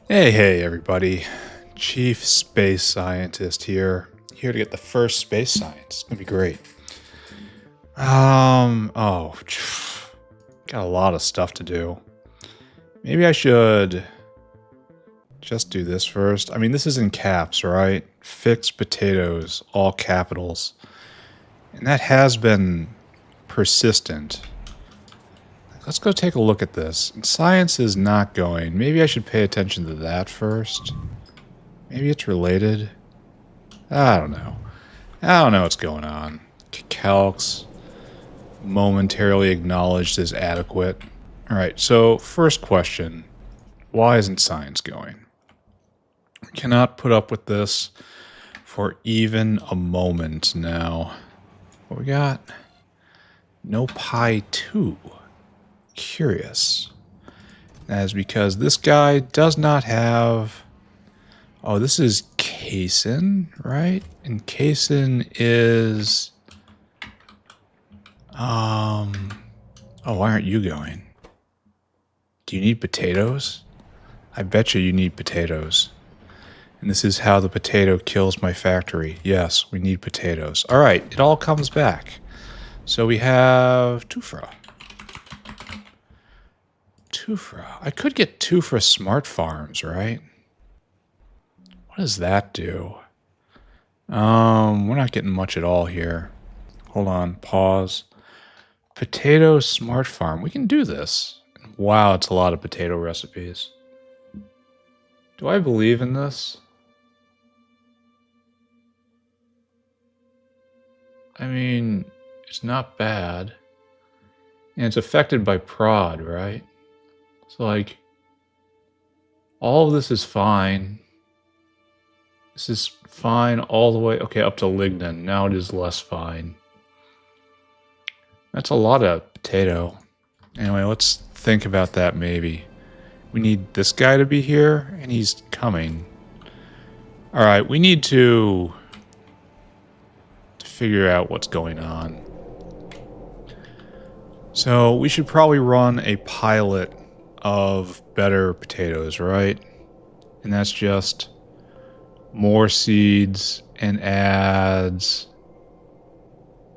Hey everybody. Chief Space Scientist here. Here to get the first space science. It's gonna be great. Oh, got a lot of stuff to do. Maybe I should just do this first. I mean, this is in caps, right? Fix potatoes, all capitals. And that has been persistent. Let's go take a look at this. And science is not going. Maybe I should pay attention to that first. Maybe it's related. I don't know. I don't know what's going on. Calcs momentarily acknowledged as adequate. Alright, so first question. Why isn't science going? We cannot put up with this for even a moment now. What we got? No pi 2. Curious. That is because this guy does not have... Oh, this is casein, right? And casein is... Oh, why aren't you going? Do you need potatoes? I bet you need potatoes. And this is how the potato kills my factory. Yes, we need potatoes. All right, it all comes back. So we have Tufra. I could get Tufra Smart Farms, right? What does that do? We're not getting much at all here. Hold on, pause. Potato Smart Farm. We can do this. Wow, it's a lot of potato recipes. Do I believe in this? I mean, it's not bad. And it's affected by prod, right? So, like, all of this is fine. This is fine all the way, okay, up to lignin. Now it is less fine. That's a lot of potato. Anyway, let's think about that maybe. We need this guy to be here, and he's coming. Alright, we need to figure out what's going on. So, we should probably run a pilot of better potatoes, right? And that's just more seeds and adds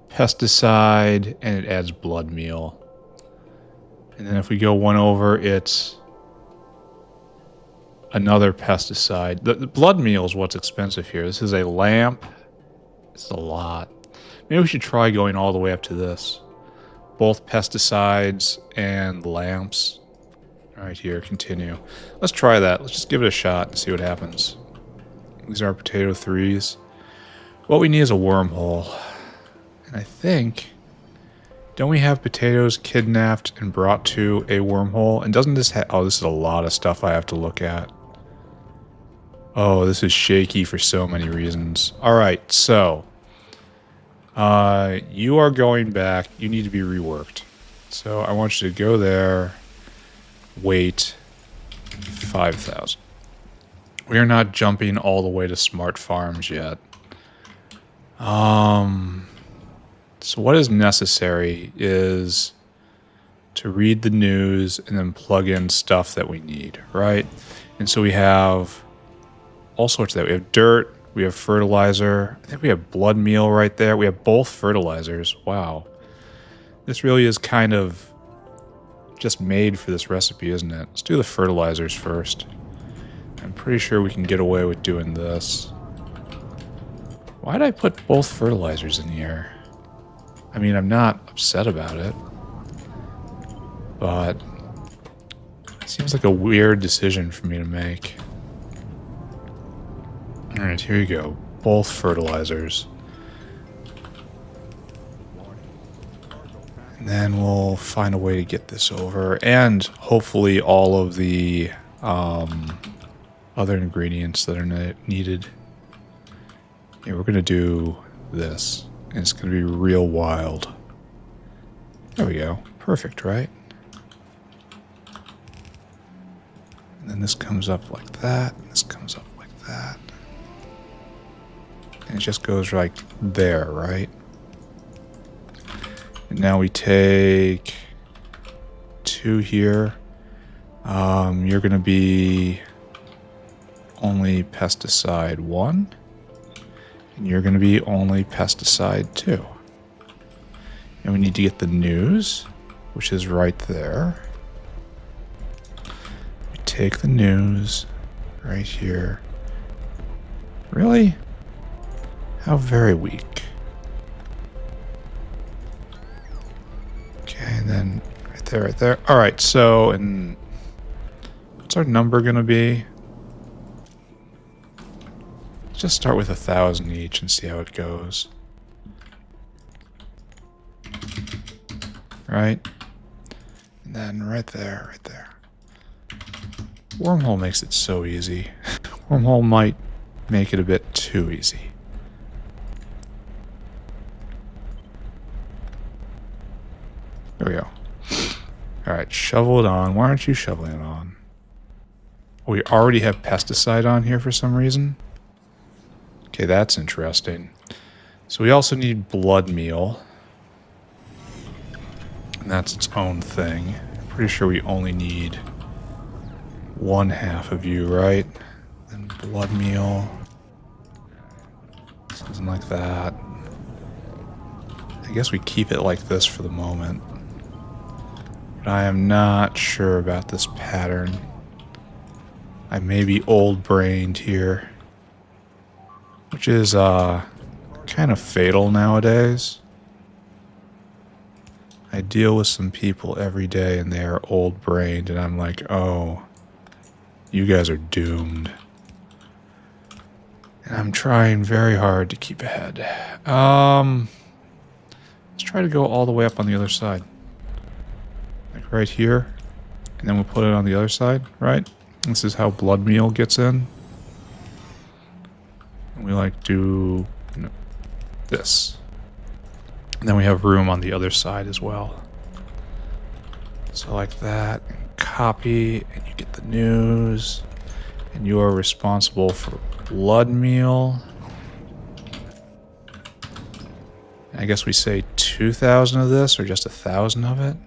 pesticide and it adds blood meal. And then if we go one over, it's another pesticide. The blood meal is what's expensive here. This is a lamp. It's a lot. Maybe we should try going all the way up to this. Both pesticides and lamps. All right, here, continue. Let's try that. Let's just give it a shot and see what happens. These are potato 3s. What we need is a wormhole. And I think... Don't we have potatoes kidnapped and brought to a wormhole? And doesn't this have... Oh, this is a lot of stuff I have to look at. Oh, this is shaky for so many reasons. Alright, so... you are going back. You need to be reworked. So I want you to go there. Wait. 5,000. We are not jumping all the way to smart farms yet. So what is necessary is to read the news and then plug in stuff that we need, right? And so we have all sorts of that. We have dirt, we have fertilizer. I think we have blood meal right there. We have both fertilizers. Wow. This really is kind of just made for this recipe, isn't it? Let's do the fertilizers first. I'm pretty sure we can get away with doing this. Why did I put both fertilizers in here? I mean, I'm not upset about it. But it seems like a weird decision for me to make. Alright, here you go. Both fertilizers. And then we'll find a way to get this over. And hopefully all of the other ingredients that are needed. Yeah, we're going to do this. And it's going to be real wild. There we go. Perfect, right? And then this comes up like that. And this comes up like that. And it just goes right there, right? And now we take 2 here. You're going to be only pesticide 1. And you're going to be only pesticide 2. And we need to get the news, which is right there. We take the news right here. Really? How very weak. Okay, and then right there, right there. All right, so, and what's our number going to be? Let's just start with 1,000 each and see how it goes. Right? And then right there, right there. Wormhole makes it so easy. Wormhole might make it a bit too easy. There we go. Alright, shovel it on. Why aren't you shoveling it on? We already have pesticide on here for some reason. Okay, that's interesting. So we also need blood meal. And that's its own thing. I'm pretty sure we only need 1/2 of you, right? Then blood meal. Something like that. I guess we keep it like this for the moment. But I am not sure about this pattern. I may be old-brained here. Which is, kind of fatal nowadays. I deal with some people every day and they are old-brained and I'm like, oh, you guys are doomed. And I'm trying very hard to keep ahead. Let's try to go all the way up on the other side. Like right here. And then we'll put it on the other side, right? This is how blood meal gets in. And we like do this. And then we have room on the other side as well. So like that, and copy, and you get the news. And you are responsible for blood meal. I guess we say 2,000 of this, or just 1,000 of it?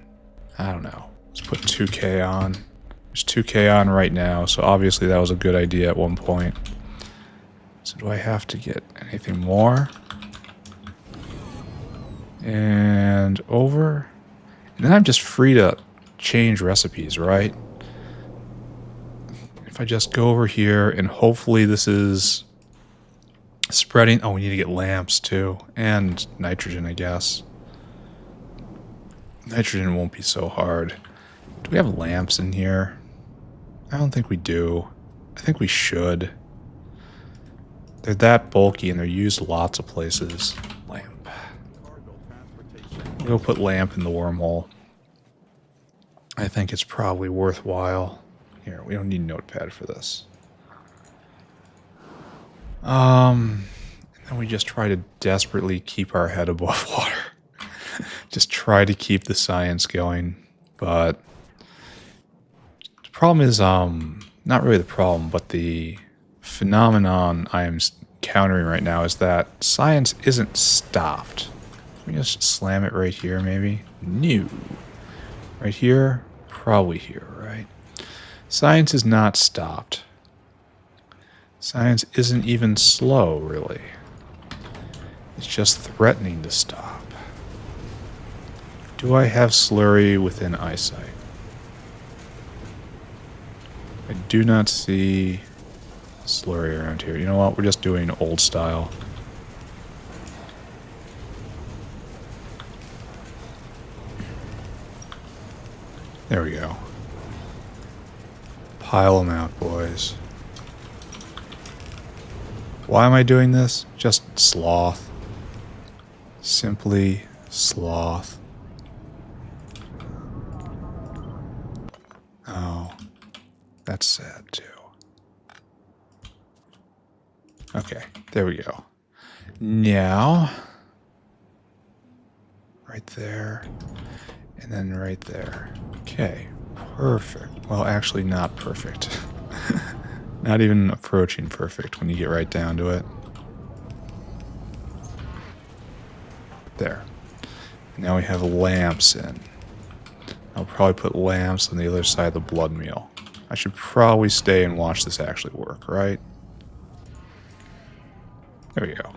I don't know. Let's put 2K on. There's 2K on right now, so obviously that was a good idea at one point. So do I have to get anything more? And over. And then I'm just free to change recipes, right? If I just go over here and hopefully this is spreading. Oh, we need to get lamps too. And nitrogen, I guess. Nitrogen won't be so hard. Do we have lamps in here? I don't think we do. I think we should. They're that bulky and they're used lots of places. Lamp. We'll go put lamp in the wormhole. I think it's probably worthwhile. Here, we don't need notepad for this. And then we just try to desperately keep our head above water. Just try to keep the science going. But the problem is, not really the problem, but the phenomenon I am encountering right now is that science isn't stopped. Can we just slam it right here, maybe? No. Right here? Probably here, right? Science is not stopped. Science isn't even slow, really. It's just threatening to stop. Do I have slurry within eyesight? I do not see slurry around here. You know what? We're just doing old style. There we go. Pile them out, boys. Why am I doing this? Just sloth. Simply sloth. Oh, that's sad too. Okay, there we go. Now, right there, and then right there. Okay, perfect. Well, actually not perfect. Not even approaching perfect when you get right down to it. There. Now we have lamps in. I'll probably put lamps on the other side of the blood meal. I should probably stay and watch this actually work, right? There we go.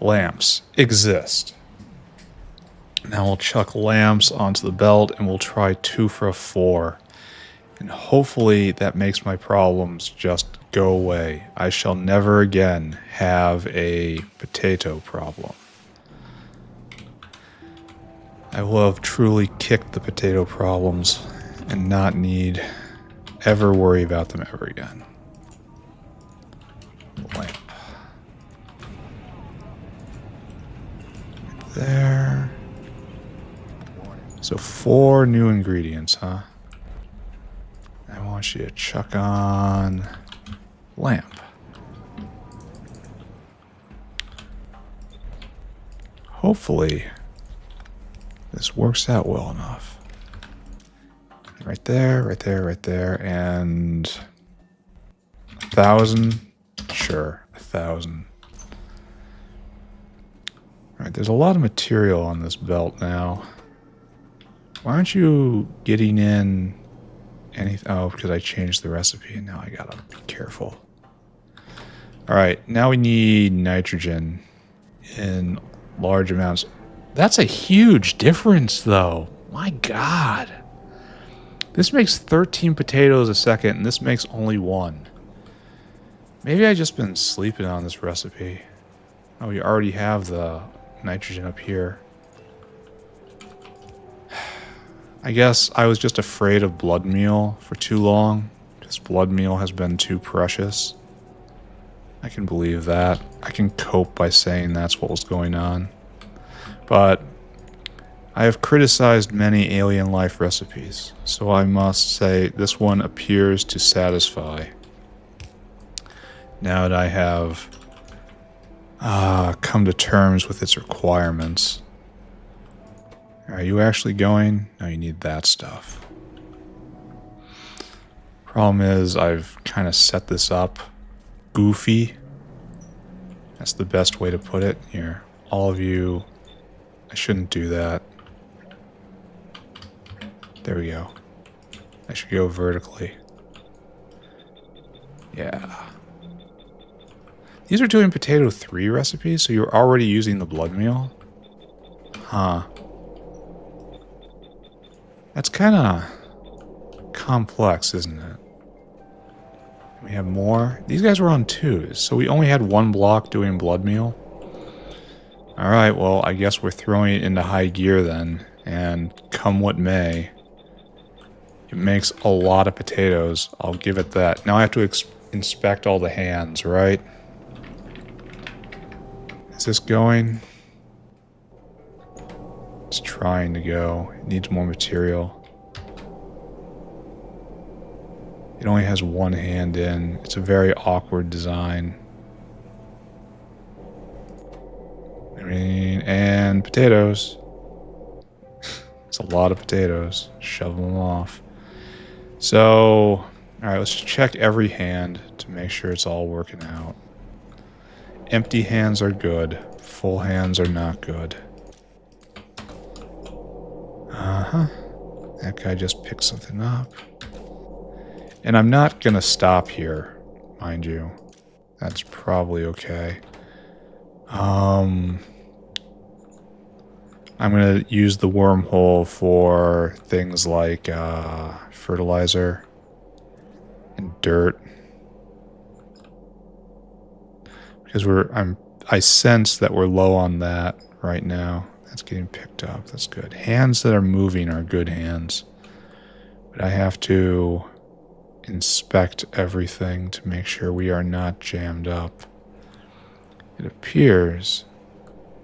Lamps exist. Now we'll chuck lamps onto the belt and we'll try 2 for a 4. And hopefully that makes my problems just go away. I shall never again have a potato problem. I will have truly kicked the potato problems and not need ever worry about them ever again. Lamp. Right there. So 4 new ingredients, huh? I want you to chuck on lamp. Hopefully this works out well enough. Right there, right there, right there, and 1,000. Sure, 1,000. Alright, there's a lot of material on this belt now. Why aren't you getting in anything? Oh, because I changed the recipe and now I gotta be careful. Alright, now we need nitrogen in large amounts. That's a huge difference, though. My God. This makes 13 potatoes a second, and this makes only 1. Maybe I've just been sleeping on this recipe. Oh, we already have the nitrogen up here. I guess I was just afraid of blood meal for too long, because blood meal has been too precious. I can believe that. I can cope by saying that's what was going on. But I have criticized many alien life recipes, so I must say this one appears to satisfy. Now that I have come to terms with its requirements. Are you actually going? No, you need that stuff. Problem is, I've kind of set this up goofy. That's the best way to put it. Here, all of you, I shouldn't do that. There we go. I should go vertically. Yeah. These are doing potato 3 recipes, so you're already using the blood meal? Huh. That's kind of complex, isn't it? We have more. These guys were on 2s, so we only had 1 block doing blood meal. Alright, well, I guess we're throwing it into high gear then, and come what may. It makes a lot of potatoes, I'll give it that. Now I have to inspect all the hands, right? Is this going? It's trying to go. It needs more material. It only has 1 hand in. It's a very awkward design. I mean, and potatoes. It's a lot of potatoes. Shove them off. So, alright, let's check every hand to make sure it's all working out. Empty hands are good. Full hands are not good. Uh-huh. That guy just picked something up. And I'm not gonna stop here, mind you. That's probably okay. I'm gonna use the wormhole for things like fertilizer and dirt. Because I sense that we're low on that right now. That's getting picked up. That's good. Hands that are moving are good hands. But I have to inspect everything to make sure we are not jammed up. It appears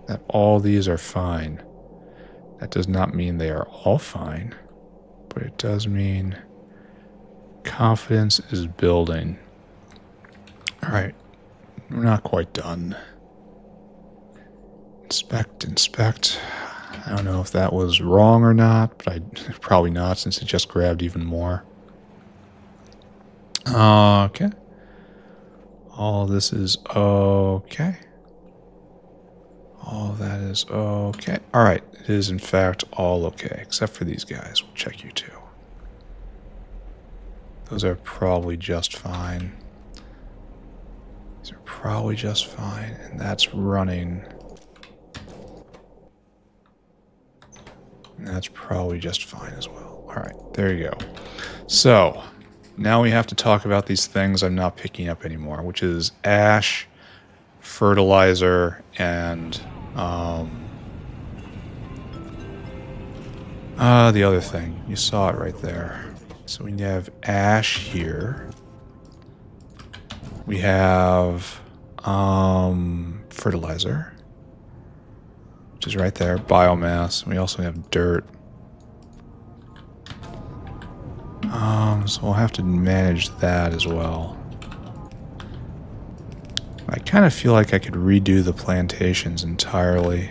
that all these are fine. That does not mean they are all fine, but it does mean confidence is building. Alright, we're not quite done. Inspect. I don't know if that was wrong or not, but probably not since it just grabbed even more. Okay. All this is okay. All that is okay. Alright, it is in fact all okay, except for these guys. We'll check you too. Those are probably just fine. These are probably just fine, and that's running. And that's probably just fine as well. All right, there you go. So, now we have to talk about these things I'm not picking up anymore, which is ash, fertilizer, and the other thing. You saw it right there. So we have ash here. We have fertilizer, which is right there, biomass. We also have dirt. So we'll have to manage that as well. I kind of feel like I could redo the plantations entirely.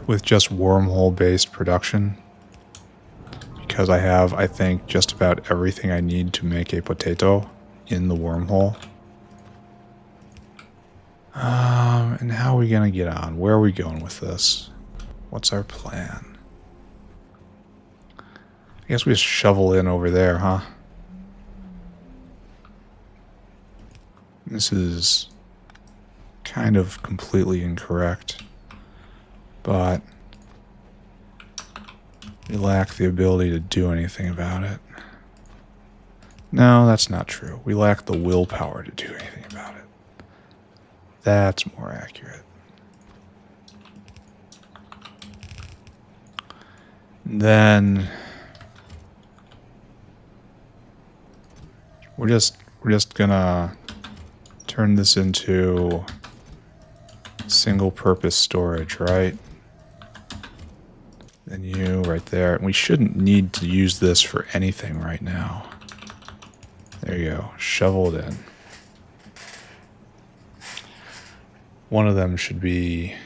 With just wormhole-based production. Because I have, I think, just about everything I need to make a potato in the wormhole. And how are we going to get on? Where are we going with this? What's our plan? I guess we just shovel in over there, huh? This is kind of completely incorrect. But we lack the ability to do anything about it. No, that's not true. We lack the willpower to do anything about it. That's more accurate. Then we're just gonna turn this into single purpose storage, right? Then you right there. We shouldn't need to use this for anything right now. There you go. Shovel it in. One of them should be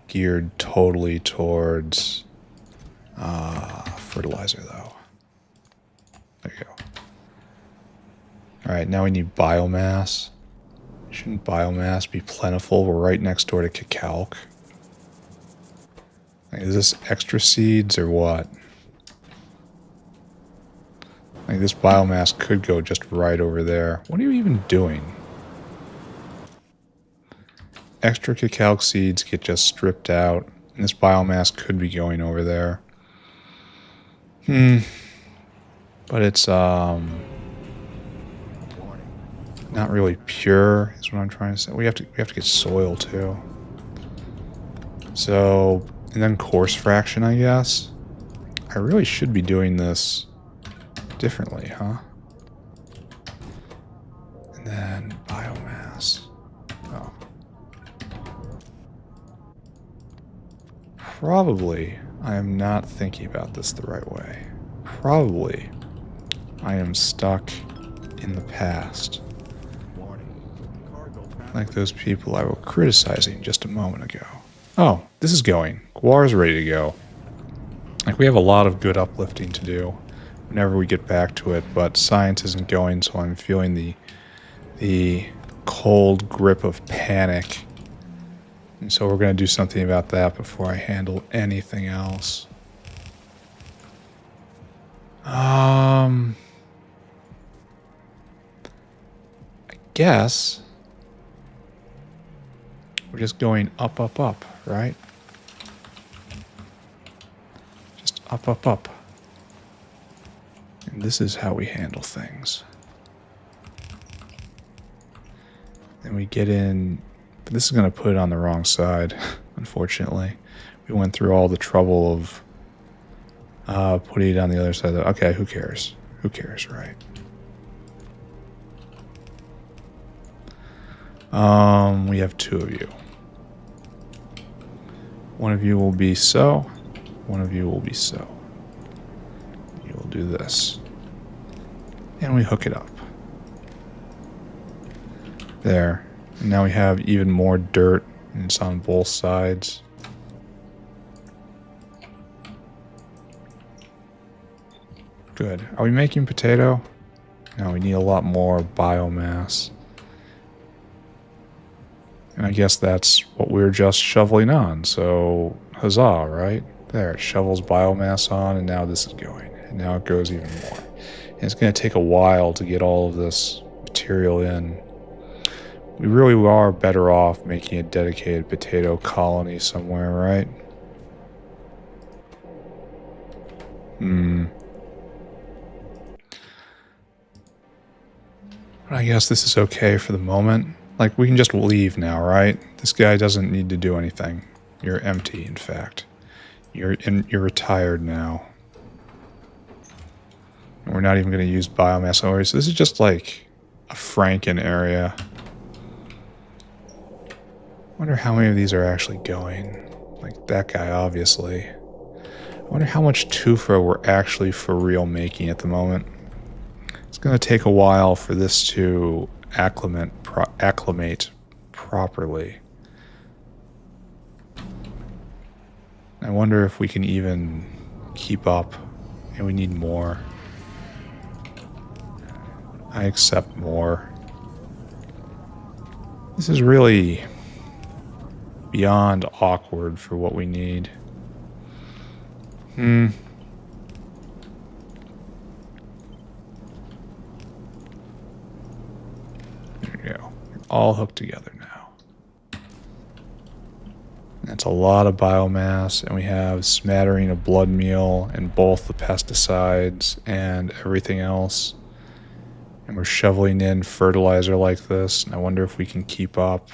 geared totally towards fertilizer, though. There you go. Alright, now we need biomass. Shouldn't biomass be plentiful? We're right next door to cacao. Is this extra seeds or what? Like, this biomass could go just right over there. What are you even doing? Extra cacao seeds get just stripped out. And this biomass could be going over there. But it's not really pure, is what I'm trying to say. We have to get soil too. So, and then coarse fraction, I guess. I really should be doing this differently, huh? And then biomass. Oh. Probably I am not thinking about this the right way. Probably I am stuck in the past. Like those people I was criticizing just a moment ago. Oh, this is going. Guar's ready to go. Like, we have a lot of good uplifting to do whenever we get back to it, but science isn't going, so I'm feeling the cold grip of panic. And so we're going to do something about that before I handle anything else. I guess we're just going up, up, up, right? Just up, up, up. And this is how we handle things. Then we get in, but this is going to put it on the wrong side, unfortunately. We went through all the trouble of putting it on the other side. Okay, who cares? Who cares, right? We have two of you. One of you will be so. One of you will be so. You will do this. And we hook it up. There. And now we have even more dirt, and it's on both sides. Good. Are we making potato? No, we need a lot more biomass. And I guess that's what we're just shoveling on, so huzzah, right? There, it shovels biomass on, and now this is going. And now it goes even more. And it's going to take a while to get all of this material in. We really are better off making a dedicated potato colony somewhere, right? I guess this is okay for the moment. Like, we can just leave now, right? This guy doesn't need to do anything. You're empty, in fact. You're retired now. And we're not even going to use biomass already. So this is just like a Franken area. Wonder how many of these are actually going. Like that guy, obviously. I wonder how much tufa we're actually for real making at the moment. It's going to take a while for this to acclimate properly. I wonder if we can even keep up. And we need more. I accept more. This is really beyond awkward for what we need. There you go. You're all hooked together now. That's a lot of biomass, and we have smattering of blood meal and both the pesticides and everything else. And we're shoveling in fertilizer like this, and I wonder if we can keep up.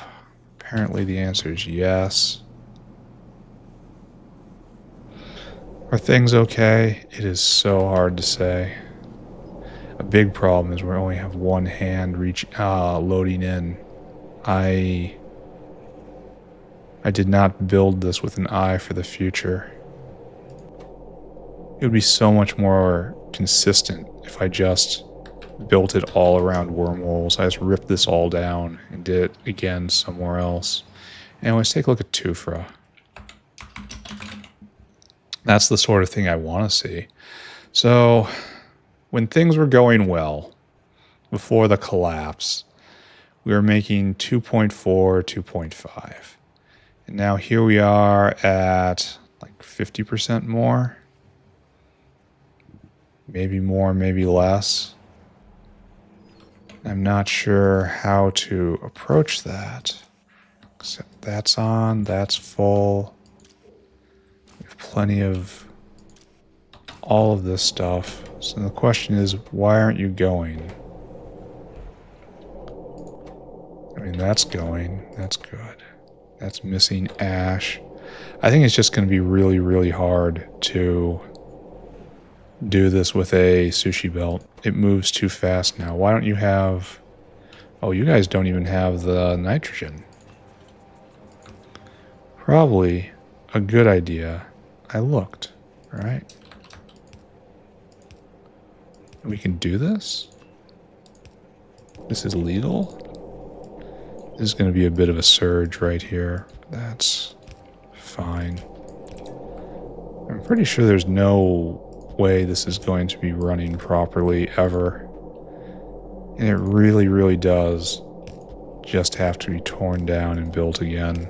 Apparently the answer is yes. Are things okay? It is so hard to say. A big problem is we only have one hand loading in. I did not build this with an eye for the future. It would be so much more consistent if I just built it all around wormholes. I just ripped this all down and did it again somewhere else. And let's take a look at Tufra. That's the sort of thing I want to see. So, when things were going well, before the collapse, we were making 2.4, 2.5. And now here we are at like 50% more. Maybe more, maybe less. I'm not sure how to approach that. Except that's on, that's full. We have plenty of all of this stuff. So the question is, why aren't you going? I mean, that's going. That's good. That's missing ash. I think it's just going to be really, really hard to do this with a sushi belt. It moves too fast now. Why don't you have... Oh, you guys don't even have the nitrogen. Probably a good idea. I looked, right? We can do this? This is legal? This is going to be a bit of a surge right here. That's fine. I'm pretty sure there's no way this is going to be running properly ever. And it really, really does just have to be torn down and built again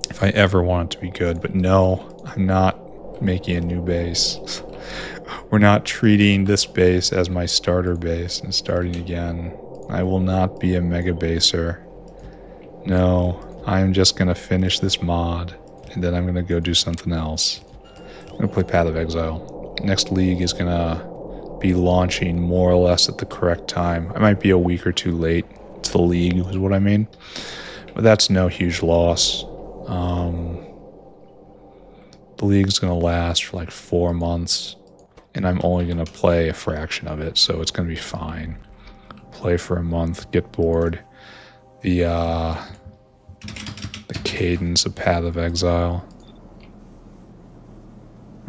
if I ever want it to be good. But no, I'm not making a new base. We're not treating this base as my starter base and starting again. I will not be a mega baser. No, I'm just going to finish this mod and then I'm going to go do something else. I'm going to play Path of Exile. Next league is going to be launching more or less at the correct time. I might be a week or two late to the league is what I mean. But that's no huge loss. The league's going to last for like 4 months. And I'm only going to play a fraction of it. So it's going to be fine. Play for a month. Get bored. The cadence of Path of Exile.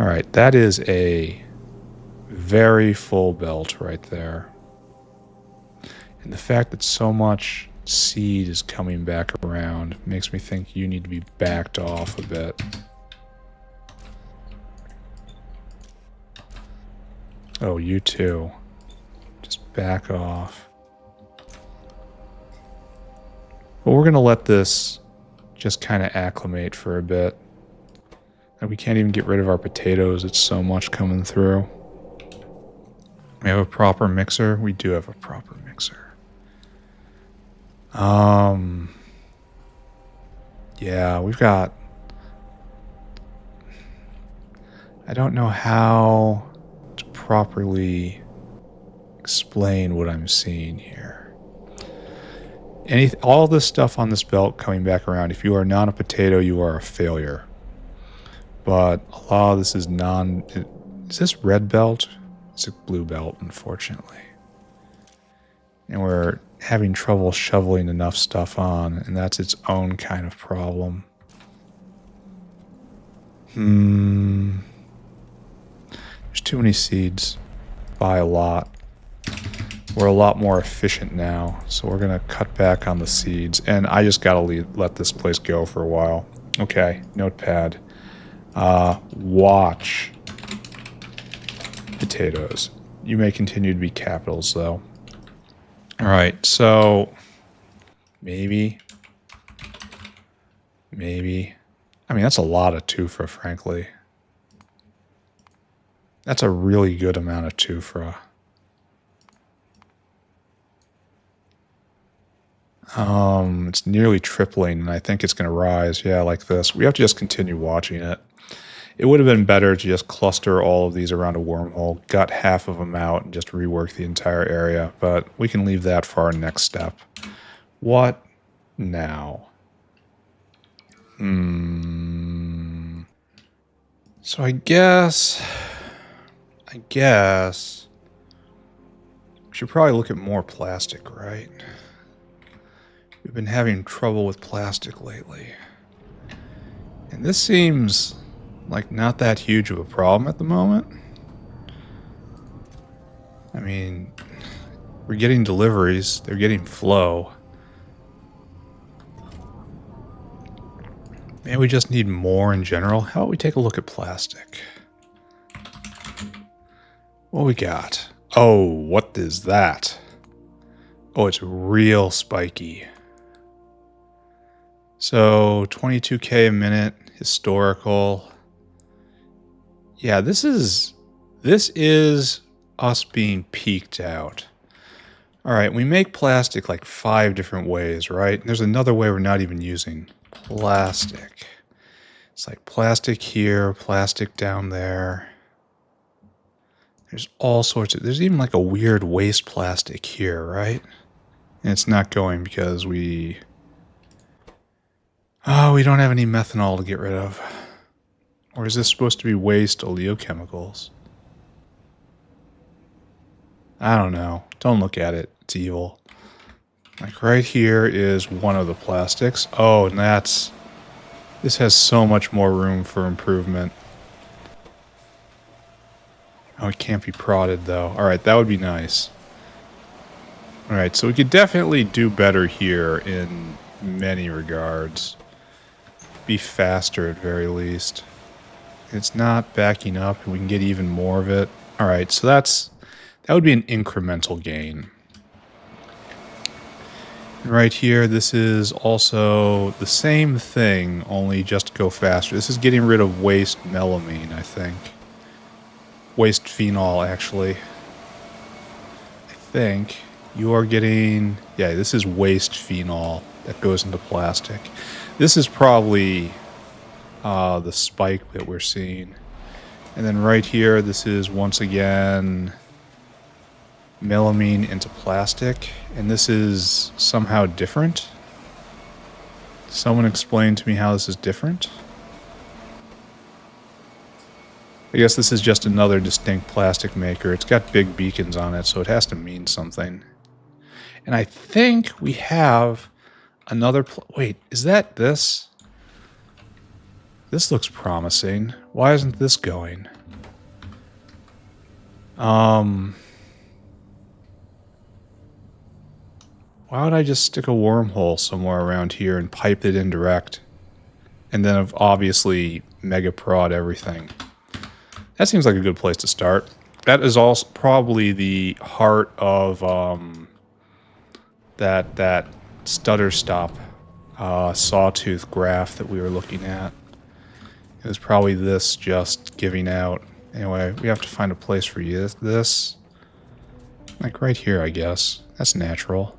Alright, that is a very full belt right there. And the fact that so much seed is coming back around makes me think you need to be backed off a bit. Oh, you too. Just back off. But we're going to let this just kind of acclimate for a bit. And we can't even get rid of our potatoes. It's so much coming through. We have a proper mixer. We do have a proper mixer. Yeah, we've got... I don't know how to properly explain what I'm seeing here. All this stuff on this belt coming back around, if you are not a potato, you are a failure. But a lot of this is is this red belt? It's a blue belt, unfortunately. And we're having trouble shoveling enough stuff on, and that's its own kind of problem. There's too many seeds by a lot. We're a lot more efficient now, so we're going to cut back on the seeds. And I just got to let this place go for a while. Okay, notepad. Watch potatoes. You may continue to be capitals, though. All right, so maybe. I mean, that's a lot of tufa, frankly. That's a really good amount of tufa. It's nearly tripling, and I think it's going to rise. Yeah, like this. We have to just continue watching it. It would have been better to just cluster all of these around a wormhole, gut half of them out, and just rework the entire area. But we can leave that for our next step. What now? So I guess we should probably look at more plastic, right? We've been having trouble with plastic lately. And this seems like not that huge of a problem at the moment. I mean, we're getting deliveries, they're getting flow. Maybe we just need more in general. How about we take a look at plastic? What we got? Oh, what is that? Oh, it's real spiky. So 22K a minute, historical. Yeah, this is us being peaked out. All right, we make plastic like 5 different ways, right? And there's another way we're not even using plastic. It's like plastic here, plastic down there. There's all sorts of, there's even like a weird waste plastic here, right? And it's not going because we don't have any methanol to get rid of. Or is this supposed to be waste oleochemicals? I don't know. Don't look at it. It's evil. Like right here is one of the plastics. Oh, and this has so much more room for improvement. Oh, it can't be prodded though. Alright, that would be nice. Alright, so we could definitely do better here in many regards. Be faster at very least. It's not backing up, and we can get even more of it. Alright, so that would be an incremental gain. And right here, this is also the same thing, only just go faster. This is getting rid of waste melamine, I think. Waste phenol, actually. I think you are getting... Yeah, this is waste phenol that goes into plastic. This is probably the spike that we're seeing. And then right here, this is once again melamine into plastic. And this is somehow different. Someone explain to me how this is different. I guess this is just another distinct plastic maker. It's got big beacons on it, so it has to mean something. And I think we have another... Wait, is that this? This looks promising. Why isn't this going? Why would I just stick a wormhole somewhere around here and pipe it in direct? And then obviously mega prod everything. That seems like a good place to start. That is also probably the heart of that stutter stop sawtooth graph that we were looking at. It was probably this just giving out. Anyway, we have to find a place for this. Like right here, I guess. That's natural.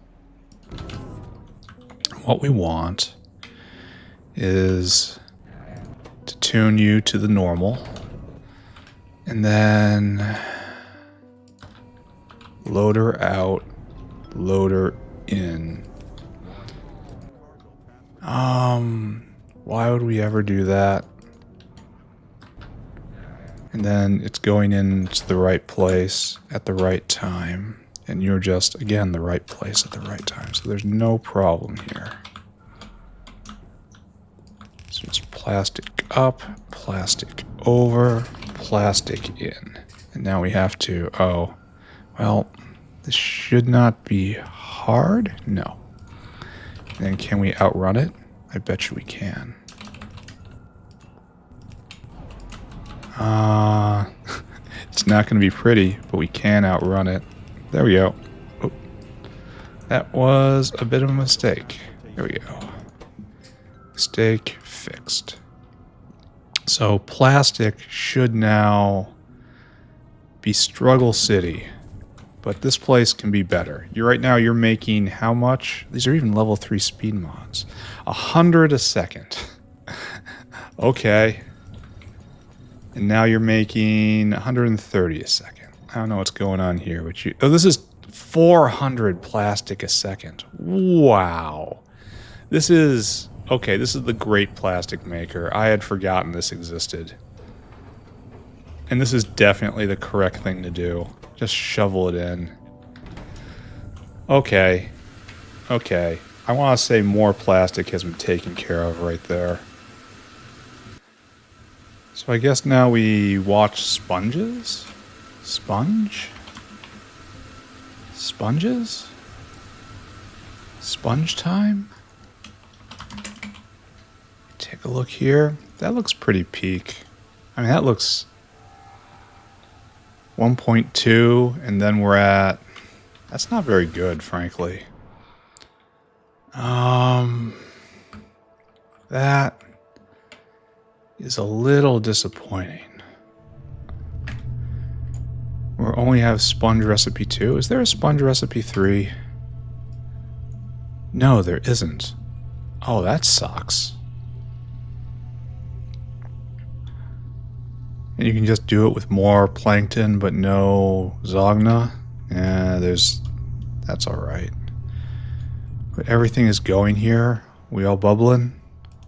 What we want is to tune you to the normal. And then loader out, loader in. Why would we ever do that? And then it's going into the right place at the right time. And you're just, again, the right place at the right time. So there's no problem here. So it's plastic up, plastic over, plastic in. And now we have to, oh, well, this should not be hard. No. And then can we outrun it? I bet you we can. It's not going to be pretty, but we can outrun it. There we go. Oh, that was a bit of a mistake. There we go. Mistake fixed. So plastic should now be Struggle City, but this place can be better. Right now you're making how much? These are even level 3 speed mods. 100 a second. Okay. And now you're making 130 a second. I don't know what's going on here. But you, oh, this is 400 plastic a second. Wow. This is, okay, this is the great plastic maker. I had forgotten this existed. And this is definitely the correct thing to do. Just shovel it in. Okay. Okay. I want to say more plastic has been taken care of right there. So I guess now we watch sponges? Sponge? Sponges? Sponge time? Take a look here. That looks pretty peak. I mean, that looks 1.2, and then we're at... That's not very good, frankly. That is a little disappointing. We only have sponge recipe 2. Is there a sponge recipe 3? No, there isn't. Oh, that sucks. And you can just do it with more plankton, but no Zogna. Yeah, that's alright. But everything is going here. We all bubbling?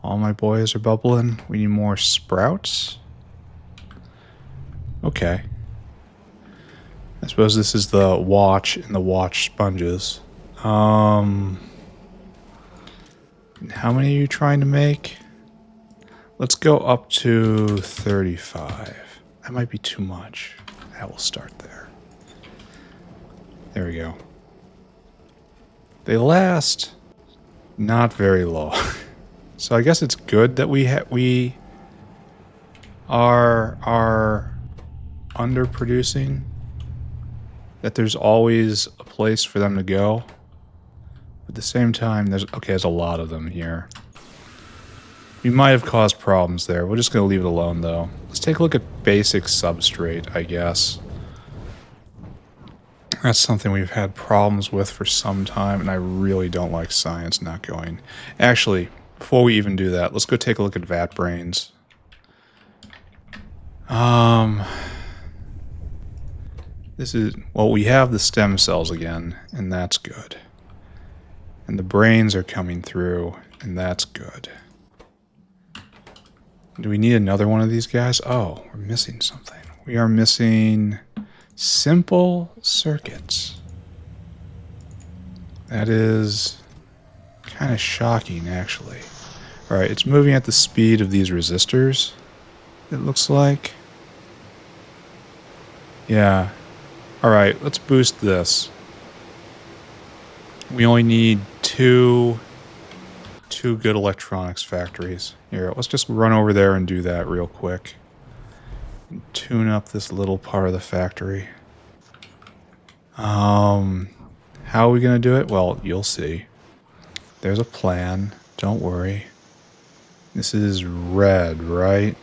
All my boys are bubbling. We need more sprouts. Okay. I suppose this is the watch and the watch sponges. How many are you trying to make? Let's go up to 35. That might be too much. That will start there. There we go. They last not very long. So I guess it's good that we are underproducing. That there's always a place for them to go. At the same time, there's a lot of them here. We might have caused problems there. We're just going to leave it alone, though. Let's take a look at basic substrate, I guess. That's something we've had problems with for some time, and I really don't like science not going. Actually, before we even do that, let's go take a look at vat brains. This is, well, we have the stem cells again, and that's good. And the brains are coming through, and that's good. Do we need another one of these guys? Oh, we're missing something. We are missing simple circuits. That is kind of shocking, actually. Alright, it's moving at the speed of these resistors, it looks like. Yeah. Alright, let's boost this. We only need two good electronics factories. Here, let's just run over there and do that real quick. And tune up this little part of the factory. How are we going to do it? Well, you'll see. There's a plan. Don't worry. This is red, right?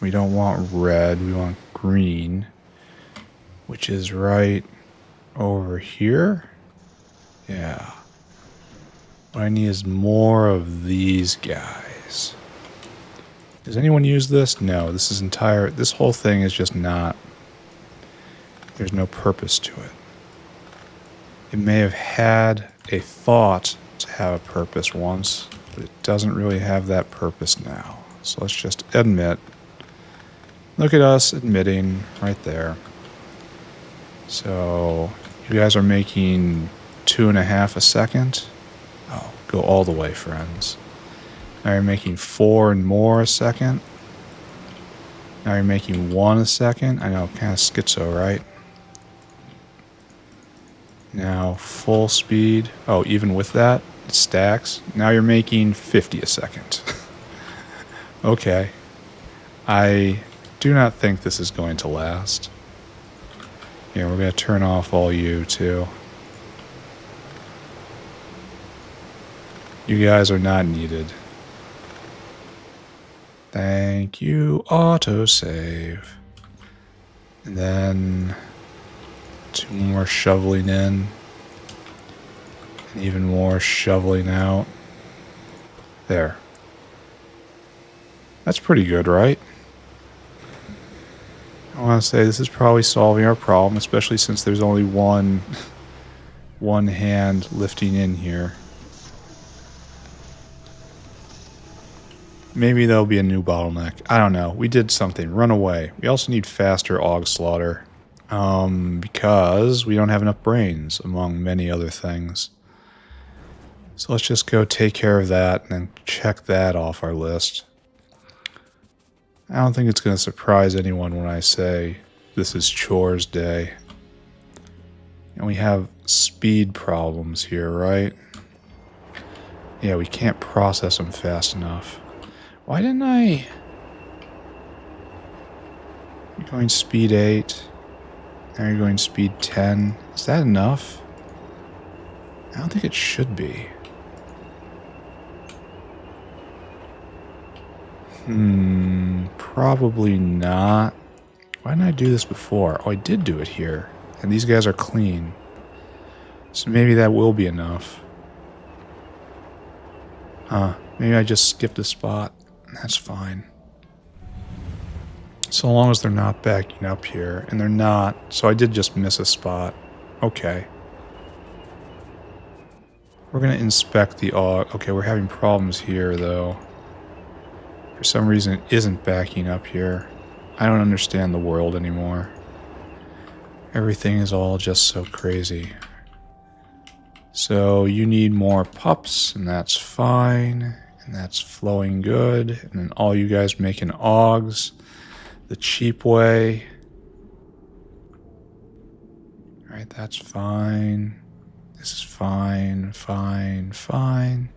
We don't want red, we want green, which is right over here. Yeah. What I need is more of these guys. Does anyone use this? No, this whole thing is just not, there's no purpose to it. It may have had a thought to have a purpose once, but it doesn't really have that purpose now. So let's just admit. Look at us admitting right there. So you guys are making 2.5 a second. Oh, go all the way, friends. Now you're making 4 and more a second. Now you're making 1 a second. I know, kind of schizo, right? Now full speed. Oh, even with that, it stacks. Now you're making 50 a second. Okay. I do not think this is going to last. Here, we're going to turn off all you too. You guys are not needed. Thank you, autosave. And then 2 more shoveling in. And even more shoveling out. There. That's pretty good, right? I want to say this is probably solving our problem, especially since there's only one hand lifting in here. Maybe there'll be a new bottleneck. I don't know. We did something. Run away. We also need faster AUG slaughter. Because we don't have enough brains, among many other things. So let's just go take care of that and then check that off our list. I don't think it's going to surprise anyone when I say this is chores day. And we have speed problems here, right? Yeah, we can't process them fast enough. Why didn't I... You're going speed 8. Now you're going speed 10. Is that enough? I don't think it should be. Probably not. Why didn't I do this before? Oh, I did do it here. And these guys are clean. So maybe that will be enough. Huh. Maybe I just skipped a spot. That's fine. So long as they're not backing up here. And they're not. So I did just miss a spot. Okay. We're going to inspect the AUG. Okay, we're having problems here, though. For some reason, it isn't backing up here. I don't understand the world anymore. Everything is all just so crazy. So you need more pups, and that's fine. And that's flowing good. And then all you guys making AUGs the cheap way. Alright, that's fine. This is fine, fine, fine.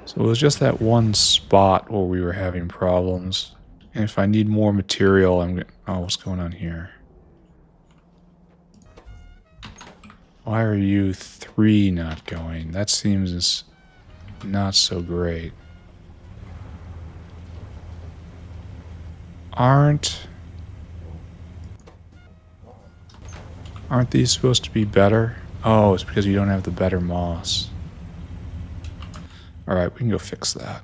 So it was just that one spot where we were having problems. And if I need more material, I'm going to... Oh, what's going on here? Why are you 3 not going? That seems not so great. Aren't these supposed to be better? Oh, it's because you don't have the better moss. Alright, we can go fix that.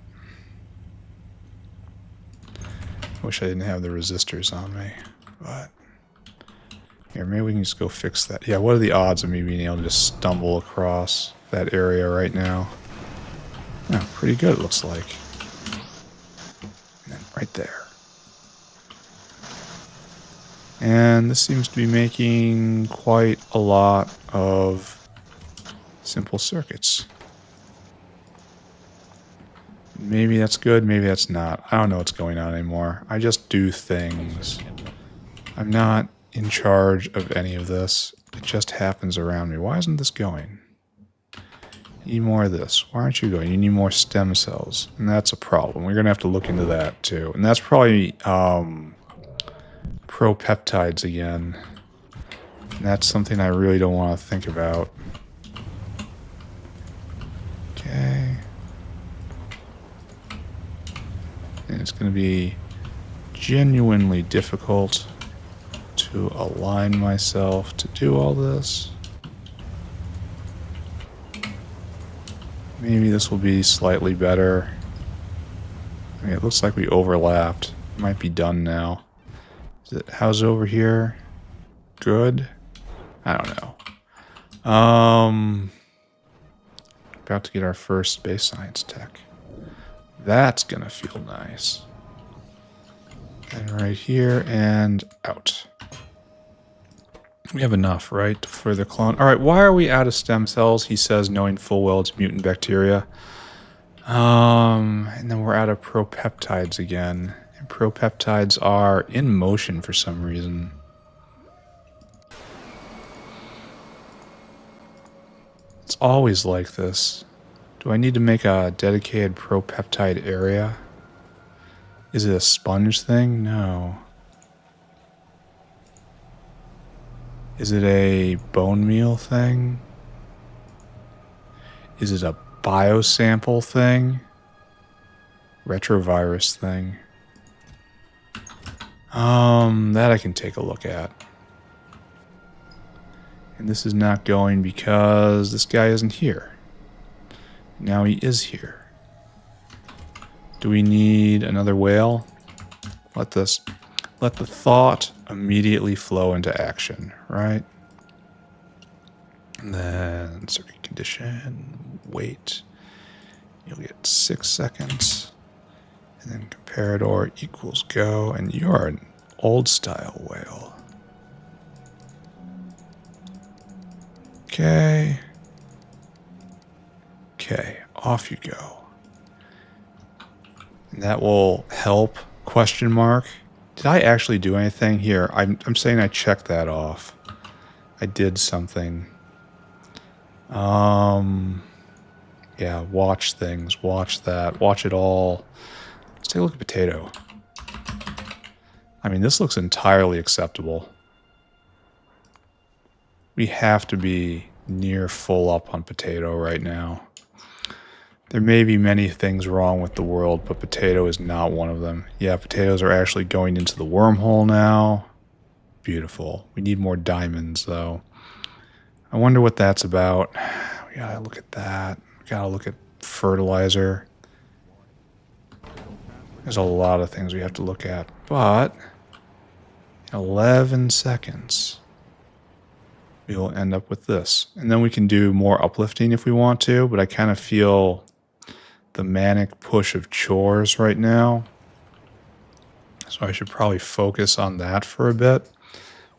Wish I didn't have the resistors on me, but... Here, maybe we can just go fix that. Yeah, what are the odds of me being able to just stumble across that area right now? Yeah, pretty good it looks like. And then right there. And this seems to be making quite a lot of simple circuits. Maybe that's good, maybe that's not. I don't know what's going on anymore. I just do things. I'm not in charge of any of this. It just happens around me. Why isn't this going? You need more of this. Why aren't you going? You need more stem cells. And that's a problem. We're going to have to look into that too. And that's probably pro-peptides again. And that's something I really don't want to think about. Okay. And it's going to be genuinely difficult to align myself to do all this. Maybe this will be slightly better. I mean, it looks like we overlapped. Might be done now. How's it over here? Good? I don't know. About to get our first space science tech. That's gonna feel nice. And right here and out. We have enough, right, for the clone. All right, why are we out of stem cells? He says, knowing full well it's mutant bacteria. And then we're out of propeptides again. And propeptides are in motion for some reason. It's always like this. Do I need to make a dedicated propeptide area? Is it a sponge thing? No. Is it a bone meal thing? Is it a biosample thing? Retrovirus thing? That I can take a look at. And this is not going because this guy isn't here. Now he is here. Do we need another whale? Let the thought immediately flow into action, right? And then circuit condition, wait. You'll get 6 seconds. And then comparador equals go. And you are an old style whale. Okay. Okay, off you go. And that will help, question mark. Did I actually do anything here? I'm saying I checked that off. I did something. Yeah, watch things, watch that, watch it all. Let's take a look at potato. I mean, this looks entirely acceptable. We have to be near full up on potato right now. There may be many things wrong with the world, but potato is not one of them. Yeah, potatoes are actually going into the wormhole now. Beautiful. We need more diamonds, though. I wonder what that's about. We gotta look at that. We gotta look at fertilizer. There's a lot of things we have to look at, but 11 seconds. We will end up with this. And then we can do more uplifting if we want to, but I kind of feel the manic push of chores right now. So I should probably focus on that for a bit.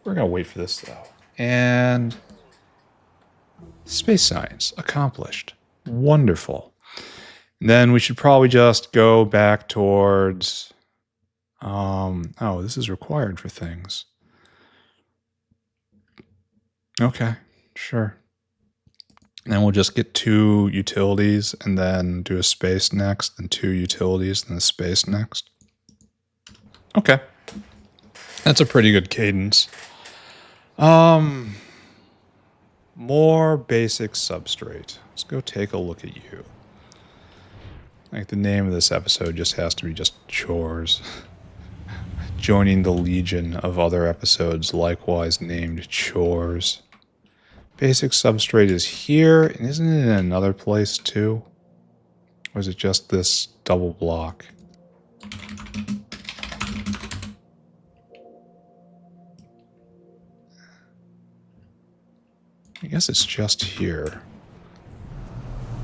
We're going to wait for this, though. And space science accomplished. Wonderful. And then we should probably just go back towards... oh, this is required for things. Okay, sure. And then we'll just get 2 utilities and then do a space next, and 2 utilities and a space next. Okay. That's a pretty good cadence. More basic substrate. Let's go take a look at you. Like the name of this episode just has to be just chores. Joining the legion of other episodes likewise named chores. Basic substrate is here, and isn't it in another place too? Or is it just this double block? I guess it's just here.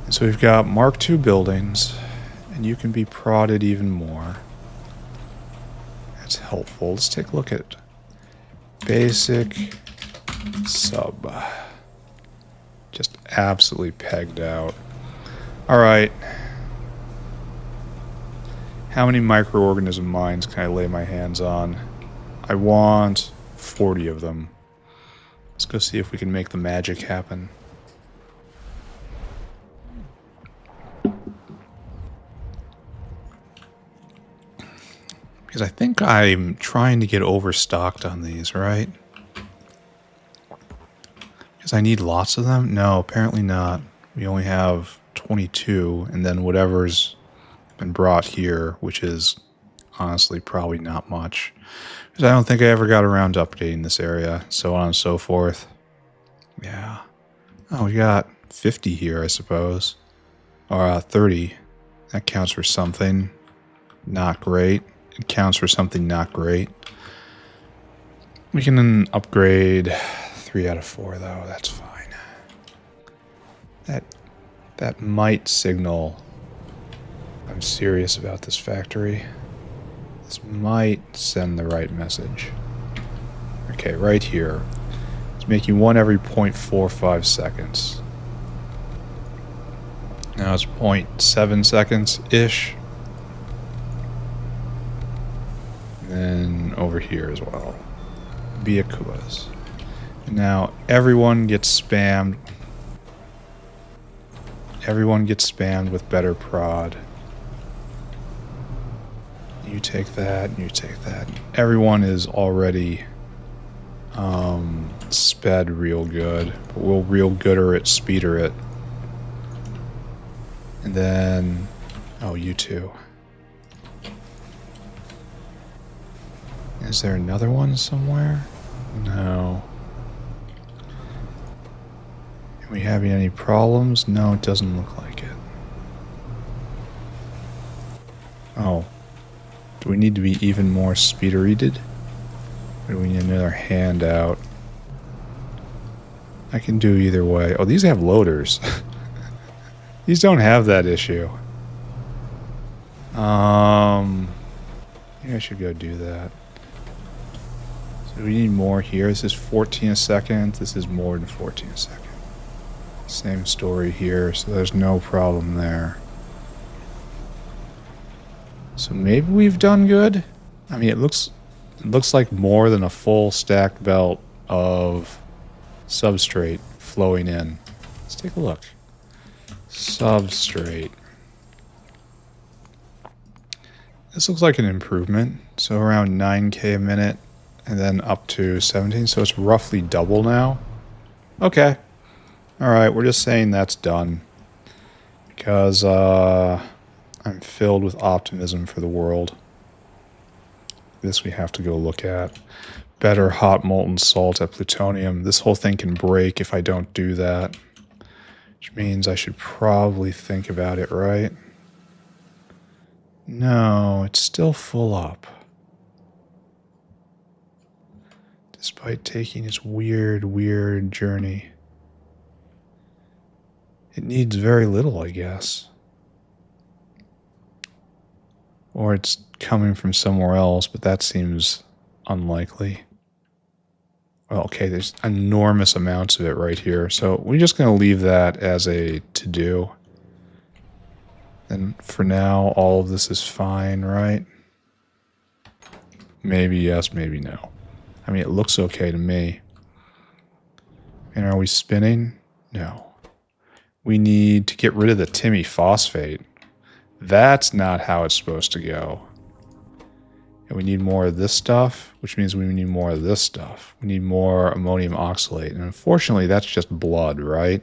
And so we've got Mark II buildings, and you can be prodded even more. That's helpful. Let's take a look at basic sub. Just absolutely pegged out. All right. How many microorganism mines can I lay my hands on? I want 40 of them. Let's go see if we can make the magic happen. Because I think I'm trying to get overstocked on these, right? Because I need lots of them? No, apparently not. We only have 22, and then whatever's been brought here, which is honestly probably not much. Because I don't think I ever got around to updating this area, so on and so forth. Yeah. Oh, we got 50 here, I suppose. Or 30. That counts for something. Not great. It counts for something not great. We can upgrade 3 out of 4, though. That's fine. That might signal I'm serious about this factory. This might send the right message. Okay, right here. It's making one every 0.45 seconds. Now it's 0.7 seconds-ish. And then over here as well. Biakuas. And now everyone gets spammed. Everyone gets spammed with better prod. You take that, and you take that. Everyone is already sped real good. But we'll real gooder it, speeder it. And then, oh, you too. Is there another one somewhere? No. Are we having any problems? No, it doesn't look like it. Oh. Do we need to be even more speederated? Or do we need another handout? I can do either way. Oh, these have loaders. These don't have that issue. Maybe I should go do that. So we need more here. This is 14 a second. This is more than 14 a second. Same story here, so there's no problem there. So maybe we've done good. I mean, it looks like more than a full stacked belt of substrate flowing in. Let's take a look. Substrate. This looks like an improvement. So around 9K a minute and then up to 17. So it's roughly double now. Okay. All right. We're just saying that's done because I'm filled with optimism for the world. This we have to go look at. Better hot molten salt at plutonium. This whole thing can break if I don't do that. Which means I should probably think about it, right? No, it's still full up. Despite taking its weird journey. It needs very little, I guess. Or it's coming from somewhere else, but that seems unlikely. Well, okay, there's enormous amounts of it right here. So we're just going to leave that as a to-do. And for now, all of this is fine, right? Maybe yes, maybe no. I mean, it looks okay to me. And are we spinning? No. We need to get rid of the Timmy phosphate. That's not how it's supposed to go. And we need more of this stuff, which means we need more of this stuff. We need more ammonium oxalate. And unfortunately, that's just blood, right?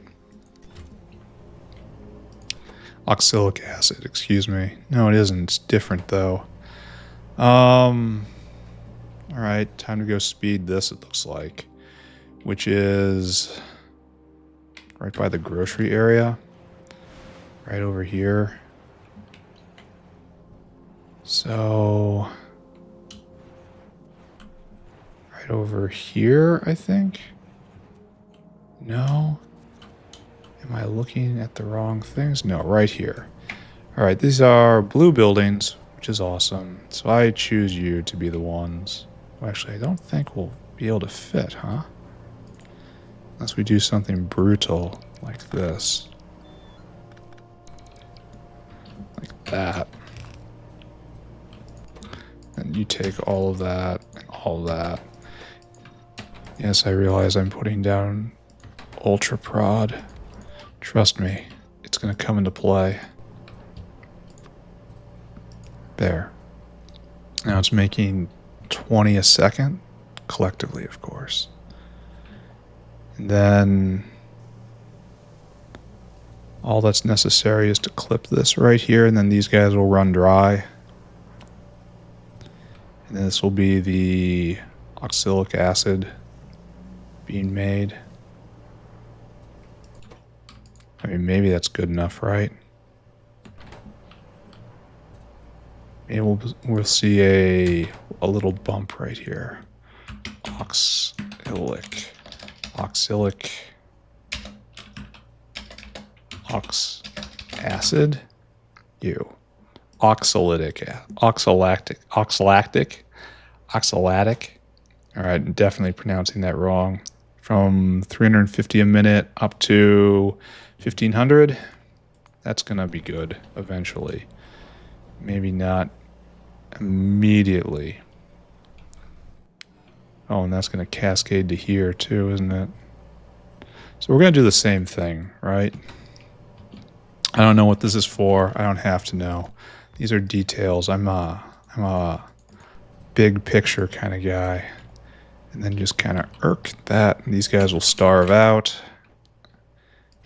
Oxalic acid, excuse me. No, it isn't. It's different, though. Alright, time to go speed this, it looks like. Which is right by the grocery area. Right over here. So right over here, I think? No? Am I looking at the wrong things? No, right here. Alright, these are blue buildings, which is awesome. So I choose you to be the ones. Well, actually, I don't think we'll be able to fit, huh? Unless we do something brutal like this. Like that. And you take all of that and all of that. Yes, I realize I'm putting down ultra prod. Trust me, it's going to come into play. There. Now it's making 20 a second, collectively, of course. And then all that's necessary is to clip this right here, and then these guys will run dry. And this will be the oxalic acid being made. I mean, maybe that's good enough, right? Maybe we'll see a little bump right here. Oxalic acid. Oxalatic. All right, definitely pronouncing that wrong. From 350 a minute up to 1500. That's gonna be good eventually. Maybe not immediately. Oh, and that's gonna cascade to here too, isn't it? So we're gonna do the same thing, right? I don't know what this is for. I don't have to know. These are details. I'm a big picture kind of guy. And then just kind of irk that. And these guys will starve out.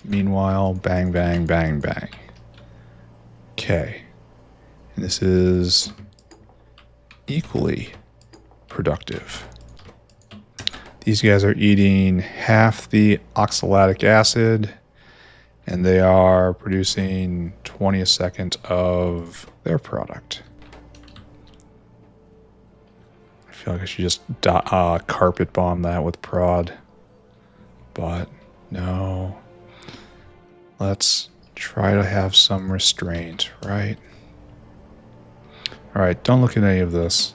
Meanwhile, bang, bang, bang, bang. Okay. And this is equally productive. These guys are eating half the oxalic acid, and they are producing 20 a second of their product. I feel like I should just carpet bomb that with prod. But no. Let's try to have some restraint, right? Alright, don't look at any of this.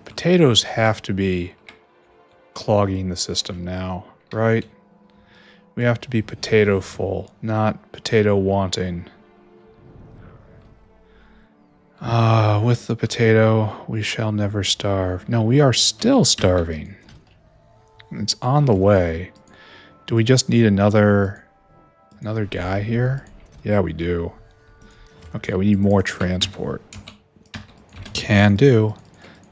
Potatoes have to be clogging the system now, right? We have to be potato full, not potato wanting. With the potato, we shall never starve. No, we are still starving. It's on the way. Do we just need another guy here? Yeah, we do. Okay, we need more transport. Can do.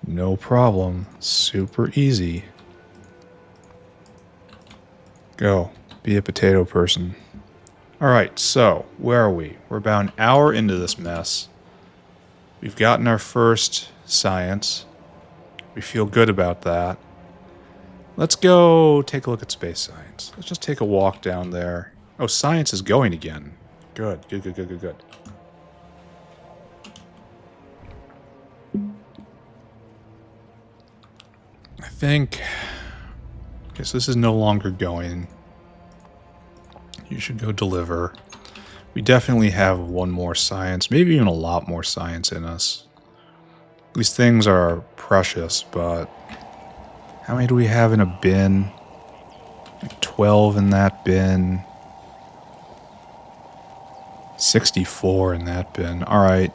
No problem. Super easy. Go. Be a potato person. Alright, so, where are we? We're about an hour into this mess. We've gotten our first science. We feel good about that. Let's go take a look at space science. Let's just take a walk down there. Oh, science is going again. Good, good, good, good, good, good. I think... Okay, so this is no longer going. You should go deliver. We definitely have one more science, maybe even a lot more science in us. These things are precious, but... How many do we have in a bin? Like 12 in that bin. 64 in that bin. Alright.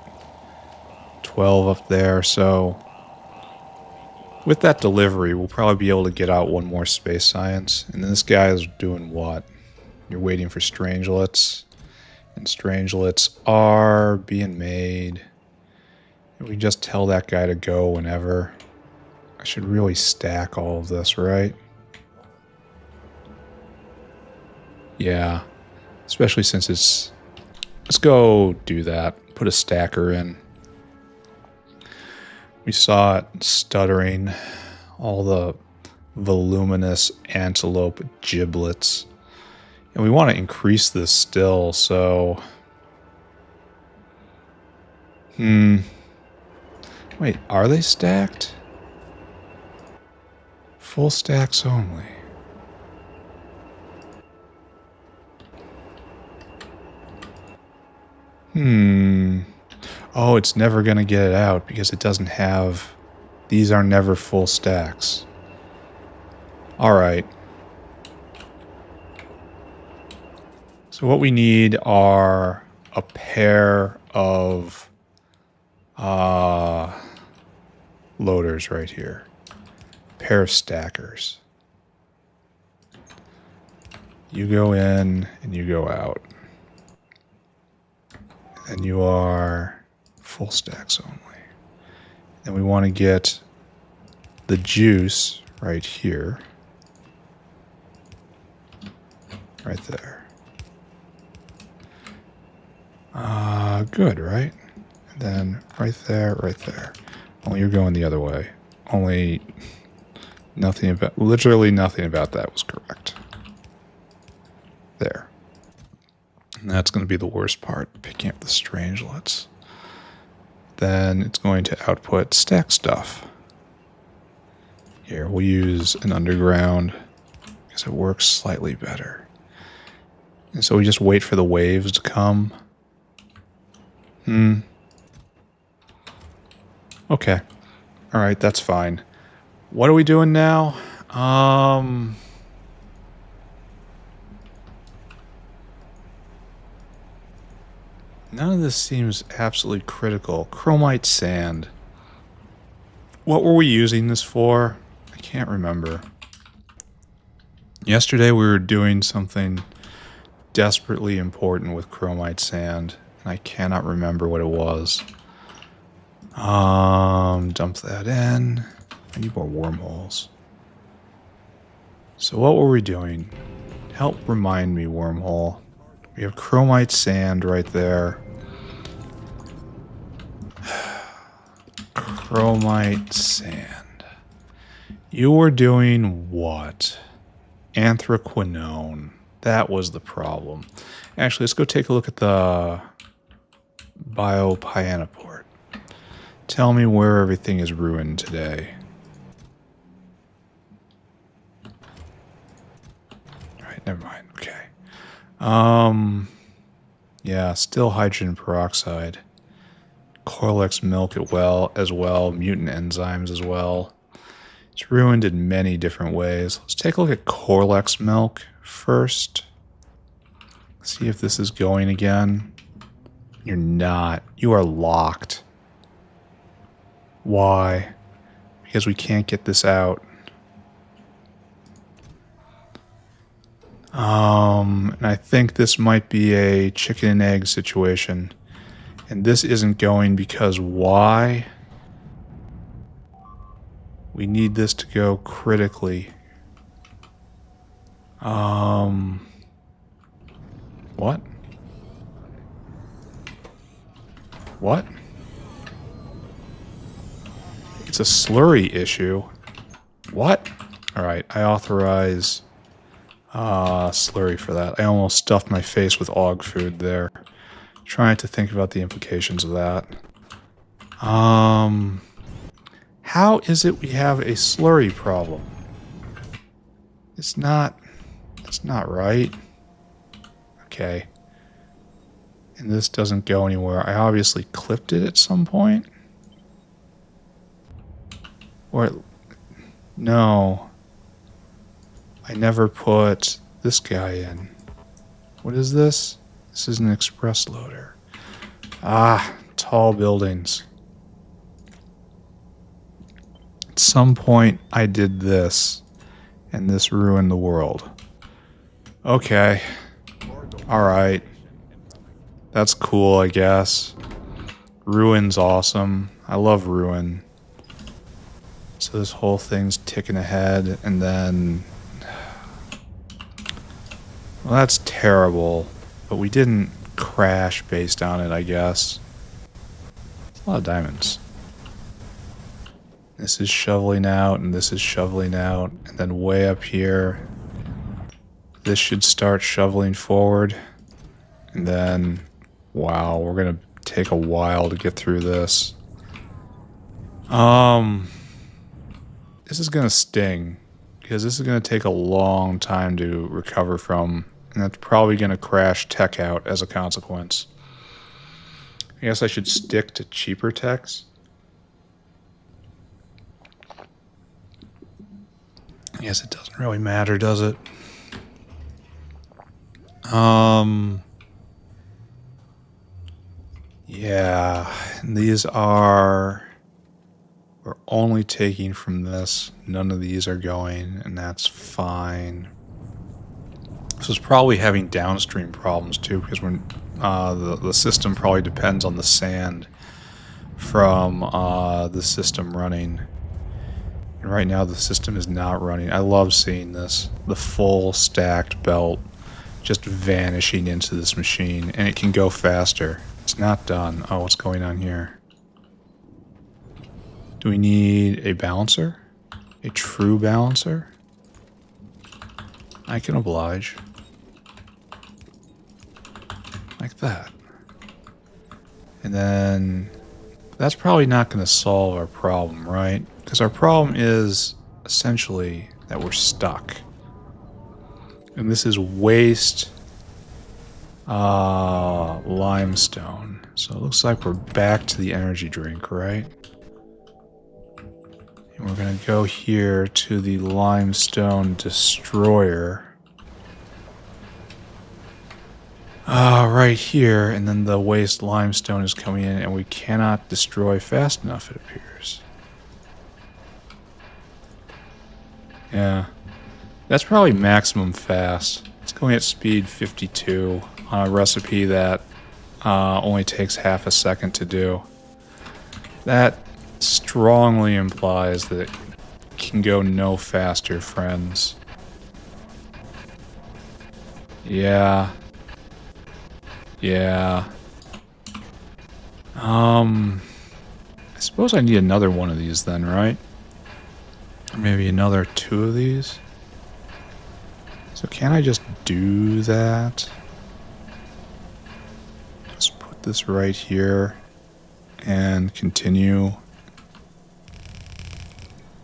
12 up there, so... With that delivery, we'll probably be able to get out one more space science. And this guy is doing what? You're waiting for strangelets. And strangelets are being made. And we just tell that guy to go whenever. I should really stack all of this, right? Yeah. Especially since it's... Let's go do that. Put a stacker in. We saw it stuttering. All the voluminous antelope giblets. And we want to increase this still, so... Wait, are they stacked? Full stacks only. Oh, it's never going to get it out because it doesn't have... These are never full stacks. Alright. So what we need are a pair of loaders right here. Pair of stackers. You go in and you go out. And you are full stacks only. And we want to get the juice right here. Right there. Good, right? And then right there, right there. Well, you're going the other way. Only literally nothing about that was correct. There. And that's going to be the worst part, picking up the strangelets. Then it's going to output stack stuff. Here, we'll use an underground because it works slightly better. And so we just wait for the waves to come. Okay. Alright, that's fine. What are we doing now? None of this seems absolutely critical. Chromite sand. What were we using this for? I can't remember. Yesterday we were doing something desperately important with chromite sand, and I cannot remember what it was. Dump that in. I need more wormholes. So what were we doing? Help remind me, wormhole. We have chromite sand right there. Chromite sand. You were doing what? Anthraquinone. That was the problem. Actually, let's go take a look at the Biopyanoport. Tell me where everything is ruined today. Alright, never mind. Okay. Yeah, still hydrogen peroxide. Corlex milk as well, mutant enzymes as well. It's ruined in many different ways. Let's take a look at Corlex milk first. See if this is going again. You're not. You are locked. Why? Because we can't get this out. And I think this might be a chicken and egg situation. And this isn't going because why? We need this to go critically. What? What? It's a slurry issue. What? Alright, I authorize slurry for that. I almost stuffed my face with og food there. Trying to think about the implications of that. How is it we have a slurry problem? It's not right. Okay. And this doesn't go anywhere. I obviously clipped it at some point. Or, no. I never put this guy in. What is this? This is an express loader. Ah, tall buildings. At some point, I did this, and this ruined the world. Okay. Alright. That's cool, I guess. Ruin's awesome. I love Ruin. So this whole thing's ticking ahead, and then... Well, that's terrible. But we didn't crash based on it, I guess. A lot of diamonds. This is shoveling out, and this is shoveling out. And then way up here, this should start shoveling forward. And then, wow, we're going to take a while to get through this. This is going to sting. Because this is going to take a long time to recover from. And that's probably going to crash tech out as a consequence. I guess I should stick to cheaper techs. I guess it doesn't really matter, does it? Yeah, and these are... We're only taking from this. None of these are going, and that's fine. This is probably having downstream problems too, because when the system probably depends on the sand from the system running. And right now the system is not running. I love seeing this. The full stacked belt just vanishing into this machine, and it can go faster. It's not done. Oh, what's going on here? Do we need a balancer? A true balancer? I can oblige. Like that. And then that's probably not going to solve our problem, right? Because our problem is essentially that we're stuck. And this is waste limestone. So it looks like we're back to the energy drink, right? And we're going to go here to the limestone destroyer. Right here, and then the waste limestone is coming in, and we cannot destroy fast enough, it appears. Yeah. That's probably maximum fast. It's going at speed 52 on a recipe that only takes half a second to do. That strongly implies that it can go no faster, friends. Yeah. Yeah. I suppose I need another one of these then, right? Or maybe another 2 of these. So can I just do that? Just put this right here and continue.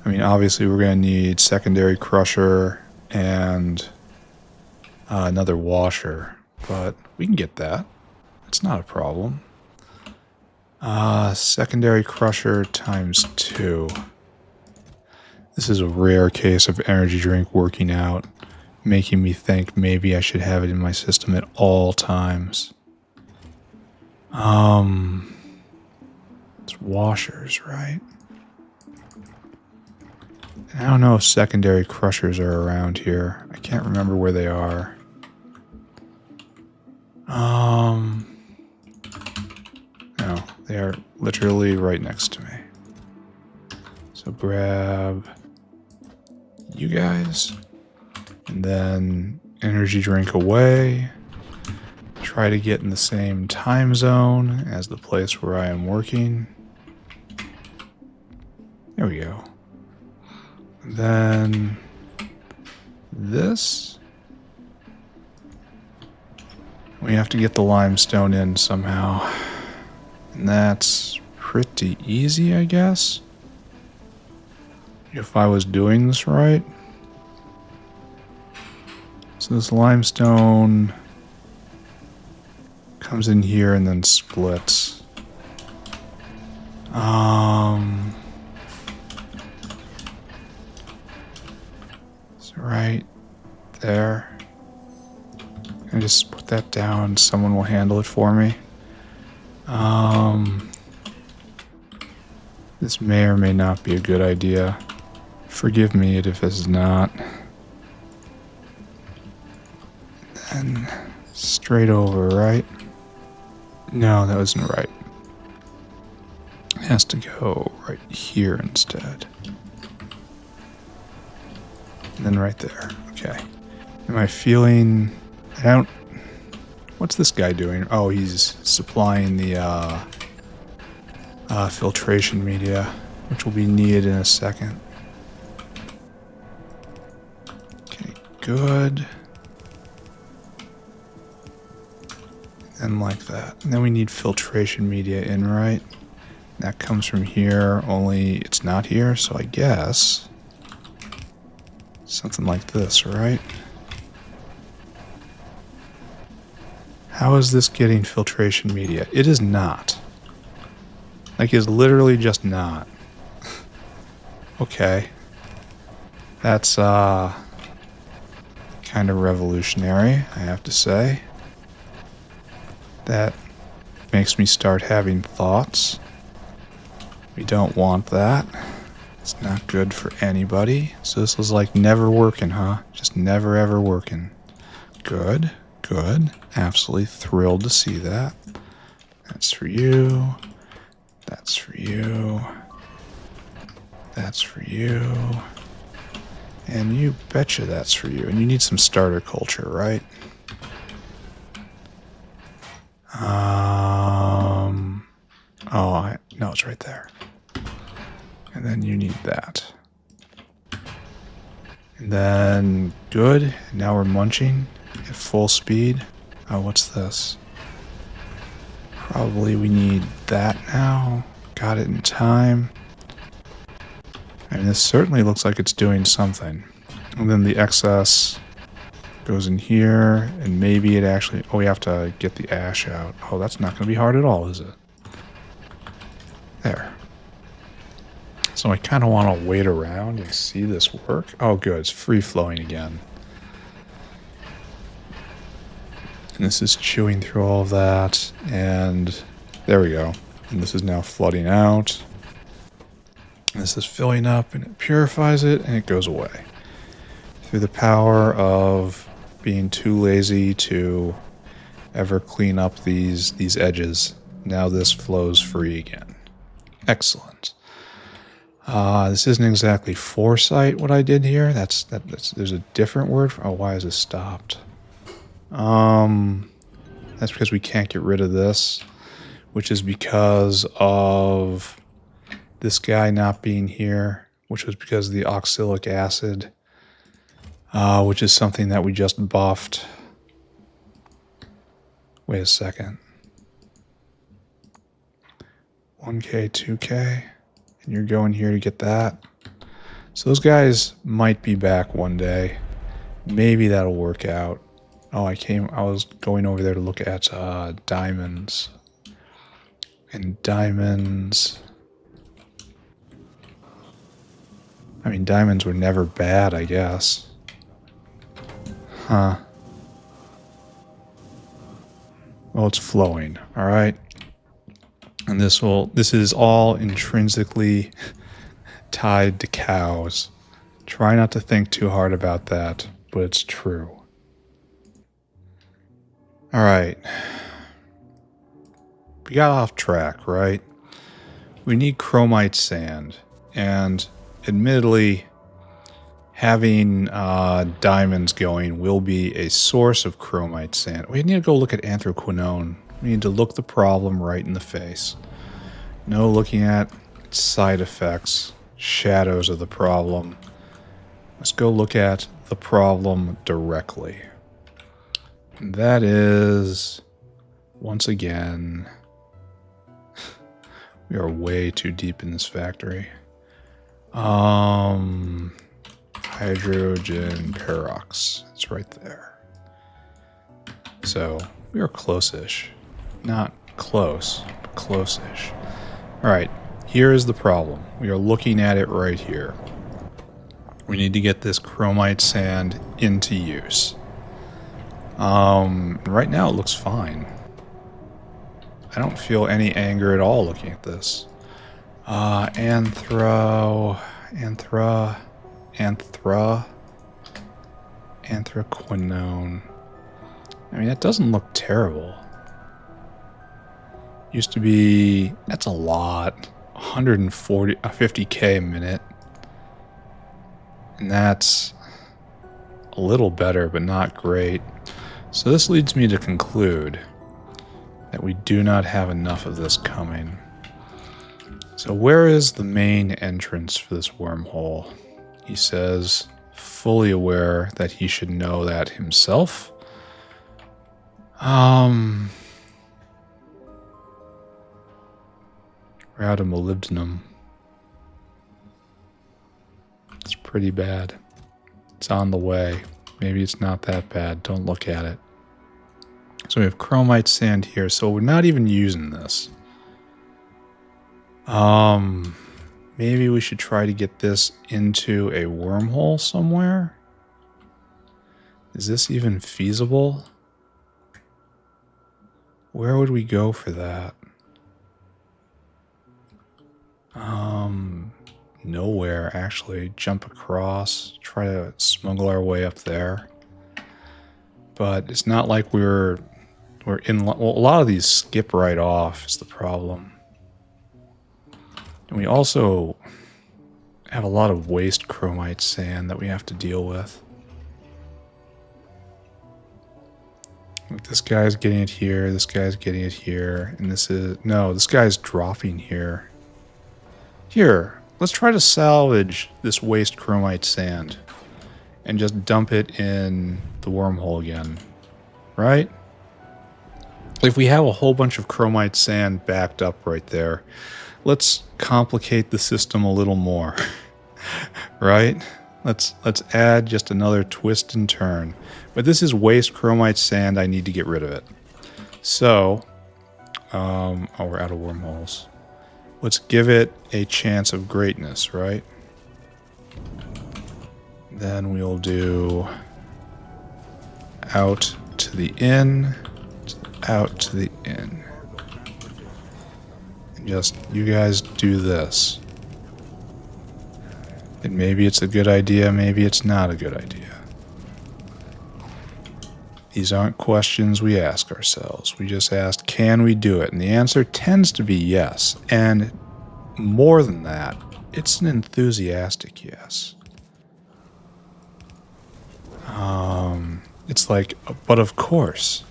I mean, obviously we're going to need secondary crusher and another washer, but we can get that. It's not a problem. Secondary crusher times 2. This is a rare case of energy drink working out, making me think maybe I should have it in my system at all times. It's washers, right? I don't know if secondary crushers are around here. I can't remember where they are. No, they are literally right next to me. So grab you guys, and then energy drink away. Try to get in the same time zone as the place where I am working. There we go. And then this. We have to get the limestone in somehow. And that's pretty easy, I guess. If I was doing this right. So this limestone comes in here and then splits. So right there. I just put that down. Someone will handle it for me. This may or may not be a good idea. Forgive me if it's not. And straight over, right? No, that wasn't right. It has to go right here instead. And then right there. Okay. Am I feeling... I don't... What's this guy doing? Oh, he's supplying the filtration media, which will be needed in a second. Okay, good. And like that. And then we need filtration media in, right? That comes from here, only it's not here, so I guess something like this, right? How is this getting filtration media? It is not. Like, it's literally just not. Okay. That's, kind of revolutionary, I have to say. That makes me start having thoughts. We don't want that. It's not good for anybody. So this was like never working, huh? Just never ever working. Good, good. Absolutely thrilled to see that. That's for you. That's for you. That's for you. And you betcha that's for you. And you need some starter culture, right? No, it's right there. And then you need that. And then, good. Now we're munching at full speed. Oh, what's this? Probably we need that now. Got it in time. I mean, this certainly looks like it's doing something. And then the excess goes in here, and maybe it actually... Oh, we have to get the ash out. Oh, that's not going to be hard at all, is it? There. So I kind of want to wait around and see this work. Oh, good. It's free-flowing again. And this is chewing through all of that. And there we go. And this is now flooding out. And this is filling up, and it purifies it, and it goes away. Through the power of being too lazy to ever clean up these edges. Now this flows free again. Excellent. This isn't exactly foresight what I did here. That's there's a different word for... Oh, why is this stopped? That's because we can't get rid of this, which is because of this guy not being here, which was because of the oxalic acid, which is something that we just buffed. Wait a second. 1K, 2K. And you're going here to get that. So those guys might be back one day. Maybe that'll work out. Oh, I was going over there to look at diamonds. And diamonds... I mean, diamonds were never bad, I guess. Huh. Well, it's flowing, alright? And this is all intrinsically tied to cows. Try not to think too hard about that, but it's true. Alright. We got off track, right? We need chromite sand. And admittedly, having diamonds going will be a source of chromite sand. We need to go look at anthraquinone. We need to look the problem right in the face. No looking at side effects, shadows of the problem. Let's go look at the problem directly. And that is, once again, we are way too deep in this factory. Hydrogen perox. It's right there. So, we are close-ish. Not close, but close-ish. Alright, here is the problem. We are looking at it right here. We need to get this chromite sand into use. Right now it looks fine. I don't feel any anger at all looking at this. Anthraquinone. I mean, that doesn't look terrible. Used to be, that's a lot. 50k a minute. And that's a little better, but not great. So this leads me to conclude that we do not have enough of this coming. So where is the main entrance for this wormhole? He says, fully aware that he should know that himself. We're out of molybdenum. It's pretty bad. It's on the way. Maybe it's not that bad. Don't look at it. So we have chromite sand here. So we're not even using this. Maybe we should try to get this into a wormhole somewhere. Is this even feasible? Where would we go for that? Nowhere, actually. Jump across, try to smuggle our way up there. But it's not like we're in... Well, a lot of these skip right off is the problem. And we also have a lot of waste chromite sand that we have to deal with. Like this guy's getting it here, this guy's getting it here, and this is... No, this guy's dropping here. Here, let's try to salvage this waste chromite sand and just dump it in the wormhole again, right? If we have a whole bunch of chromite sand backed up right there, let's complicate the system a little more, right? Let's add just another twist and turn. But this is waste chromite sand. I need to get rid of it. So, oh, we're out of wormholes. Let's give it a chance of greatness, right? Then we'll do out to the in, out to the in. And just, you guys do this. And maybe it's a good idea, maybe it's not a good idea. These aren't questions we ask ourselves. We just ask, can we do it? And the answer tends to be yes. And more than that, it's an enthusiastic yes. It's like, but of course,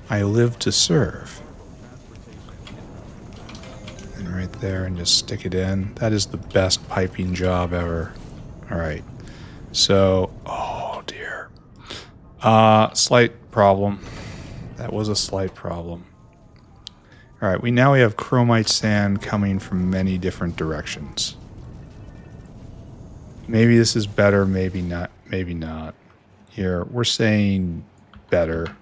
I live to serve. And right there, and just stick it in. That is the best piping job ever. All right. So, oh dear. Slight problem. That was a slight problem. All right, now we have chromite sand coming from many different directions. Maybe this is better, maybe not, maybe not. Here, we're saying better.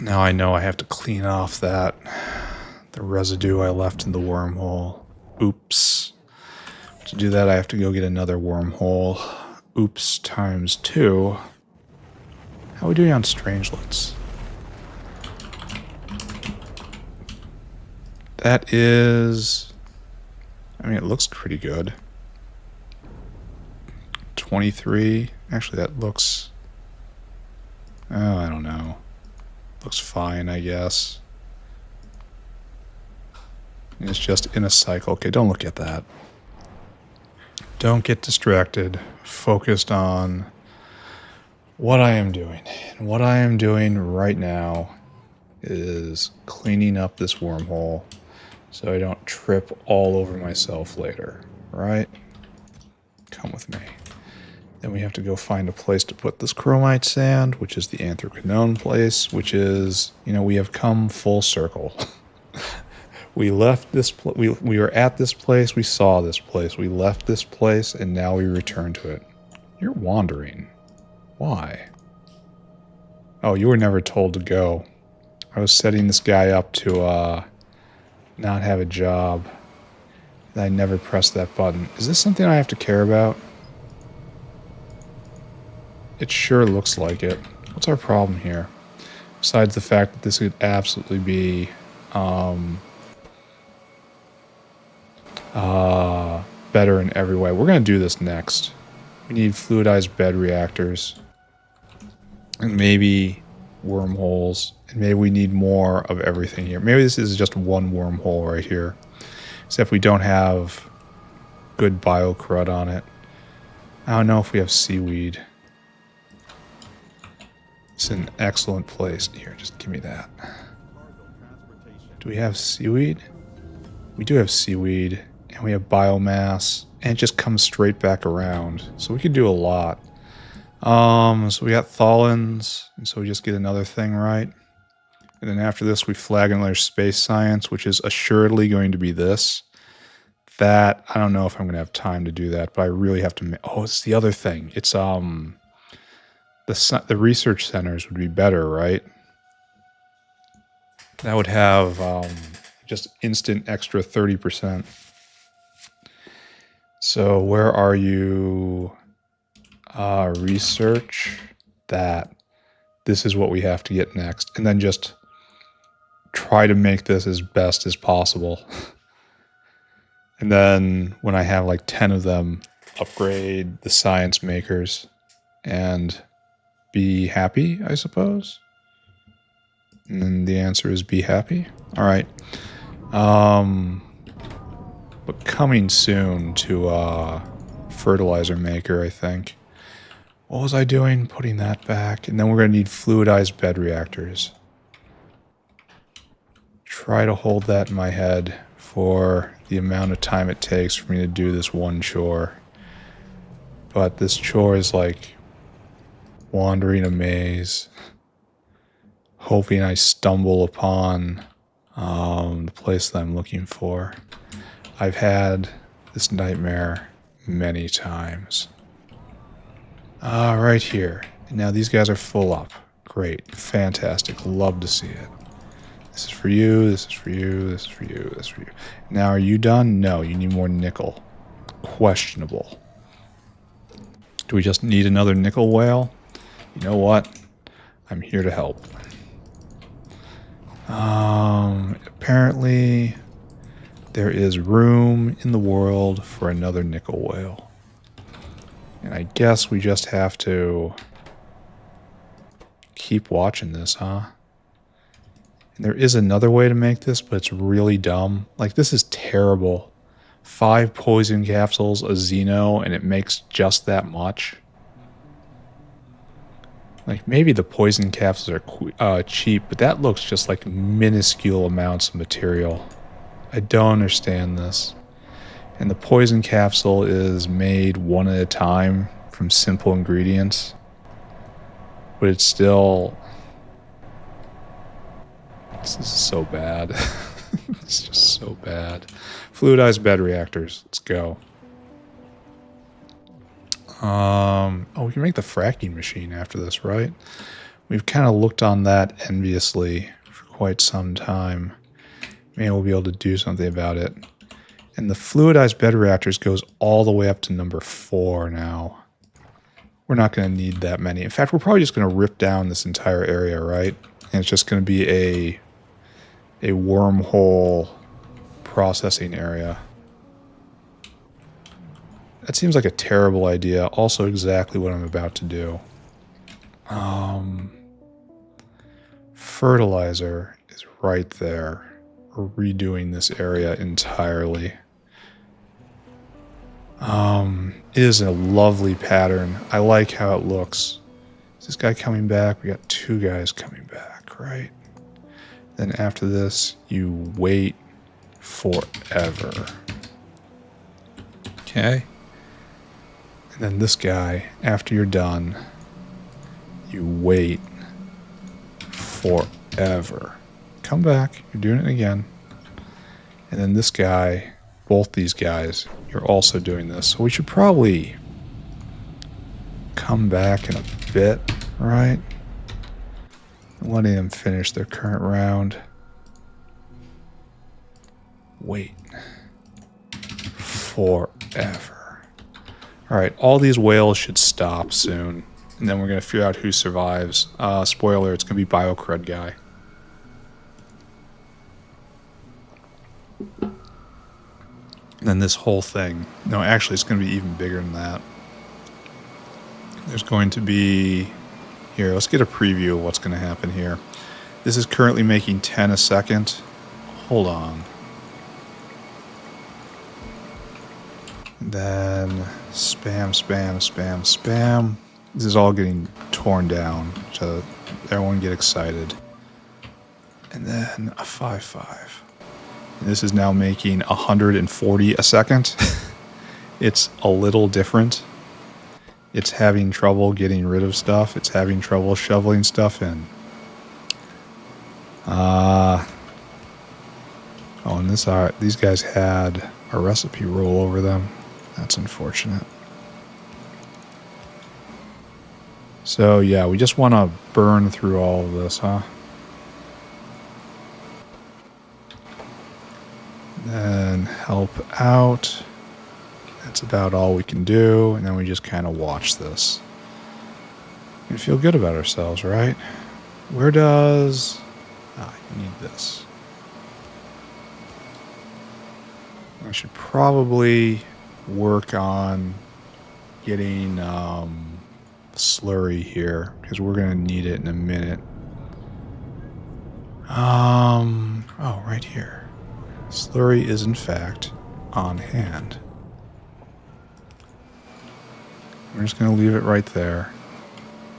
Now I know I have to clean off the residue I left in the wormhole. Oops. To do that, I have to go get another wormhole. Oops times 2. How are we doing on strangelets? That is... I mean, it looks pretty good. 23. Actually, that looks... Oh, I don't know. Looks fine, I guess. It's just in a cycle. Okay, don't look at that. Don't get distracted. Focused on what I am doing. And what I am doing right now is cleaning up this wormhole so I don't trip all over myself later. Right? Come with me. Then we have to go find a place to put this chromite sand, which is the anthracnone place, which is, you know, we have come full circle. We left this we were at this place, we saw this place, we left this place, and now we return to it. You're wandering. Why? Oh, you were never told to go. I was setting this guy up to not have a job. I never pressed that button. Is this something I have to care about? It sure looks like it. What's our problem here? Besides the fact that this could absolutely be better in every way. We're going to do this next. We need fluidized bed reactors. And maybe wormholes. And maybe we need more of everything here. Maybe this is just one wormhole right here. Except we don't have good biocrud on it. I don't know if we have seaweed. It's an excellent place. Here, just give me that. Do we have seaweed? We do have seaweed, and we have biomass, and it just comes straight back around. So we could do a lot. So we got tholins, and so we just get another thing right. And then after this, we flag another space science, which is assuredly going to be this. That, I don't know if I'm going to have time to do that, but I really have to... Oh, it's the other thing. It's, the research centers would be better, right? That would have just instant extra 30%. So where are you? Research that. This is what we have to get next. And then just try to make this as best as possible. And then when I have like 10 of them, upgrade the science makers and be happy, I suppose. And the answer is be happy. All right. But coming soon to fertilizer maker, I think. What was I doing? Putting that back. And then we're going to need fluidized bed reactors. Try to hold that in my head for the amount of time it takes for me to do this one chore. But this chore is like wandering a maze, hoping I stumble upon the place that I'm looking for. I've had this nightmare many times. Right here. Now these guys are full up. Great. Fantastic. Love to see it. This is for you. This is for you. This is for you. This is for you. Now, are you done? No, you need more nickel. Questionable. Do we just need another nickel whale? You know what? I'm here to help. Apparently, there is room in the world for another nickel whale. And I guess we just have to keep watching this, huh? And there is another way to make this, but it's really dumb. Like, this is terrible. 5 poison capsules, a Xeno, and it makes just that much. Like, maybe the poison capsules are cheap, but that looks just like minuscule amounts of material. I don't understand this. And the poison capsule is made one at a time from simple ingredients. But it's still... This is so bad. It's just so bad. Fluidized bed reactors. Let's go. We can make the fracking machine after this, right? We've kind of looked on that enviously for quite some time. Maybe we'll be able to do something about it. And the fluidized bed reactors goes all the way up to number 4 now. We're not going to need that many. In fact, we're probably just going to rip down this entire area, right? And it's just going to be a wormhole processing area. That seems like a terrible idea. Also exactly what I'm about to do. Fertilizer is right there. We're redoing this area entirely. It is a lovely pattern. I like how it looks. Is this guy coming back? We got 2 guys coming back, right? Then after this, you wait forever. Okay. And then this guy, after you're done, you wait forever. Come back. You're doing it again. And then this guy, both these guys, you're also doing this. So we should probably come back in a bit, right? Letting them finish their current round. Wait. Forever. Alright, all these whales should stop soon. And then we're going to figure out who survives. Spoiler, it's going to be BioCrud guy. And then this whole thing. No, actually, it's going to be even bigger than that. There's going to be... Here, let's get a preview of what's going to happen here. This is currently making 10 a second. Hold on. Then spam, spam, spam, spam. This is all getting torn down so everyone get excited. And then a 5-5. And this is now making 140 a second. It's a little different. It's having trouble getting rid of stuff. It's having trouble shoveling stuff in. Oh, and these guys had a recipe roll over them. That's unfortunate. So yeah, we just want to burn through all of this, huh? Then help out. That's about all we can do, and then we just kind of watch this. We feel good about ourselves, right? Where does... you need this. I should probably work on getting slurry here, because we're going to need it in a minute. Oh, right here. Slurry is, in fact, on hand. We're just going to leave it right there,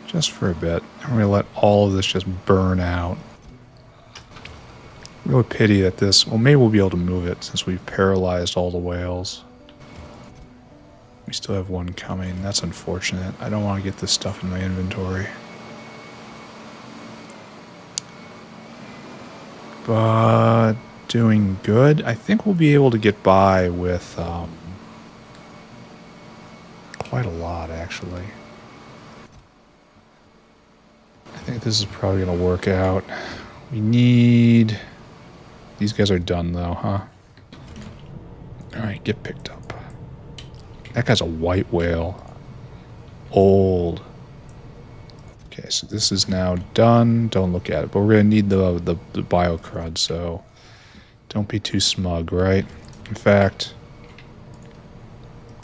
just for a bit. And we're going to let all of this just burn out. Real pity that this... Well, maybe we'll be able to move it since we've paralyzed all the whales. We still have one coming. That's unfortunate. I don't want to get this stuff in my inventory. But doing good. I think we'll be able to get by with quite a lot, actually. I think this is probably going to work out. We need... These guys are done, though, huh? Alright, get picked up. That guy's a white whale. Old. Okay, so this is now done. Don't look at it. But we're going to need the bio crud, so... Don't be too smug, right? In fact...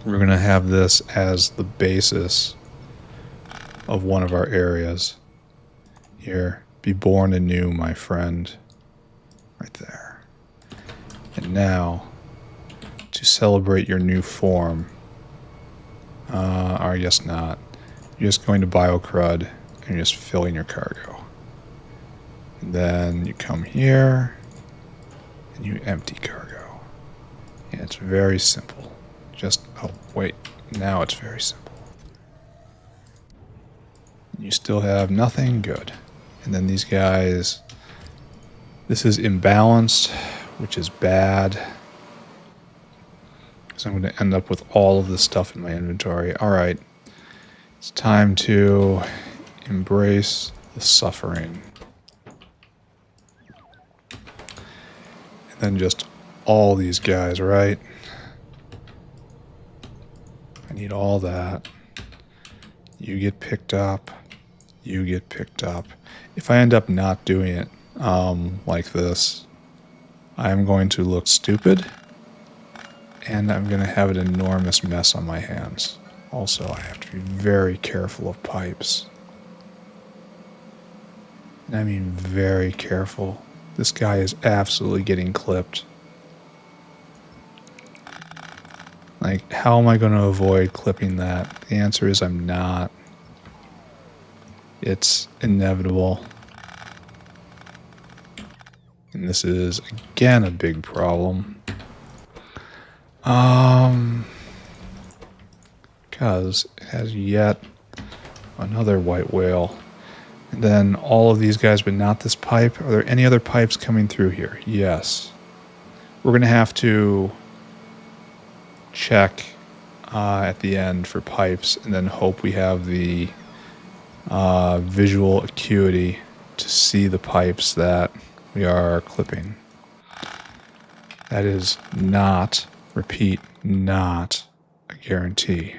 We're going to have this as the basis of one of our areas. Here. Be born anew, my friend. Right there. And now, to celebrate your new form, or I guess not, you're just going to BioCrud and you're just filling your cargo. And then you come here and you empty cargo. And it's very simple. Just, oh wait, now it's very simple. You still have nothing, good. And then these guys... This is imbalanced, which is bad. So I'm going to end up with all of this stuff in my inventory. Alright. It's time to embrace the suffering. And then just all these guys, right? I need all that. You get picked up. You get picked up. If I end up not doing it, like this, I'm going to look stupid, and I'm going to have an enormous mess on my hands. Also, I have to be very careful of pipes. And I mean very careful. This guy is absolutely getting clipped. Like, how am I going to avoid clipping that? The answer is I'm not. It's inevitable. And this is, again, a big problem. Because it has yet another white whale. And then all of these guys, but not this pipe. Are there any other pipes coming through here? Yes. We're going to have to check at the end for pipes and then hope we have the visual acuity to see the pipes that we are clipping. That is not, repeat, not a guarantee.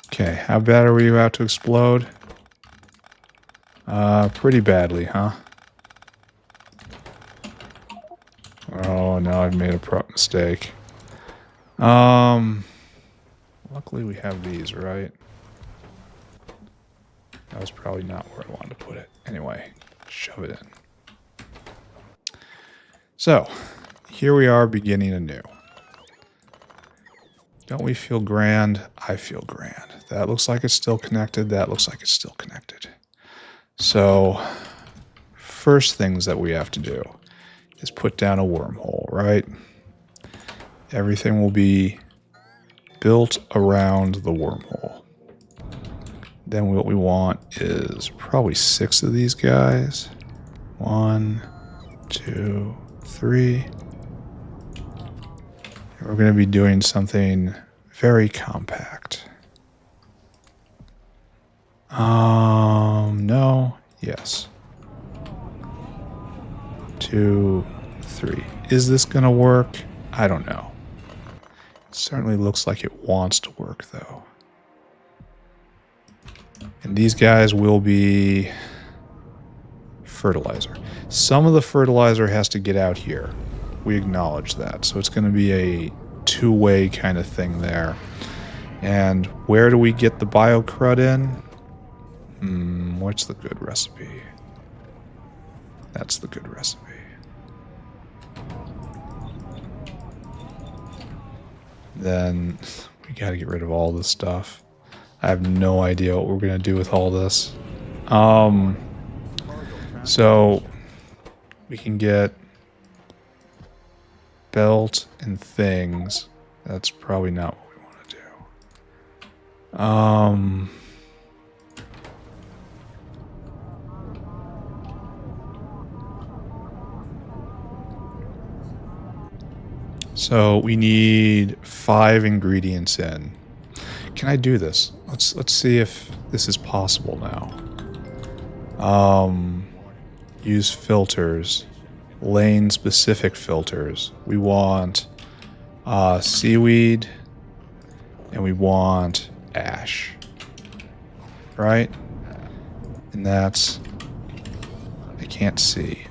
Okay, how bad are we about to explode? Pretty badly, huh? Oh, now I've made a mistake. Luckily we have these, right? That was probably not where I wanted to put it. Anyway, shove it in. So, here we are beginning anew. Don't we feel grand? I feel grand. That looks like it's still connected. That looks like it's still connected. So, first things that we have to do is put down a wormhole, right? Everything will be built around the wormhole. Then what we want is probably 6 of these guys. 1, 2, 3. And we're going to be doing something very compact. No, yes. 2, 3. Is this going to work? I don't know. It certainly looks like it wants to work, though. And these guys will be fertilizer. Some of the fertilizer has to get out here. We acknowledge that. So it's going to be a two-way kind of thing there. And where do we get the biocrud in? What's the good recipe? That's the good recipe. Then we got to get rid of all this stuff. I have no idea what we're going to do with all this. So we can get belt and things. That's probably not what we want to do. So we need 5 ingredients in. Can I do this? Let's see if this is possible now. Use filters. Lane specific filters. We want seaweed and we want ash. Right? And that's... I can't see.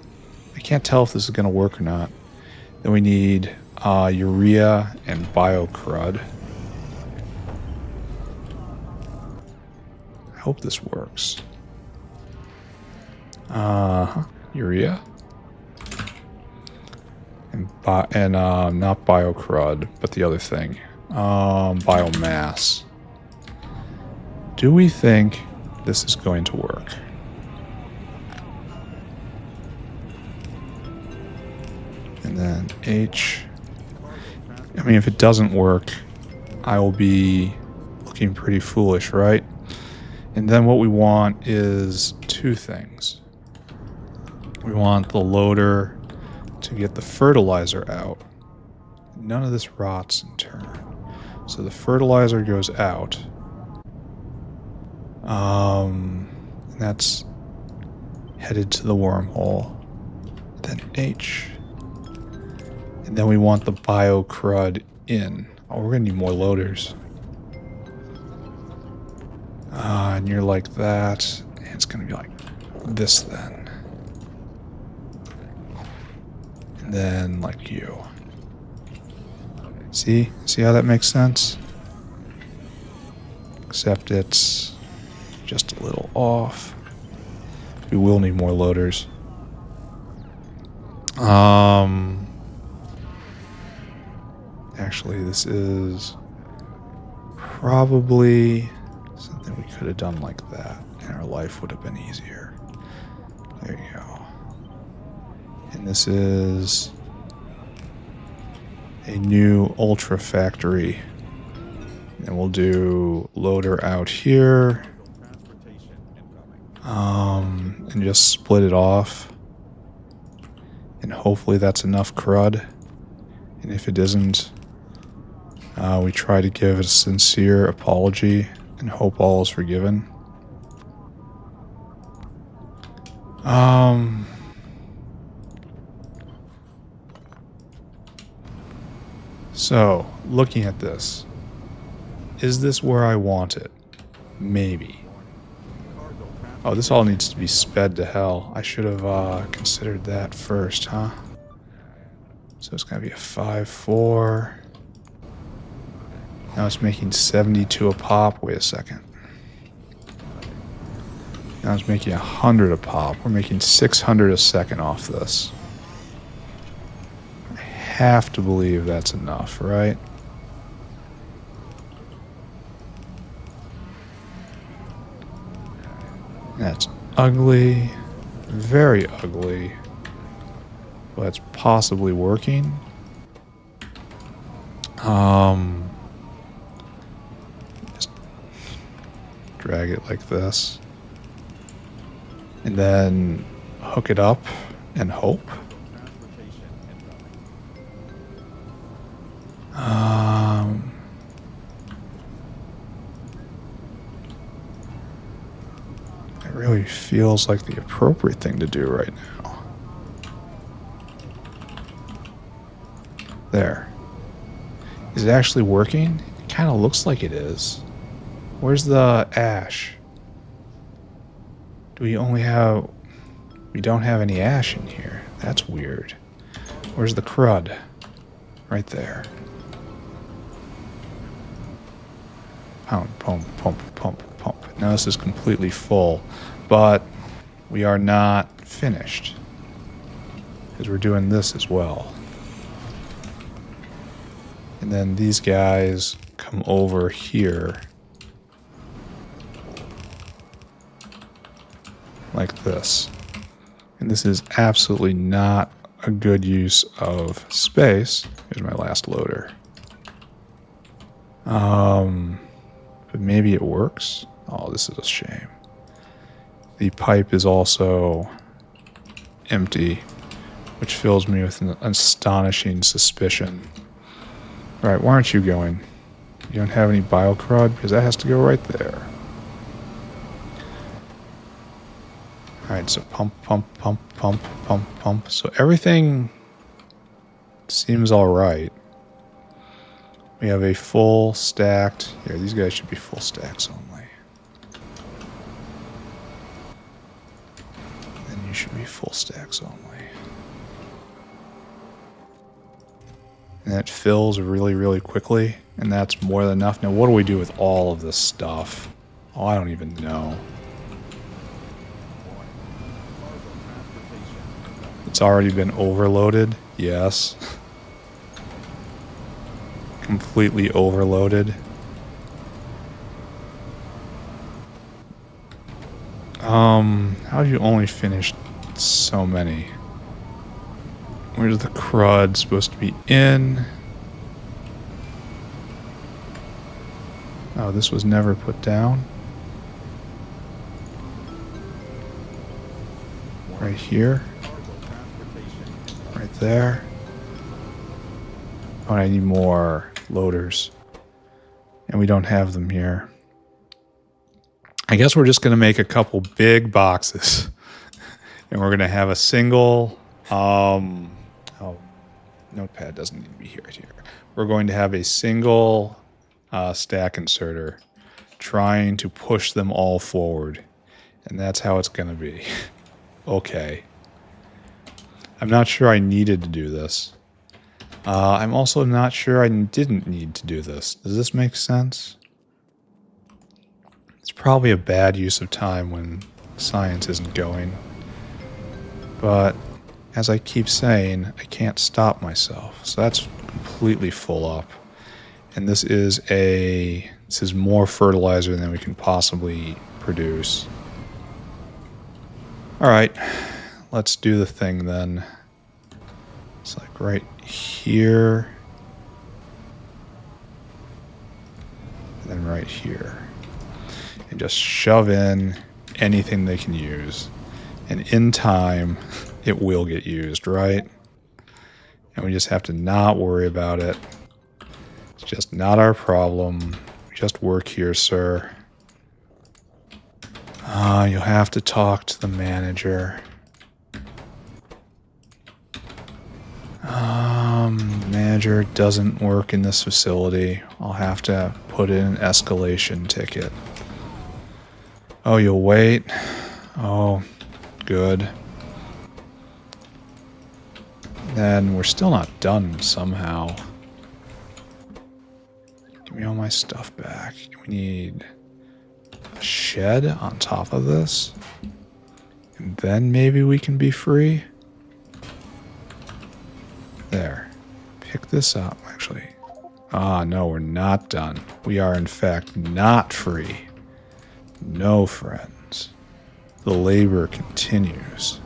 I can't tell if this is going to work or not. Then we need urea and biocrud. I hope this works. Urea. And not biocrud, but the other thing. Biomass. Do we think this is going to work? And then H. I mean, if it doesn't work, I will be looking pretty foolish, right? And then what we want is 2 things. We want the loader to get the fertilizer out. None of this rots in turn. So the fertilizer goes out. And that's headed to the wormhole. Then H. And then we want the biocrud in. Oh, we're going to need more loaders. And you're like that. And it's going to be like this then. And then like you. See? See how that makes sense? Except it's just a little off. We will need more loaders. Actually, this is probably something we could have done like that, and our life would have been easier. There you go. And this is a new Ultra Factory. And we'll do loader out here. And just split it off. And hopefully that's enough crud. And if it isn't, we try to give a sincere apology and hope all is forgiven. So, looking at this, is this where I want it? Maybe. Oh, this all needs to be sped to hell. I should have considered that first, huh? So it's going to be a 5-4. Now it's making 72 a pop. Wait a second. Now it's making 100 a pop. We're making 600 a second off this. I have to believe that's enough, right? That's ugly. Very ugly. But it's possibly working. Just drag it like this. And then hook it up and hope. It really feels like the appropriate thing to do right now. There. Is it actually working? It kind of looks like it is. Where's the ash? Do we only have... We don't have any ash in here. That's weird. Where's the crud? Right there. Pound, pump, pump, pump, pump. Now this is completely full, but we are not finished because we're doing this as well. And then these guys come over here. like this. And this is absolutely not a good use of space. Here's my last loader. But maybe it works. Oh, this is a shame. The pipe is also empty, which fills me with an astonishing suspicion. Alright, why aren't you going? You don't have any biocrud? Because that has to go right there. Alright, so pump, pump, pump, pump, pump, pump. So everything seems alright. We have a full stacked... Here, these guys should be full stacks only. And you should be full stacks only. And it fills really, really quickly. And that's more than enough. Now, what do we do with all of this stuff? Oh, I don't even know. It's already been overloaded. Yes. Completely overloaded. How do you only finish so many? Where's the crud supposed to be in? Oh, this was never put down. Right here. Right there. Oh, I need more loaders. And we don't have them here. I guess we're just going to make a couple big boxes. And we're going to have a single... oh, notepad doesn't need to be here. We're going to have a single stack inserter trying to push them all forward. And that's how it's going to be. Okay. I'm not sure I needed to do this. I'm also not sure I didn't need to do this. Does this make sense? It's probably a bad use of time when science isn't going. But as I keep saying, I can't stop myself. So that's completely full up. And this is more fertilizer than we can possibly produce. Alright, let's do the thing then. It's like right here. And then right here. And just shove in anything they can use. And in time, it will get used, right? And we just have to not worry about it. It's just not our problem. We just work here, sir. You'll have to talk to the manager. Manager doesn't work in this facility. I'll have to put in an escalation ticket. Oh, you'll wait? Oh, good. Then we're still not done somehow. Give me all my stuff back. We need a shed on top of this. And then maybe we can be free. There. Pick this up, actually. Ah, no, we're not done. We are, in fact, not free. No, friends. The labor continues.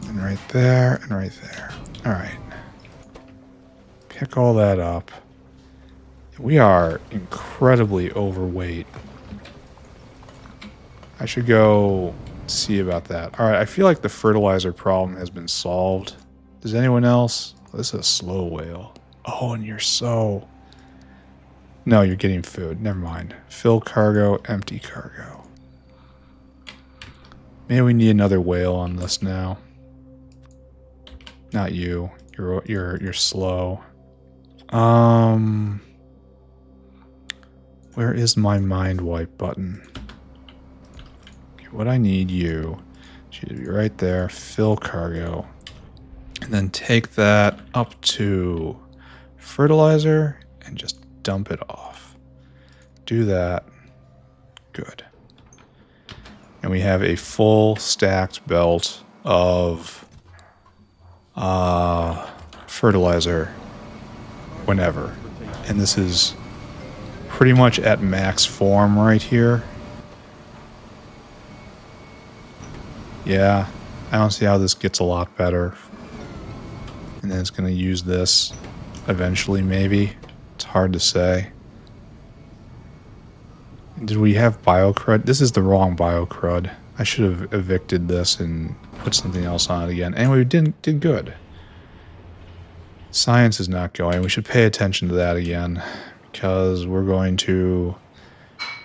And right there, and right there. Alright. Pick all that up. We are incredibly overweight. I should go see about that. Alright, I feel like the fertilizer problem has been solved. Does anyone else? This is a slow whale. Oh, and you're so... No, you're getting food. Never mind. Fill cargo, empty cargo. Maybe we need another whale on this now. Not you. You're slow. Where is my mind wipe button? Okay, what I need you to be right there. Fill cargo. And then take that up to fertilizer and just dump it off. Do that. Good. And we have a full stacked belt of fertilizer whenever. And this is pretty much at max form right here. Yeah, I don't see how this gets a lot better. And then it's going to use this eventually, maybe. It's hard to say. Did we have BioCrud? This is the wrong BioCrud. I should have evicted this and put something else on it again. Anyway, we did good. Science is not going. We should pay attention to that again, because we're going to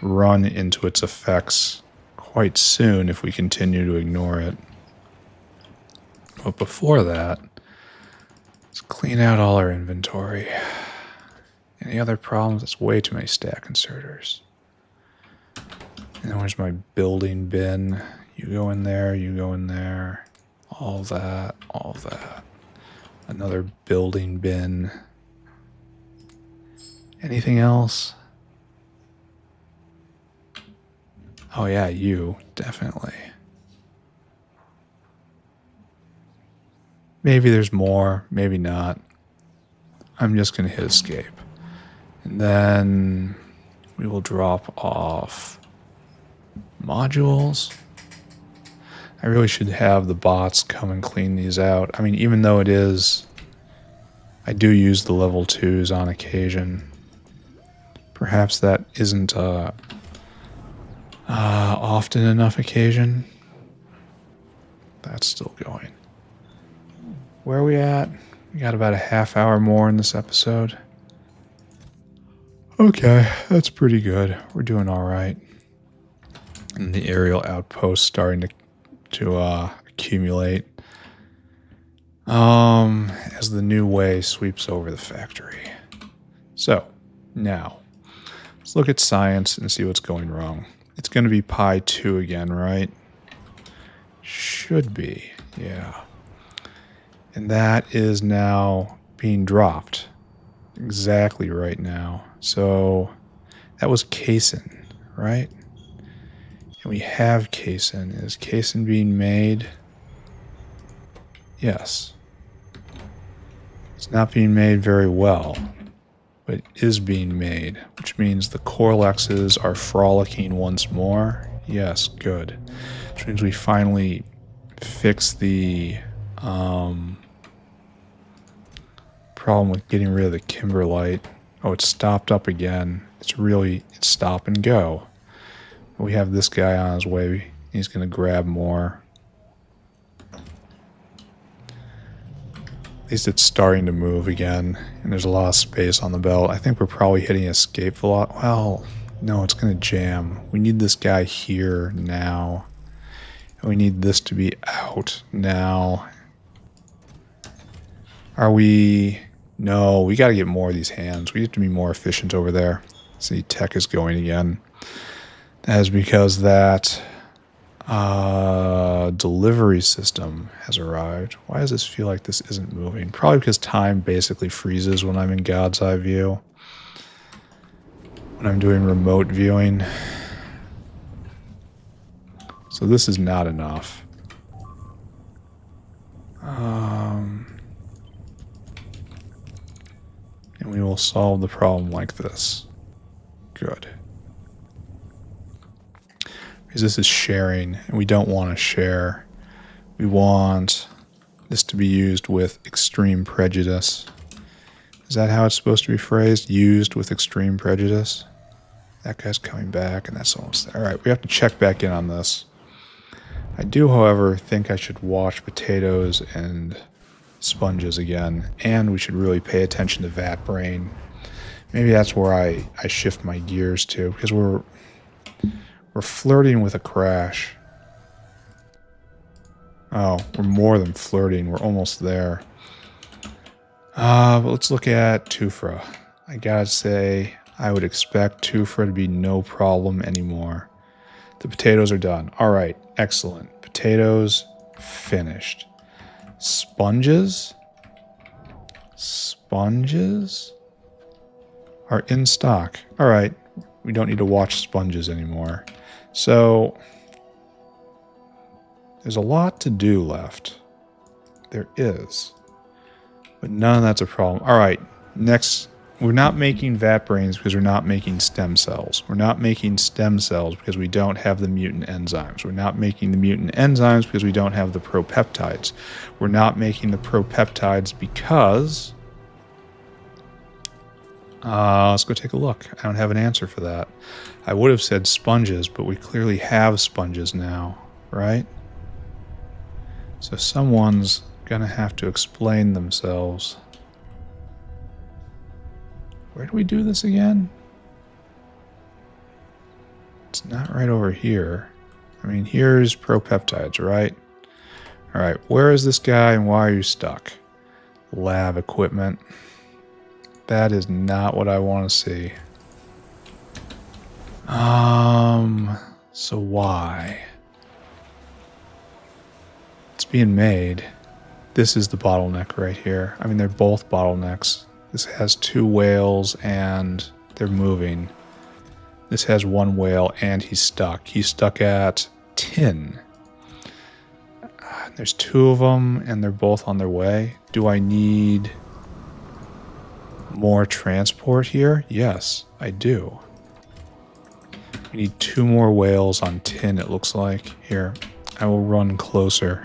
run into its effects quite soon if we continue to ignore it. But before that, let's clean out all our inventory. Any other problems? That's way too many stack inserters. And where's my building bin? You go in there, you go in there. All that, all that. Another building bin. Anything else? Oh yeah, you, definitely. Maybe there's more, maybe not. I'm just going to hit escape. And then we will drop off modules. I really should have the bots come and clean these out. I mean, even though it is, I do use the level 2s on occasion. Perhaps that isn't often enough occasion. That's still going. Where are we at? We got about a half hour more in this episode. Okay, that's pretty good. We're doing all right. And the aerial outpost starting to accumulate as the new way sweeps over the factory. So now let's look at science and see what's going wrong. It's going to be pi 2 again, right? Should be, yeah. And that is now being dropped exactly right now. So that was casein, right? And we have casein. Is casein being made? Yes. It's not being made very well, but it is being made, which means the Corlexes are frolicking once more. Yes, good. Which means we finally fix the problem with getting rid of the kimberlite. Oh, it's stopped up again. It's stop and go. We have this guy on his way. He's going to grab more. At least it's starting to move again, and there's a lot of space on the belt. I think we're probably hitting escape velocity. Well, no, it's going to jam. We need this guy here now. And we need this to be out now. Are we... No, we got to get more of these hands. We have to be more efficient over there. See, tech is going again. That is because that delivery system has arrived. Why does this feel like this isn't moving? Probably because time basically freezes when I'm in God's eye view. When I'm doing remote viewing. So this is not enough. And we will solve the problem like this. Good. Because this is sharing, and we don't want to share. We want this to be used with extreme prejudice. Is that how it's supposed to be phrased? Used with extreme prejudice? That guy's coming back, and that's almost there. All right, we have to check back in on this. I do, however, think I should wash potatoes and sponges again, and we should really pay attention to vat brain. Maybe that's where I shift my gears to, because we're flirting with a crash. Oh, we're more than flirting. We're almost there. But let's look at Tufra. I gotta say, I would expect Tufra to be no problem anymore. The potatoes are done. All right, excellent. Potatoes finished. Sponges are in stock. All right, we don't need to watch sponges anymore. So there's a lot to do left. There is. But none of that's a problem. All right, next we're not making vat brains because we're not making stem cells. We're not making stem cells because we don't have the mutant enzymes. We're not making the mutant enzymes because we don't have the propeptides. We're not making the propeptides because... let's go take a look. I don't have an answer for that. I would have said sponges, but we clearly have sponges now, right? So someone's gonna have to explain themselves. Where do we do this again? It's not right over here. I mean, here's propeptides, right? All right, where is this guy and why are you stuck? Lab equipment. That is not what I want to see. So why? It's being made. This is the bottleneck right here. I mean, they're both bottlenecks. This has 2 whales and they're moving. This has 1 whale and he's stuck. He's stuck at tin. There's 2 of them and they're both on their way. Do I need more transport here? Yes, I do. We need 2 more whales on tin, it looks like. Here, I will run closer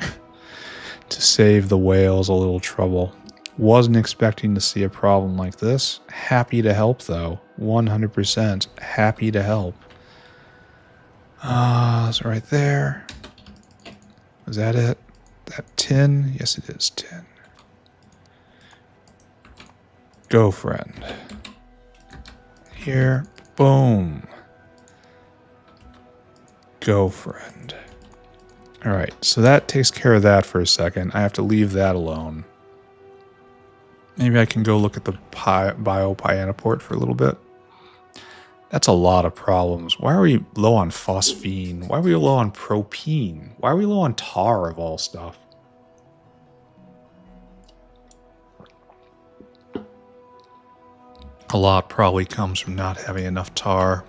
to save the whales a little trouble. Wasn't expecting to see a problem like this. Happy to help, though. 100% happy to help. It's right there. Is that it? That tin? Yes, it is tin. Go, friend. Here. Boom. Go, friend. Alright, so that takes care of that for a second. I have to leave that alone. Maybe I can go look at the bio-pyanoport for a little bit. That's a lot of problems. Why are we low on phosphine? Why are we low on propene? Why are we low on tar of all stuff? A lot probably comes from not having enough tar.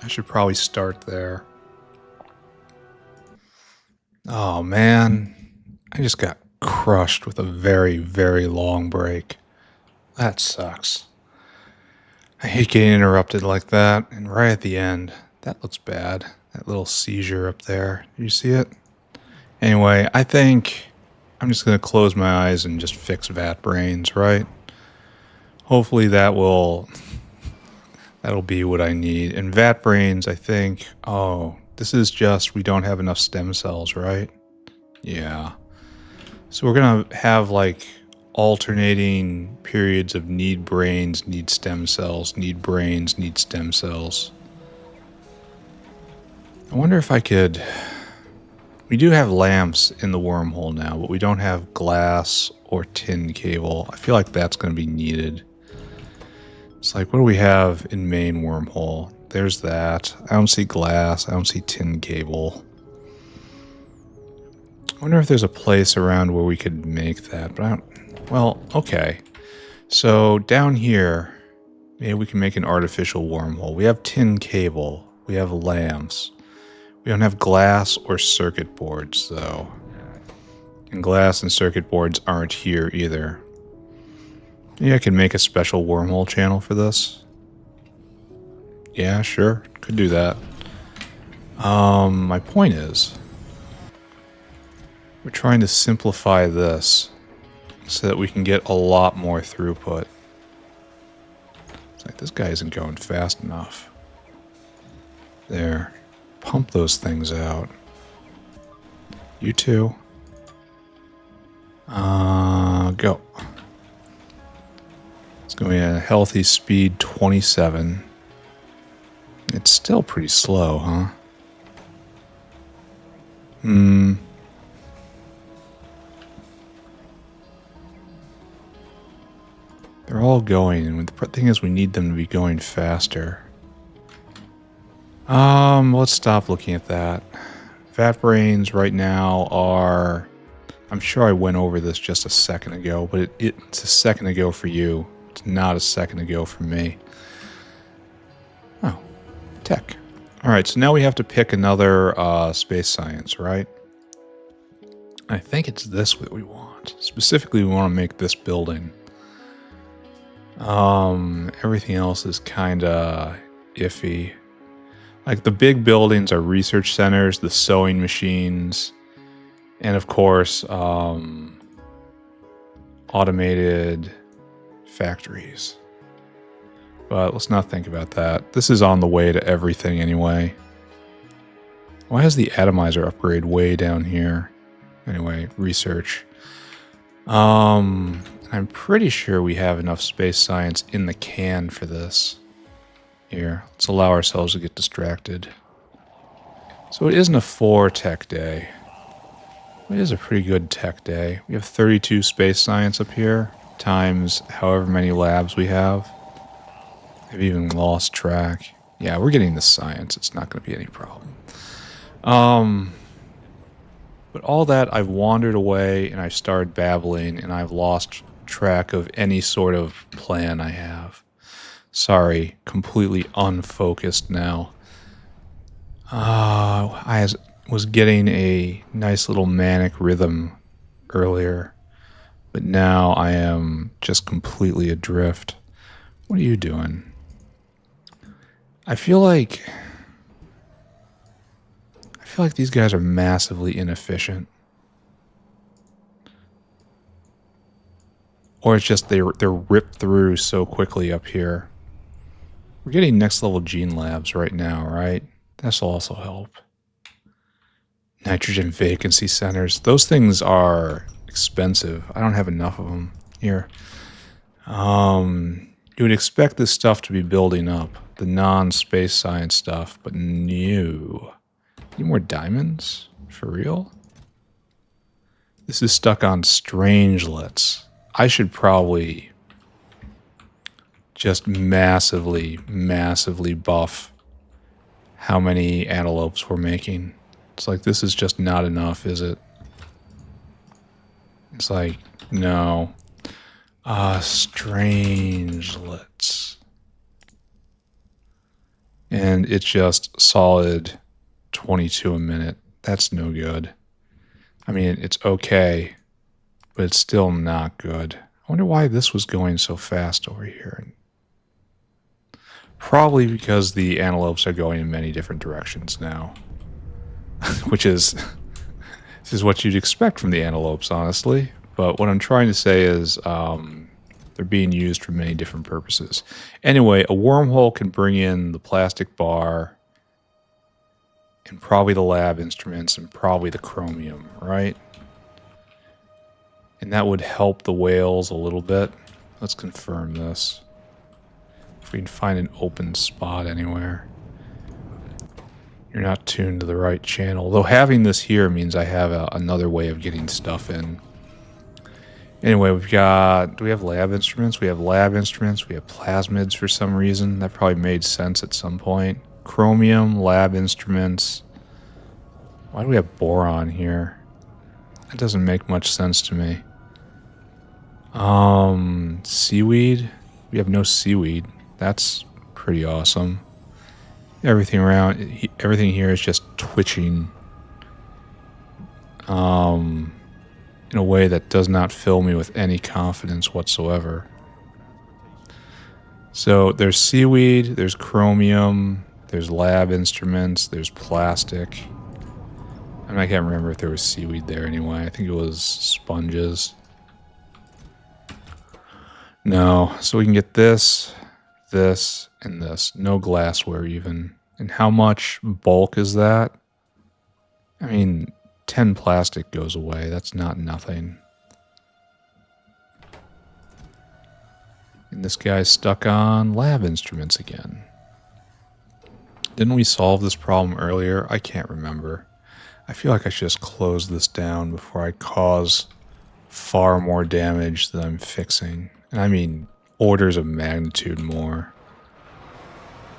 I should probably start there. Oh man, I just got crushed with a very, very long break. That sucks. I hate getting interrupted like that, and right at the end. That looks bad. That little seizure up there. Did you see it? Anyway, I think I'm just going to close my eyes and just fix vat brains, right? Hopefully that'll be what I need. And vat brains, I think, this is just we don't have enough stem cells, right? Yeah. So we're going to have like alternating periods of need brains, need stem cells, need brains, need stem cells. I wonder if I could... We do have lamps in the wormhole now, but we don't have glass or tin cable. I feel like that's going to be needed. It's like, what do we have in main wormhole? There's that. I don't see glass. I don't see tin cable. I wonder if there's a place around where we could make that, but I don't... Well, okay. So down here, maybe we can make an artificial wormhole. We have tin cable. We have lamps. We don't have glass or circuit boards, though. And glass and circuit boards aren't here either. Maybe I can make a special wormhole channel for this. Yeah, sure. Could do that. My point is, we're trying to simplify this so that we can get a lot more throughput. It's like, this guy isn't going fast enough. There. Pump those things out. You too. Go. It's going to be a healthy speed 27. It's still pretty slow, huh? They're all going, and the thing is we need them to be going faster. Let's stop looking at that. Vat brains right now are... I'm sure I went over this just a second ago, but it's a second ago for you. It's not a second ago for me. Oh, tech. Alright, so now we have to pick another space science, right? I think it's this that we want. Specifically, we want to make this building. Everything else is kind of iffy. Like the big buildings are research centers, the sewing machines, and of course, automated factories. But let's not think about that. This is on the way to everything anyway. Why is the atomizer upgrade way down here? Anyway, research. I'm pretty sure we have enough space science in the can for this. Here, let's allow ourselves to get distracted. So it isn't a 4 tech day. It is a pretty good tech day. We have 32 space science up here, times however many labs we have. I've even lost track. Yeah, we're getting the science. It's not going to be any problem. But all that, I've wandered away and I started babbling and I've lost track of any sort of plan I have. Sorry, completely unfocused now. I was getting a nice little manic rhythm earlier, but now I am just completely adrift. What are you doing? I feel like these guys are massively inefficient. Or it's just they're ripped through so quickly up here. We're getting next level gene labs right now, right? That'll also help. Nitrogen vacancy centers. Those things are expensive. I don't have enough of them here. You would expect this stuff to be building up. The non-space science stuff, but no. Need more diamonds? For real? This is stuck on strangelets. I should probably just massively buff how many antelopes we're making. It's like, this is just not enough, is it? It's like, no. Strangelets. And it's just solid 22 a minute. That's no good. I mean, it's okay, but it's still not good. I wonder why this was going so fast over here. Probably because the antelopes are going in many different directions now. Which is... this is what you'd expect from the antelopes, honestly. But what I'm trying to say is they're being used for many different purposes. Anyway, a wormhole can bring in the plastic bar and probably the lab instruments and probably the chromium, right? And that would help the whales a little bit. Let's confirm this. If we can find an open spot anywhere. You're not tuned to the right channel. Though having this here means I have another way of getting stuff in. Anyway, we've got... do we have lab instruments? We have lab instruments. We have plasmids for some reason. That probably made sense at some point. Chromium, lab instruments. Why do we have boron here? That doesn't make much sense to me. Seaweed? We have no seaweed. That's pretty awesome. Everything around, everything here is just twitching. In a way that does not fill me with any confidence whatsoever. So there's seaweed, there's chromium, there's lab instruments, there's plastic. I can't remember if there was seaweed there anyway. I think it was sponges. No, so we can get this, this, and this. No glassware even. And how much bulk is that? I mean, 10 plastic goes away. That's not nothing. And this guy's stuck on lab instruments again. Didn't we solve this problem earlier? I can't remember. I feel like I should just close this down before I cause far more damage than I'm fixing. And I mean orders of magnitude more.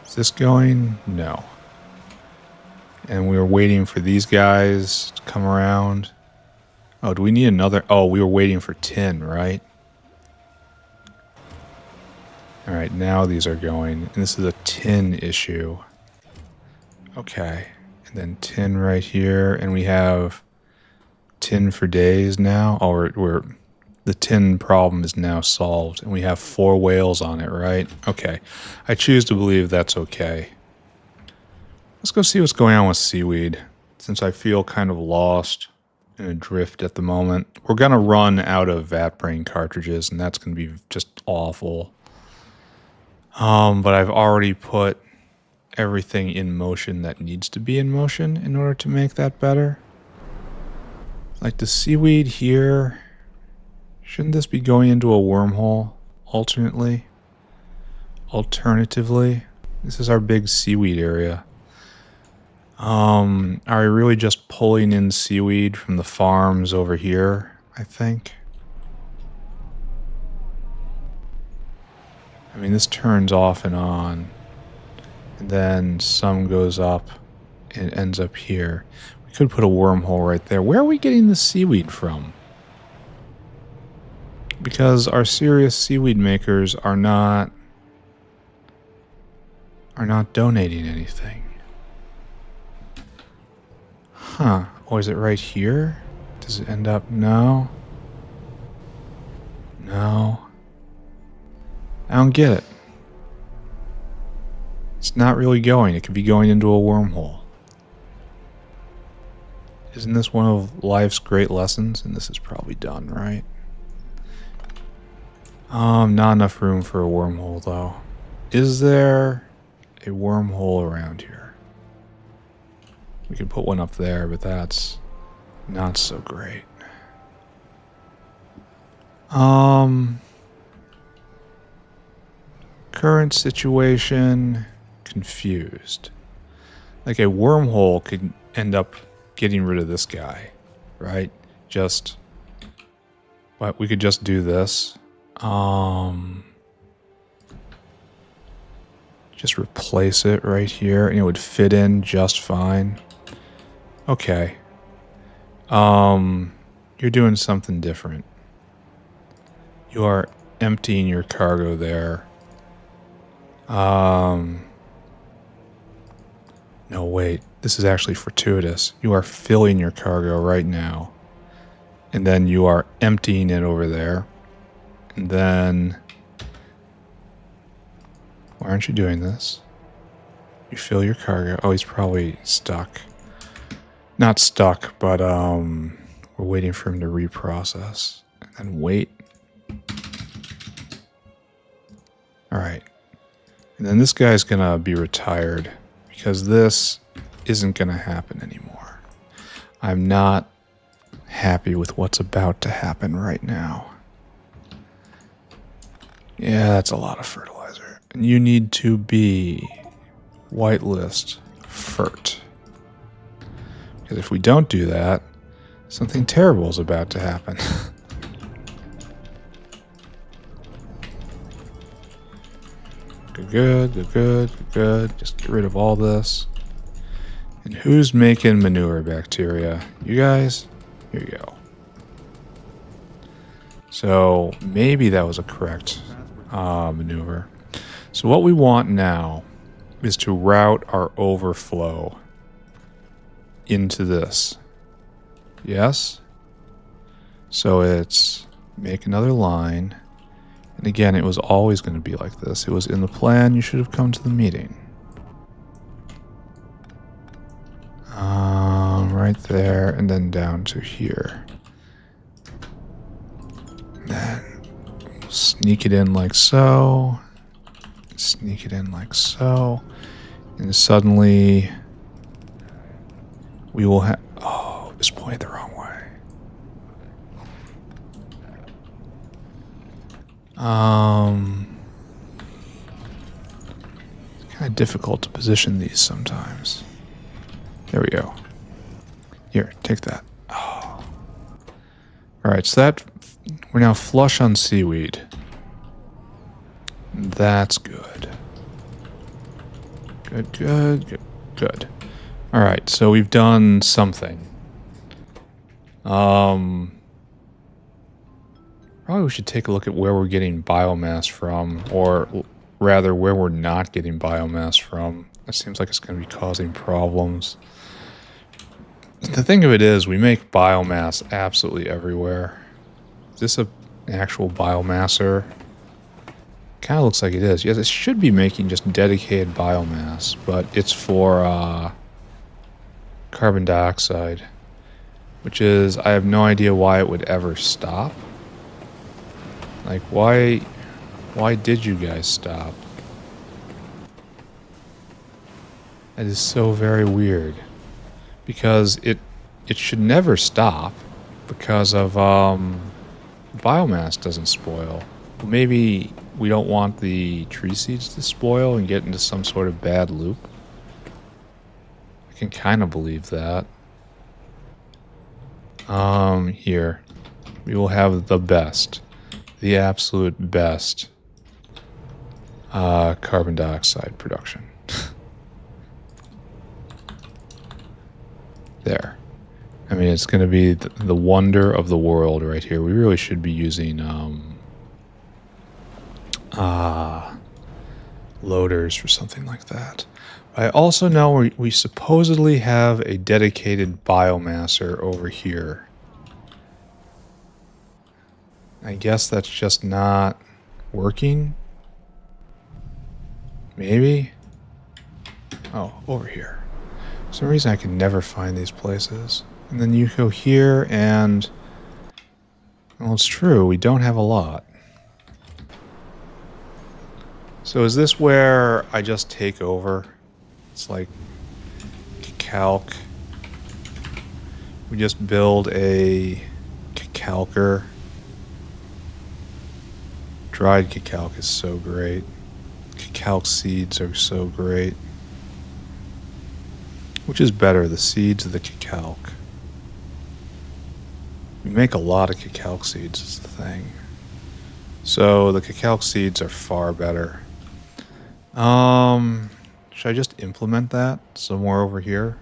Is this going? No. And we were waiting for these guys to come around. Oh, do we need another? Oh, we were waiting for tin, right? Alright, now these are going. And this is a tin issue. Okay. And then tin right here. And we have tin for days now. Oh, we're The tin problem is now solved, and we have 4 whales on it, right? Okay. I choose to believe that's okay. Let's go see what's going on with seaweed, since I feel kind of lost and adrift at the moment. We're going to run out of vat brain cartridges, and that's going to be just awful. But I've already put everything in motion that needs to be in motion in order to make that better. Like the seaweed here, shouldn't this be going into a wormhole alternatively? This is our big seaweed area. Are we really just pulling in seaweed from the farms over here, I think? I mean, this turns off and on, and then some goes up and ends up here. We could put a wormhole right there. Where are we getting the seaweed from? Because our serious seaweed makers are not donating anything. Huh. Oh, is it right here? Does it end up? No. No. I don't get it. It's not really going. It could be going into a wormhole. Isn't this one of life's great lessons? And this is probably done, right? Not enough room for a wormhole, though. Is there a wormhole around here? We could put one up there, but that's not so great. Current situation, confused. Like a wormhole could end up getting rid of this guy, right? But we could just do this. Just replace it right here, and it would fit in just fine. Okay. You're doing something different. You are emptying your cargo there. No, wait. This is actually fortuitous. You are filling your cargo right now. And then you are emptying it over there. And then... Why aren't you doing this? You fill your cargo. Oh, he's probably stuck. Not stuck, but we're waiting for him to reprocess. And then wait. Alright. And then this guy's gonna be retired because this isn't gonna happen anymore. I'm not happy with what's about to happen right now. Yeah, that's a lot of fertilizer. And you need to be whitelist Fert. Because if we don't do that, something terrible is about to happen. Good. Just get rid of all this. And who's making manure bacteria? You guys? Here you go. So maybe that was a correct maneuver. So what we want now is to route our overflow into this. Yes? So it's make another line. And again, it was always going to be like this. It was in the plan. You should have come to the meeting. Right there, and then down to here. Then we'll sneak it in like so. Sneak it in like so. And suddenly we will have... Oh, it's pointed the wrong way. It's kind of difficult to position these sometimes. There we go. Here, take that. Oh. Alright, so that... We're now flush on seaweed. That's good. Good. Alright, so we've done something. Probably we should take a look at where we're getting biomass from, or rather where we're not getting biomass from. That seems like it's going to be causing problems. The thing of it is, we make biomass absolutely everywhere. Is this a an actual biomasser? Kind of looks like it is. Yes, it should be making just dedicated biomass, but it's for carbon dioxide, which is, I have no idea why it would ever stop. Like, why did you guys stop? That is so very weird, because it should never stop because of biomass doesn't spoil. Maybe we don't want the tree seeds to spoil and get into some sort of bad loop. I can kind of believe that. Here we will have the best, the absolute best carbon dioxide production. There. I mean, it's going to be the wonder of the world right here. We really should be using loaders for something like that. I also know we supposedly have a dedicated biomasser over here. I guess that's just not working. Maybe? Oh, over here. For some reason I can never find these places. And then you go here and... well, it's true, we don't have a lot. So is this where I just take over? It's like calc. We just build a calcer. Dried cacalc is so great. Cacalc seeds are so great. Which is better, the seeds or the cacalc? We make a lot of cacalc seeds is the thing. So the cacalc seeds are far better. Should I just implement that somewhere over here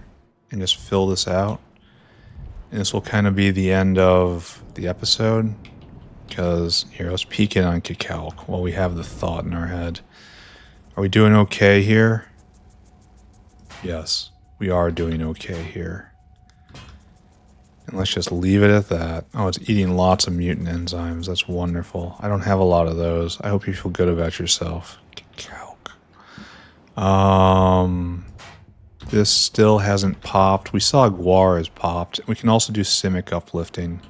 and just fill this out? And this will kind of be the end of the episode. Because, here, let's peek in on cacalc while we have the thought in our head. Are we doing okay here? Yes, we are doing okay here. And let's just leave it at that. Oh, it's eating lots of mutant enzymes. That's wonderful. I don't have a lot of those. I hope you feel good about yourself. Cacalc. This still hasn't popped. We saw guar has popped. We can also do simic uplifting.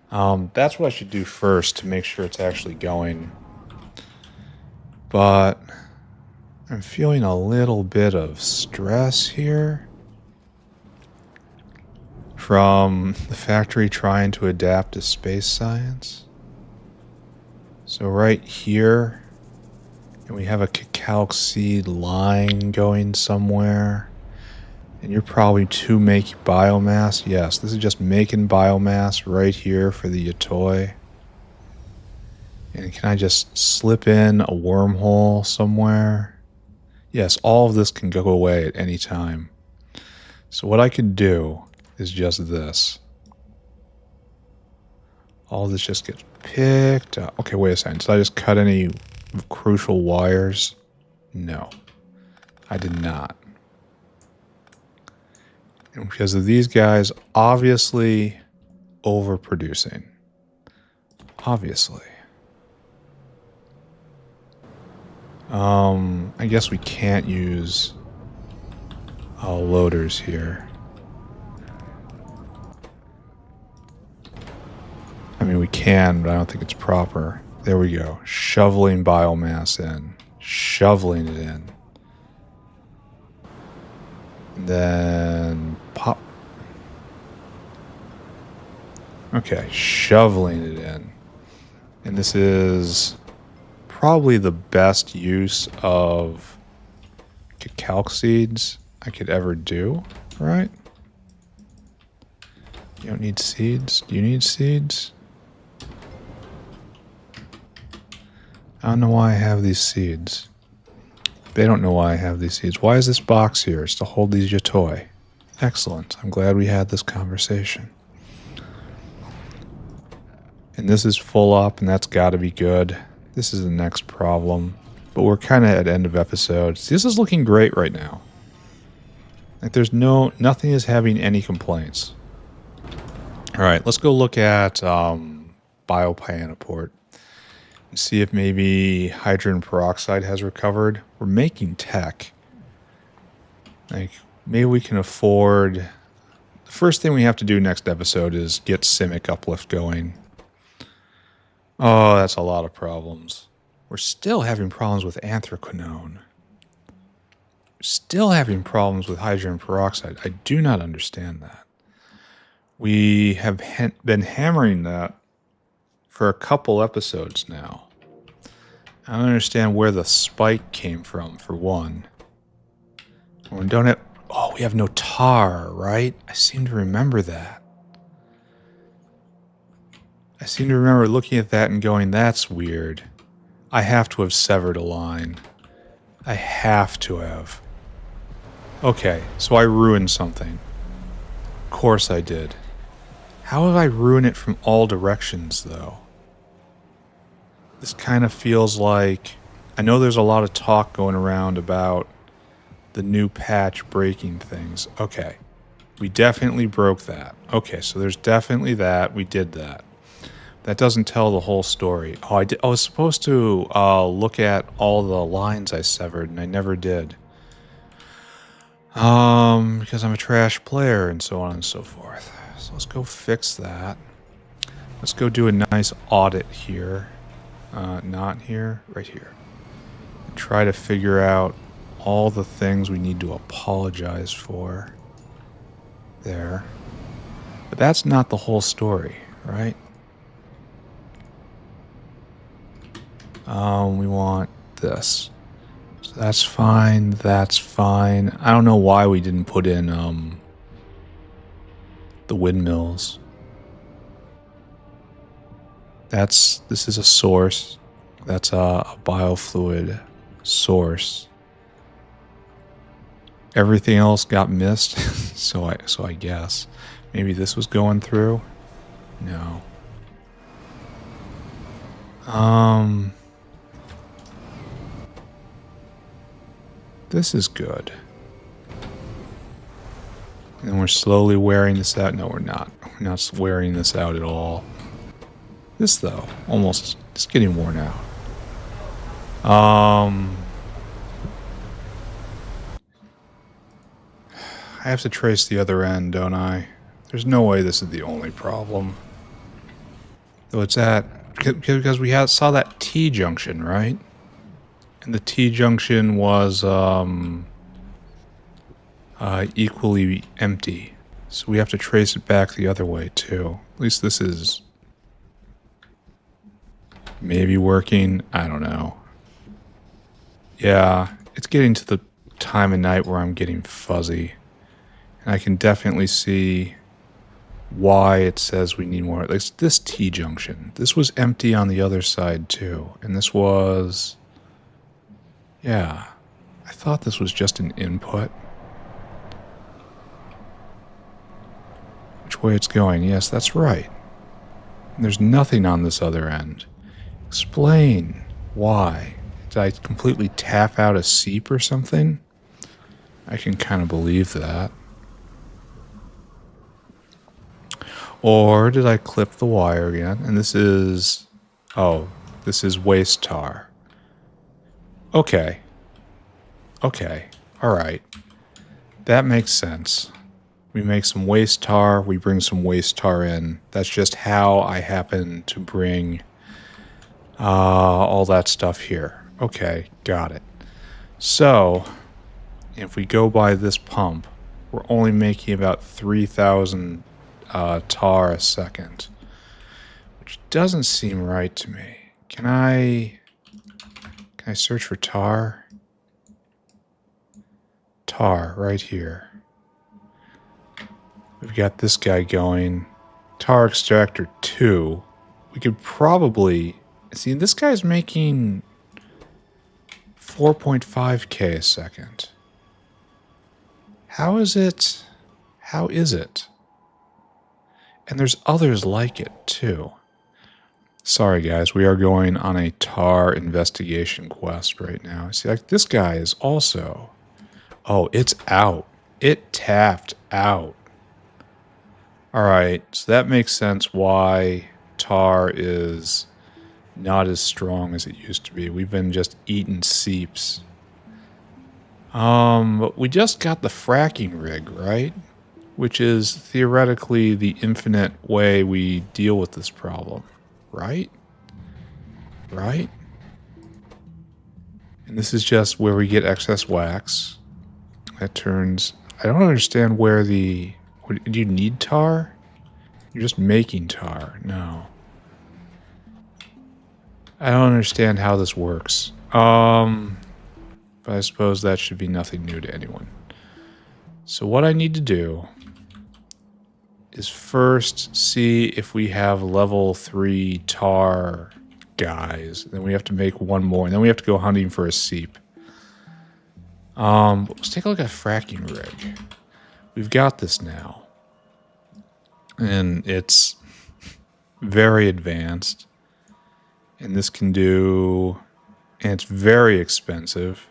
That's what I should do first to make sure it's actually going. But I'm feeling a little bit of stress here from the factory trying to adapt to space science. So right here, and we have a cacalc seed line going somewhere. And you're probably to make biomass. Yes, this is just making biomass right here for the Yatoi. And can I just slip in a wormhole somewhere? Yes, all of this can go away at any time. So what I could do is just this. All this just gets picked up. Okay, wait a second. Did I just cut any crucial wires? No, I did not. And because of these guys obviously overproducing. Obviously. I guess we can't use loaders here. I mean, we can, but I don't think it's proper. There we go. Shoveling biomass in. Shoveling it in. And then pop. Okay, shoveling it in. And this is probably the best use of cacalc seeds I could ever do, right? You don't need seeds? Do you need seeds? I don't know why I have these seeds. They don't know why I have these seeds. Why is this box here? It's to hold these Yatoi. Excellent. I'm glad we had this conversation. And this is full up, and that's got to be good. This is the next problem. But we're kind of at end of episode. This is looking great right now. Like there's nothing is having any complaints. All right, let's go look at biopyanoport and see if maybe hydrogen peroxide has recovered. We're making tech. Like, maybe we can afford... The first thing we have to do next episode is get Simic Uplift going. Oh, that's a lot of problems. We're still having problems with anthraquinone. Still having problems with hydrogen peroxide. I do not understand that. We have been hammering that for a couple episodes now. I don't understand where the spike came from, for one. We don't have... Oh, we have no tar, right? I seem to remember that. I seem to remember looking at that and going, that's weird. I have to have severed a line. I have to have. Okay, so I ruined something. Of course I did. How have I ruined it from all directions, though? This kind of feels like... I know there's a lot of talk going around about the new patch breaking things. Okay, we definitely broke that. Okay, so there's definitely that. We did that. That doesn't tell the whole story. Oh, I was supposed to look at all the lines I severed, and I never did. Because I'm a trash player, and so on and so forth. So let's go fix that. Let's go do a nice audit here. Not here, right here. Try to figure out all the things we need to apologize for. There. But that's not the whole story, right? We want this. So that's fine, that's fine. I don't know why we didn't put in, the windmills. This is a source. That's a biofluid source. Everything else got missed, so I guess. Maybe this was going through? No. This is good. And we're slowly wearing this out. No, we're not. We're not wearing this out at all. This, though, almost, it's getting worn out. I have to trace the other end, don't I? There's no way this is the only problem. Though it's at... Because we saw that T-junction, right? And the T-junction was equally empty. So we have to trace it back the other way, too. At least this is... maybe working. I don't know. Yeah, it's getting to the time of night where I'm getting fuzzy. And I can definitely see why it says we need more. Like this T-junction. This was empty on the other side, too. And this was... yeah. I thought this was just an input. Which way it's going? Yes, that's right. And there's nothing on this other end. Explain why. Did I completely tap out a seep or something? I can kind of believe that. Or did I clip the wire again? And this is... oh, this is waste tar. Okay. Okay. Alright. That makes sense. We make some waste tar, we bring some waste tar in. That's just how I happen to bring all that stuff here. Okay, got it. So, if we go by this pump, we're only making about 3,000 tar a second. Which doesn't seem right to me. Can I search for tar? Tar, right here. We've got this guy going. Tar extractor 2. We could probably... see, this guy's making 4.5k a second. How is it? How is it? And there's others like it, too. Sorry, guys. We are going on a tar investigation quest right now. See, like, this guy is also... oh, it's out. It tapped out. Alright, so that makes sense why tar is not as strong as it used to be. We've been just eating seeps. But we just got the fracking rig, right? Which is theoretically the infinite way we deal with this problem, right? Right? And this is just where we get excess wax. That turns... I don't understand where the... Do you need tar? You're just making tar. No. I don't understand how this works. But I suppose that should be nothing new to anyone. So what I need to do is first see if we have level 3 tar guys. Then we have to make one more, and then we have to go hunting for a seep. Let's take a look at fracking rig. We've got this now. And it's very advanced. And this can do... And it's very expensive.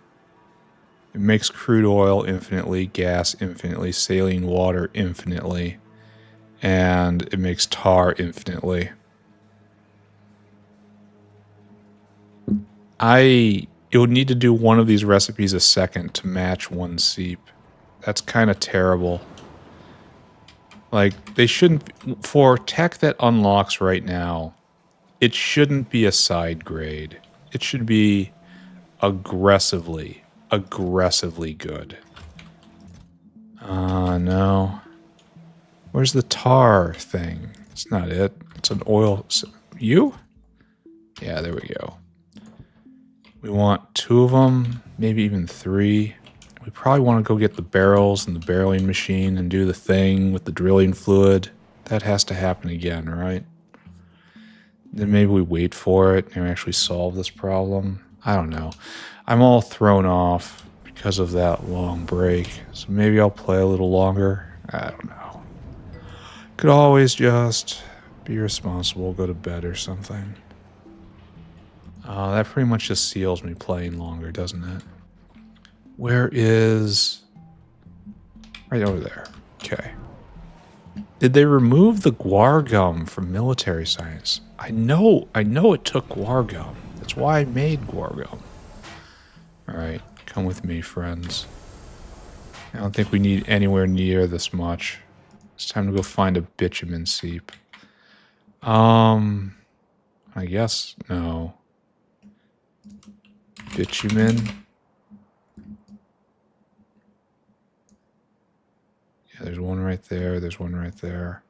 It makes crude oil infinitely, gas infinitely, saline water infinitely. And it makes tar infinitely. It would need to do one of these recipes a second to match one seep. That's kind of terrible. Like, they shouldn't... For tech that unlocks right now, it shouldn't be a side grade. It should be aggressively good. No. Where's the tar thing? It's not it. It's an oil... You? Yeah, there we go. We want 2 of them, maybe even 3. We probably want to go get the barrels and the barreling machine and do the thing with the drilling fluid. That has to happen again, right? Then maybe we wait for it and actually solve this problem. I don't know. I'm all thrown off because of that long break. So maybe I'll play a little longer. I don't know. Could always just be responsible, go to bed or something. That pretty much just seals me playing longer, doesn't it? Where is... Right over there. Okay. Did they remove the guar gum from military science? I know it took guar gum. That's why I made guar gum. Alright, come with me, friends. I don't think we need anywhere near this much. It's time to go find a bitumen seep. I guess, no. Bitumen. Yeah, there's one right there. There's one right there.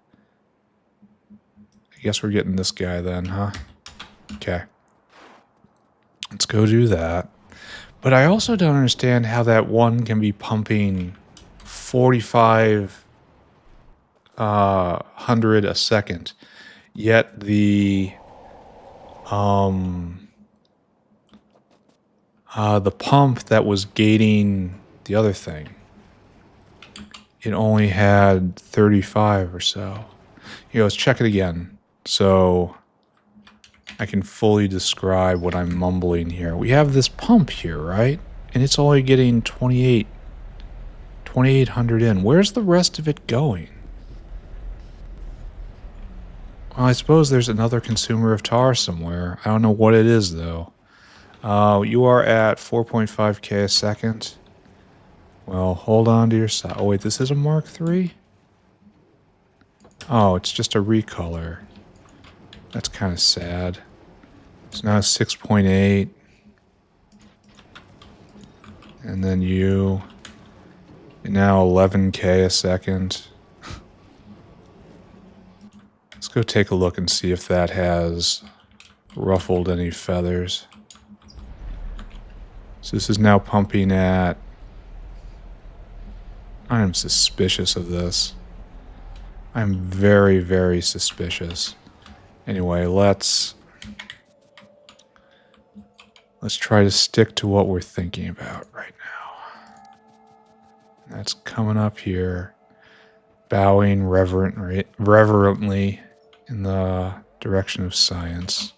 I guess we're getting this guy then, huh? Okay. Let's go do that. But I also don't understand how that one can be pumping 4,500 a second. Yet the pump that was gating the other thing, it only had 35 or so. Here, let's check it again so I can fully describe what I'm mumbling here. We have this pump here, right? And it's only getting 2,800 in. Where's the rest of it going? Well, I suppose there's another consumer of tar somewhere. I don't know what it is, though. You are at 4.5k a second. Well, hold on to your side. Oh, wait, this is a Mark III? Oh, it's just a recolor. That's kind of sad. It's now 6.8. And then you... And now 11k a second. Let's go take a look and see if that has ruffled any feathers. So this is now pumping at... I am suspicious of this. I'm very, very suspicious. Anyway, let's try to stick to what we're thinking about right now. That's coming up here, bowing reverently in the direction of science.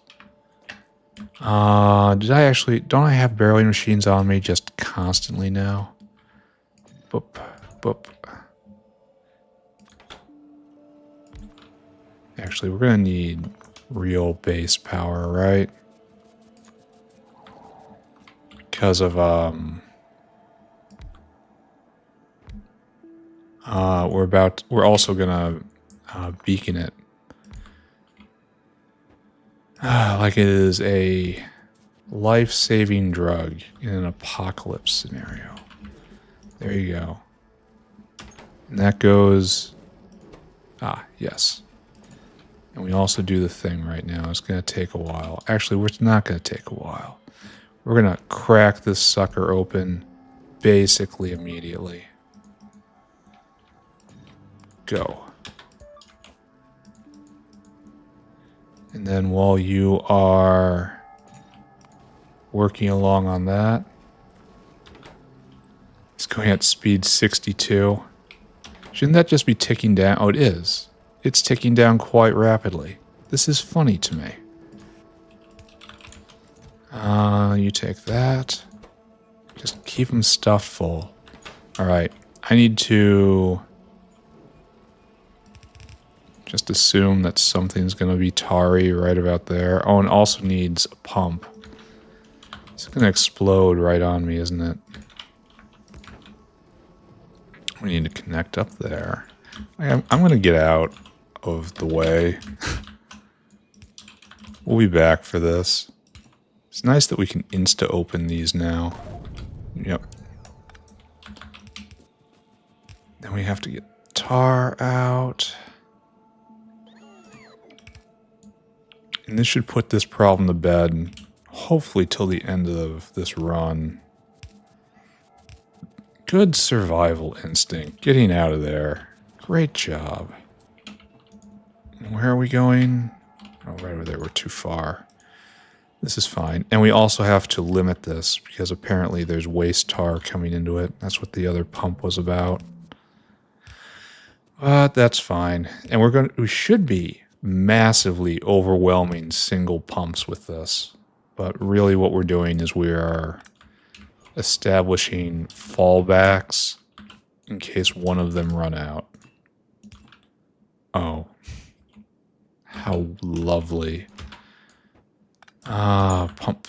Don't I have barreling machines on me just constantly now? Boop, boop. Actually, we're gonna need real base power, right? Because of we're also gonna beacon it like it is a life-saving drug in an apocalypse scenario. There you go. And that goes... yes. And we also do the thing right now. It's going to take a while. Actually, it's not going to take a while. We're going to crack this sucker open basically immediately. Go. And then while you are working along on that, it's going at speed 62. Shouldn't that just be ticking down? Oh, it is. It's ticking down quite rapidly. This is funny to me. You take that. Just keep them stuffed full. Alright. I need to just assume that something's going to be tarry right about there. Oh, and also needs a pump. It's going to explode right on me, isn't it? We need to connect up there. I'm going to get out of the way. We'll be back for this. It's nice that we can insta-open these now. Yep. Then we have to get tar out. And this should put this problem to bed, hopefully till the end of this run. Good survival instinct. Getting out of there. Great job. Where are we going? Oh, right over there. We're too far. This is fine. And we also have to limit this because apparently there's waste tar coming into it. That's what the other pump was about. But that's fine. And we should be massively overwhelming single pumps with this. But really what we're doing is we are establishing fallbacks in case one of them run out. Oh. How lovely. Pump.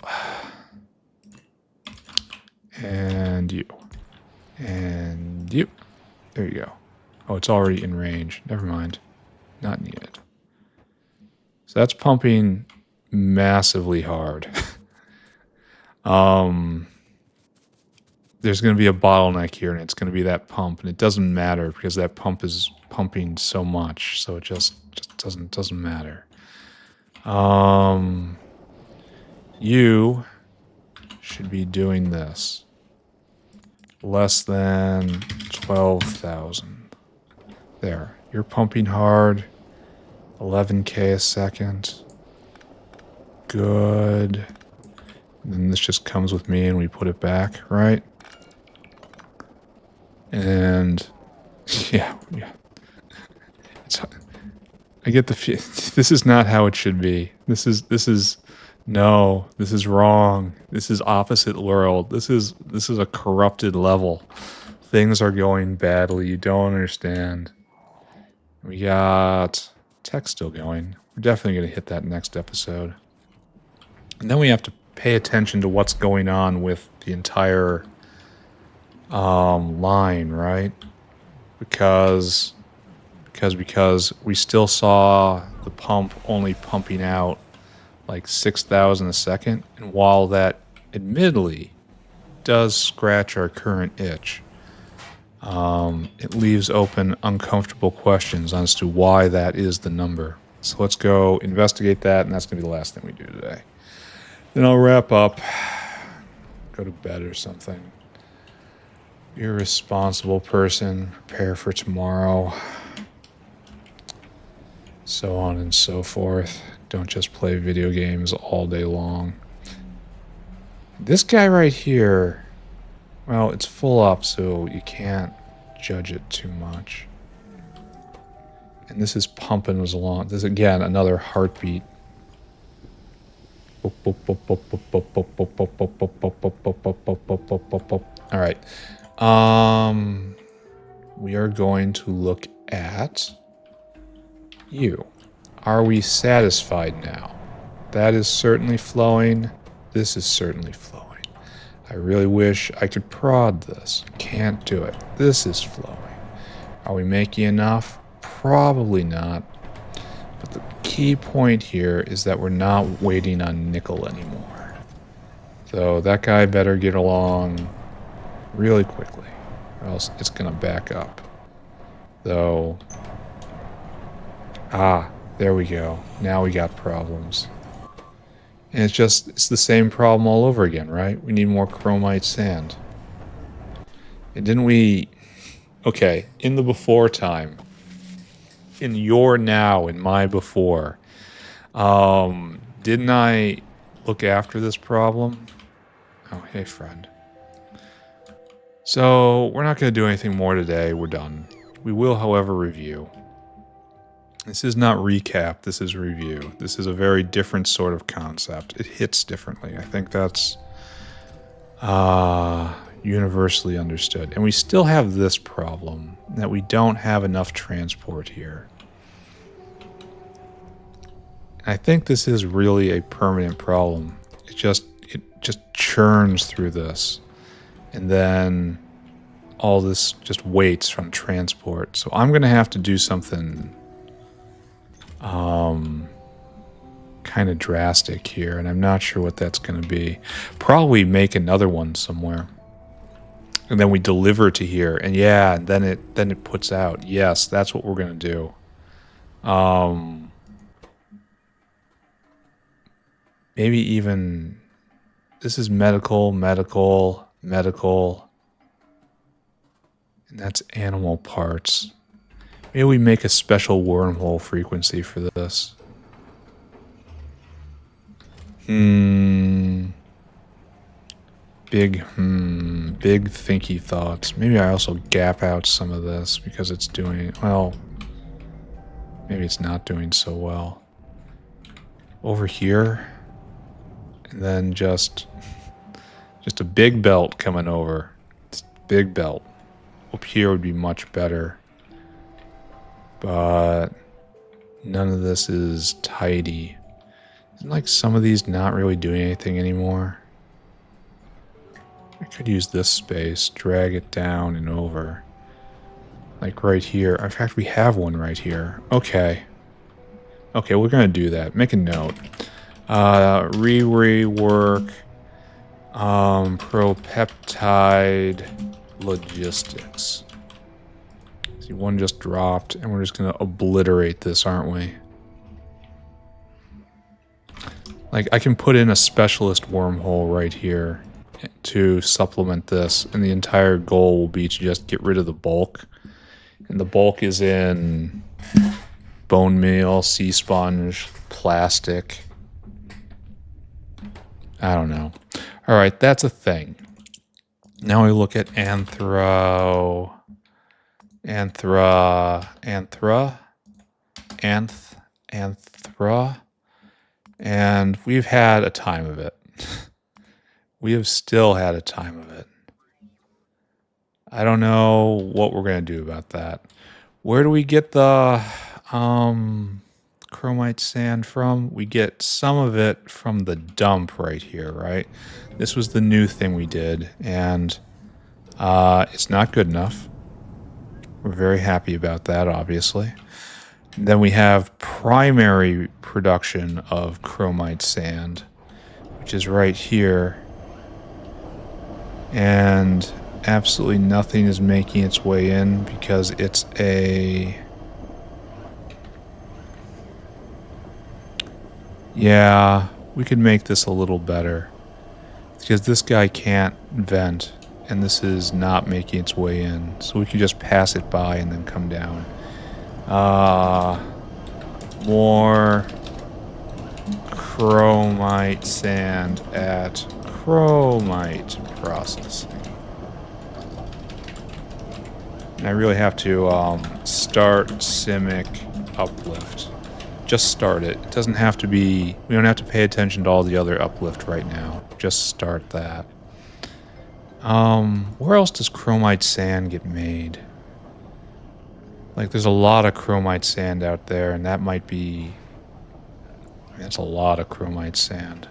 And you. And you. There you go. Oh, it's already in range. Never mind. Not needed. So that's pumping massively hard. There's going to be a bottleneck here, and it's going to be that pump, and it doesn't matter because that pump is pumping so much, so it just doesn't matter. You should be doing this. Less than 12,000. There. You're pumping hard. 11k a second. Good. And then this just comes with me and we put it back, right? And yeah. I get the feel. This is not how it should be. This is wrong. This is opposite world. This is a corrupted level. Things are going badly. You don't understand. We got tech still going. We're definitely going to hit that next episode. And then we have to pay attention to what's going on with the entire line, right? Because we still saw the pump only pumping out like 6,000 a second, and while that admittedly does scratch our current itch, it leaves open uncomfortable questions as to why that is the number. So let's go investigate that, and that's going to be the last thing we do today. Then I'll wrap up, go to bed or something. Irresponsible person, prepare for tomorrow, so on and so forth. Don't just play video games all day long. This guy right here, well, it's full up, so you can't judge it too much. And this is pumping as along. This is, again, another heartbeat. All right. We are going to look at you. Are we satisfied now? That is certainly flowing. This is certainly flowing. I really wish I could prod this. Can't do it. This is flowing. Are we making enough? Probably not. But the key point here is that we're not waiting on nickel anymore. So that guy better get along really quickly, or else it's going to back up. Though, there we go. Now we got problems. And it's the same problem all over again, right? We need more chromite sand. And didn't we... Okay, in the before time, in your now, in my before, didn't I look after this problem? Oh, hey, friend. So, we're not going to do anything more today. We're done. We will, however, review. This is not recap. This is review. This is a very different sort of concept. It hits differently. I think that's universally understood. And we still have this problem, that we don't have enough transport here. I think this is really a permanent problem. It just churns through this. And then all this just waits from transport. So I'm going to have to do something kind of drastic here, and I'm not sure what that's going to be. Probably make another one somewhere. And then we deliver to here, and yeah, and then it puts out. Yes, that's what we're going to do. Maybe even this is medical, and that's animal parts. Maybe we make a special wormhole frequency for this. Big thinky thoughts. Maybe I also gap out some of this because it's doing, well, maybe it's not doing so well. Over here, and then just a big belt coming over. It's big belt. Up here would be much better. But none of this is tidy. Isn't like some of these not really doing anything anymore? I could use this space, drag it down and over. Like right here. In fact, we have one right here. Okay. Okay, we're going to do that. Make a note. Rework propeptide logistics. See, one just dropped, and we're just going to obliterate this, aren't we? Like, I can put in a specialist wormhole right here to supplement this, and the entire goal will be to just get rid of the bulk. And the bulk is in bone meal, sea sponge, plastic. I don't know. All right, that's a thing. Now we look at anthra, and we've had a time of it. We have still had a time of it. I don't know what we're going to do about that. Where do we get the chromite sand from? We get some of it from the dump right here, right? This was the new thing we did, and it's not good enough. We're very happy about that, obviously. Then we have primary production of chromite sand, which is right here. And absolutely nothing is making its way in because it's a... Yeah, we could make this a little better. Because this guy can't vent, and this is not making its way in. So we could just pass it by and then come down. More chromite sand at chromite processing. And I really have to start Simic uplift. Just start it. It doesn't have to be... We don't have to pay attention to all the other uplift right now. Just start that. Where else does chromite sand get made? Like, there's a lot of chromite sand out there, and that might be That's a lot of chromite sand.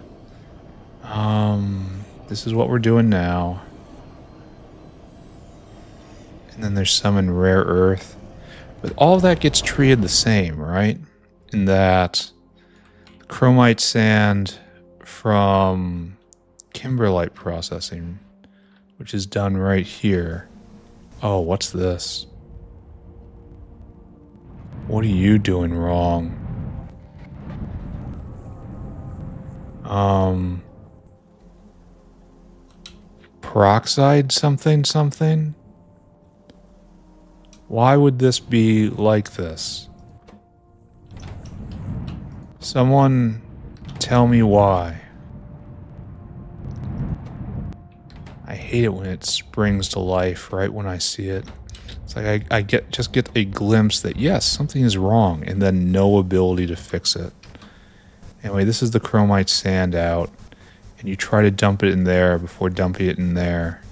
This is what we're doing now. And then there's some in rare earth. But all of that gets treated the same, right? In that chromite sand from kimberlite processing, which is done right here. Oh, what's this? What are you doing wrong? Peroxide something something? Why would this be like this? Someone tell me why. I hate it when it springs to life right when I see it. It's like I just get a glimpse that yes, something is wrong, and then no ability to fix it. Anyway, this is the chromite sand out, and you try to dump it in there before dumping it in there.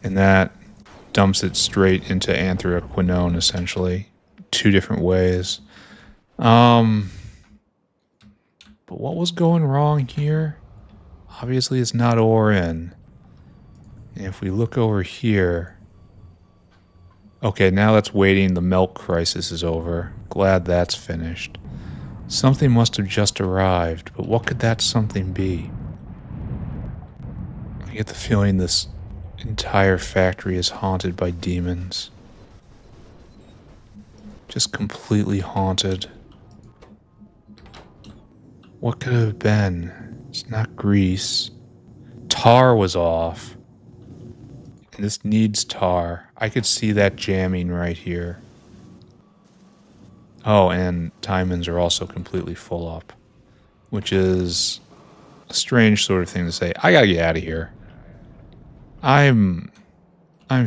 And that dumps it straight into anthraquinone, essentially. 2 different ways. But what was going wrong here? Obviously it's not ore in. And if we look over here... Okay, now that's waiting. The milk crisis is over. Glad that's finished. Something must have just arrived, but what could that something be? I get the feeling this entire factory is haunted by demons. Just completely haunted. What could it have been? It's not grease. Tar was off. And this needs tar. I could see that jamming right here. Oh, and diamonds are also completely full up, which is a strange sort of thing to say. I gotta get out of here. I'm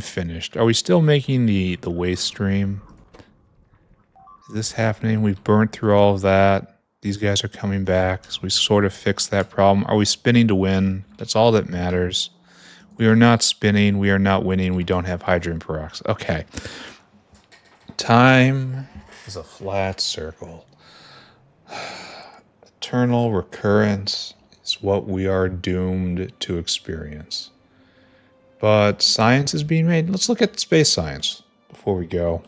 finished. Are we still making the waste stream? Is this happening? We've burnt through all of that. These guys are coming back. So we sort of fixed that problem. Are we spinning to win? That's all that matters. We are not spinning. We are not winning. We don't have hydrogen peroxide. Okay. Time is a flat circle. Eternal recurrence is what we are doomed to experience. But science is being made. Let's look at space science before we go.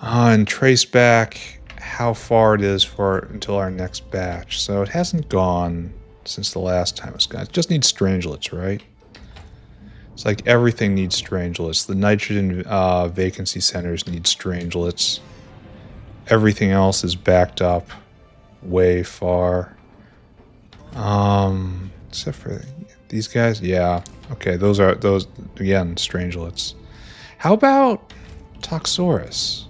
And trace back how far it is until our next batch. So it hasn't gone since the last time it's gone. It just needs strangelets, right? It's like everything needs strangelets. The nitrogen vacancy centers need strangelets. Everything else is backed up way far. Except for these guys. Yeah. Okay, those again, strangelets. How about Toxorus?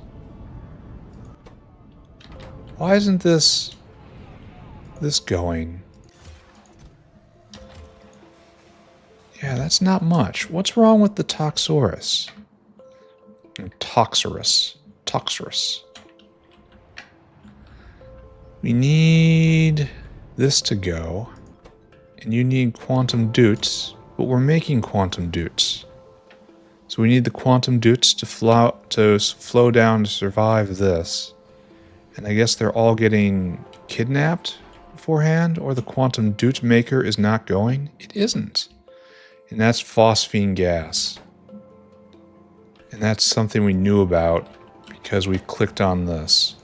Why isn't this going? Yeah, that's not much. What's wrong with the Toxorus? Toxorus. We need this to go. And you need quantum dutes, but we're making quantum dutes. So we need the quantum dutes to flow down to survive this. And I guess they're all getting kidnapped beforehand, or the quantum dute maker is not going? It isn't. And that's phosphine gas. And that's something we knew about because we clicked on this.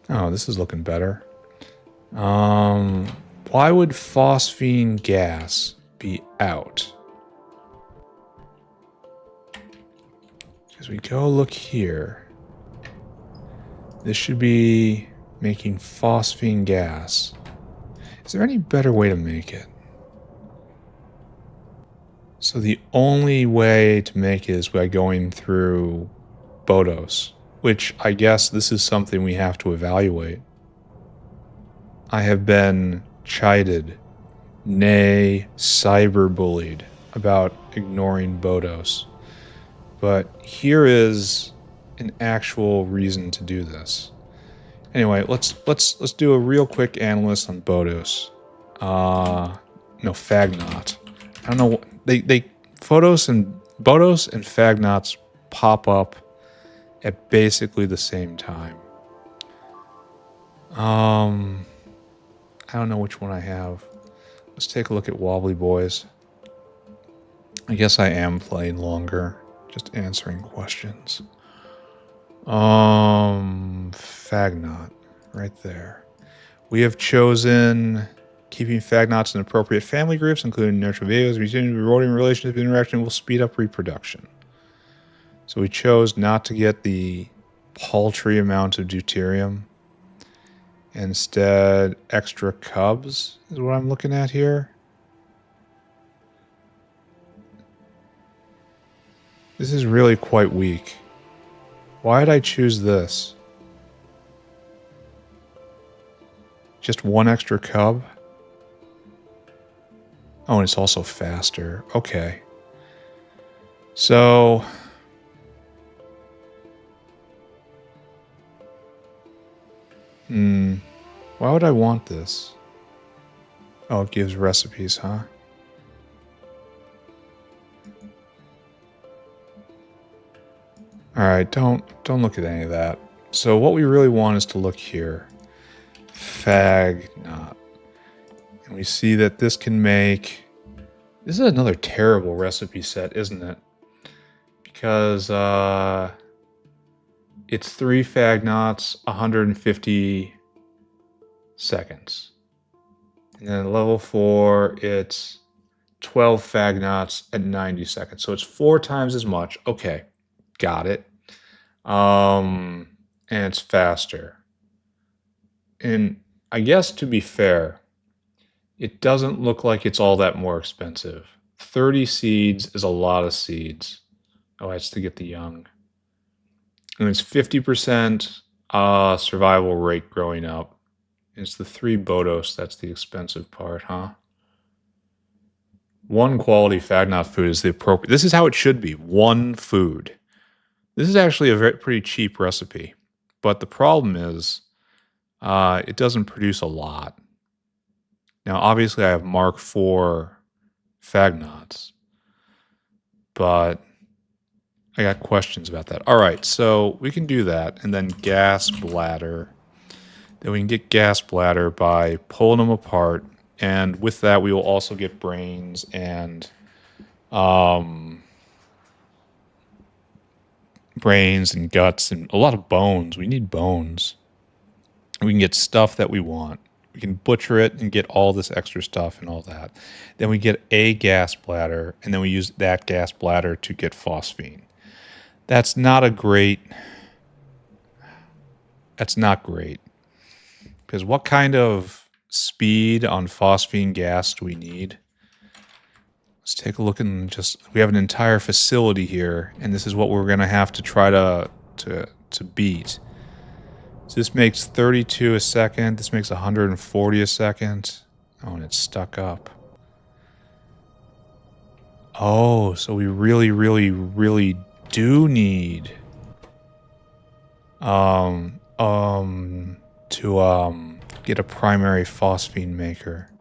Oh, this is looking better. Why would phosphine gas be out? As we go look here, this should be making phosphine gas. Is there any better way to make it? So the only way to make it is by going through Bodos, which I guess this is something we have to evaluate. I have been chided, nay, cyberbullied about ignoring Bodos. But here is an actual reason to do this. Anyway, let's do a real quick analysis on Bodos. No, Fagnot. I don't know. Bodos and Fagnots pop up at basically the same time. I don't know which one I have. Let's take a look at Wobbly Boys. I guess I am playing longer, just answering questions. Fagnot, right there. We have chosen keeping Fagnots in appropriate family groups, including nurture videos. Retaining rewarding relationship interaction will speed up reproduction. So we chose not to get the paltry amount of deuterium. Instead, extra cubs is what I'm looking at here. This is really quite weak. Why did I choose this? Just one extra cub? Oh, and it's also faster. Okay. So... why would I want this? Oh, it gives recipes, huh? Alright, don't look at any of that. So what we really want is to look here. Fagnot. And we see that this can make... This is another terrible recipe set, isn't it? Because it's 3 Fagnots, 150 seconds. And then level 4, it's 12 Fagnots at 90 seconds. So it's 4 times as much. Okay, got it. And it's faster. And I guess to be fair, it doesn't look like it's all that more expensive. 30 seeds is a lot of seeds. Oh, that's to get the young. And it's 50% survival rate growing up. It's the 3 Bodos that's the expensive part, huh? 1 quality Fagnot food is the appropriate... This is how it should be. 1 food. This is actually a pretty cheap recipe. But the problem is, it doesn't produce a lot. Now, obviously, I have Mark IV Fagnots. But I got questions about that. All right, so we can do that. And then gas bladder. Then we can get gas bladder by pulling them apart. And with that, we will also get brains and guts and a lot of bones. We need bones. We can get stuff that we want. We can butcher it and get all this extra stuff and all that. Then we get a gas bladder, and then we use that gas bladder to get phosphine. That's not great. Because what kind of speed on phosphine gas do we need? Let's take a look and we have an entire facility here, and this is what we're going to have to try to beat. So this makes 32 a second. This makes 140 a second. Oh, and it's stuck up. Oh, so we really, really, really do need to get a primary phosphine maker.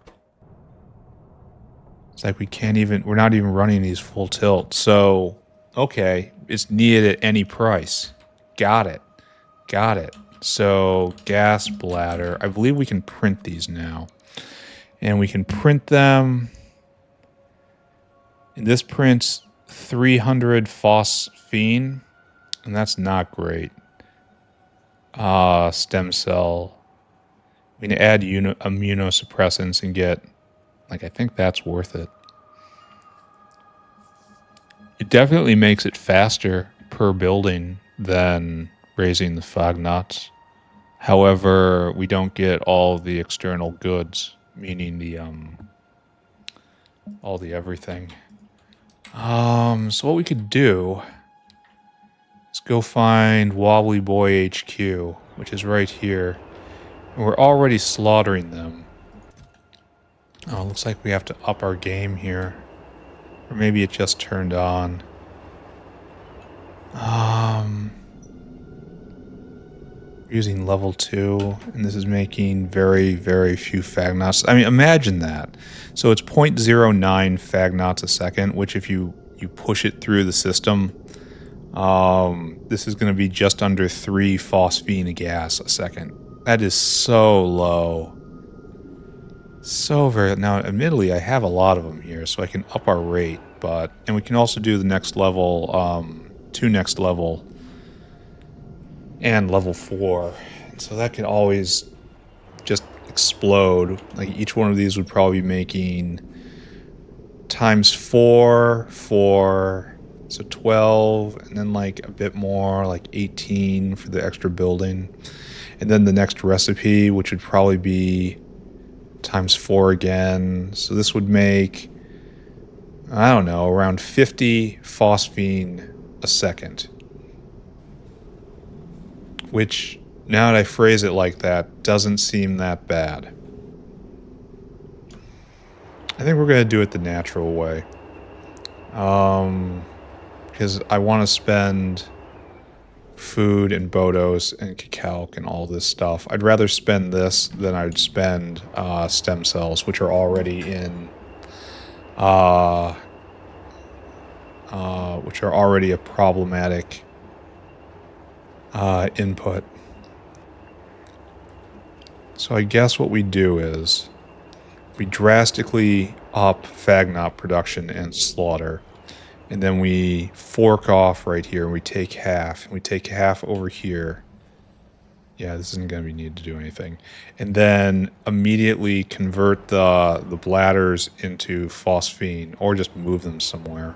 It's like we're not even running these full tilt. So, okay, it's needed at any price. Got it. So, gas bladder. I believe we can print these now. And we can print them. And this prints 300 phosphine. And that's not great. Stem cell. We can add immunosuppressants and get... I think that's worth it. It definitely makes it faster per building than raising the Fagnots. However, we don't get all the external goods, meaning the all the everything. So what we could do is go find Wobbly Boy HQ, which is right here. And we're already slaughtering them. Oh, it looks like we have to up our game here. Or maybe it just turned on. Using level 2, and this is making very, very few Fagnots. I mean, imagine that. So it's 0.09 Fagnots a second, which if you push it through the system, this is going to be just under 3 phosphine gas a second. That is so low. So very... Now, admittedly, I have a lot of them here, so I can up our rate, but... And we can also do the next level, 2 next level, and level 4. And so that could always just explode. Like, each one of these would probably be making times 4, so 12, and then like a bit more, like 18 for the extra building. And then the next recipe, which would probably be times 4 again. So this would make, I don't know, around 50 phosphine a second. Which, now that I phrase it like that, doesn't seem that bad. I think we're going to do it the natural way. Because I want to spend food and Bodos and Cacalc and all this stuff. I'd rather spend this than I'd spend stem cells, which are already in... which are already a problematic input. So I guess what we do is we drastically up Fagnop production and slaughter, and then we fork off right here and we take half, and we take half over here. Yeah, this isn't going to be needed to do anything. And then immediately convert the bladders into phosphine, or just move them somewhere.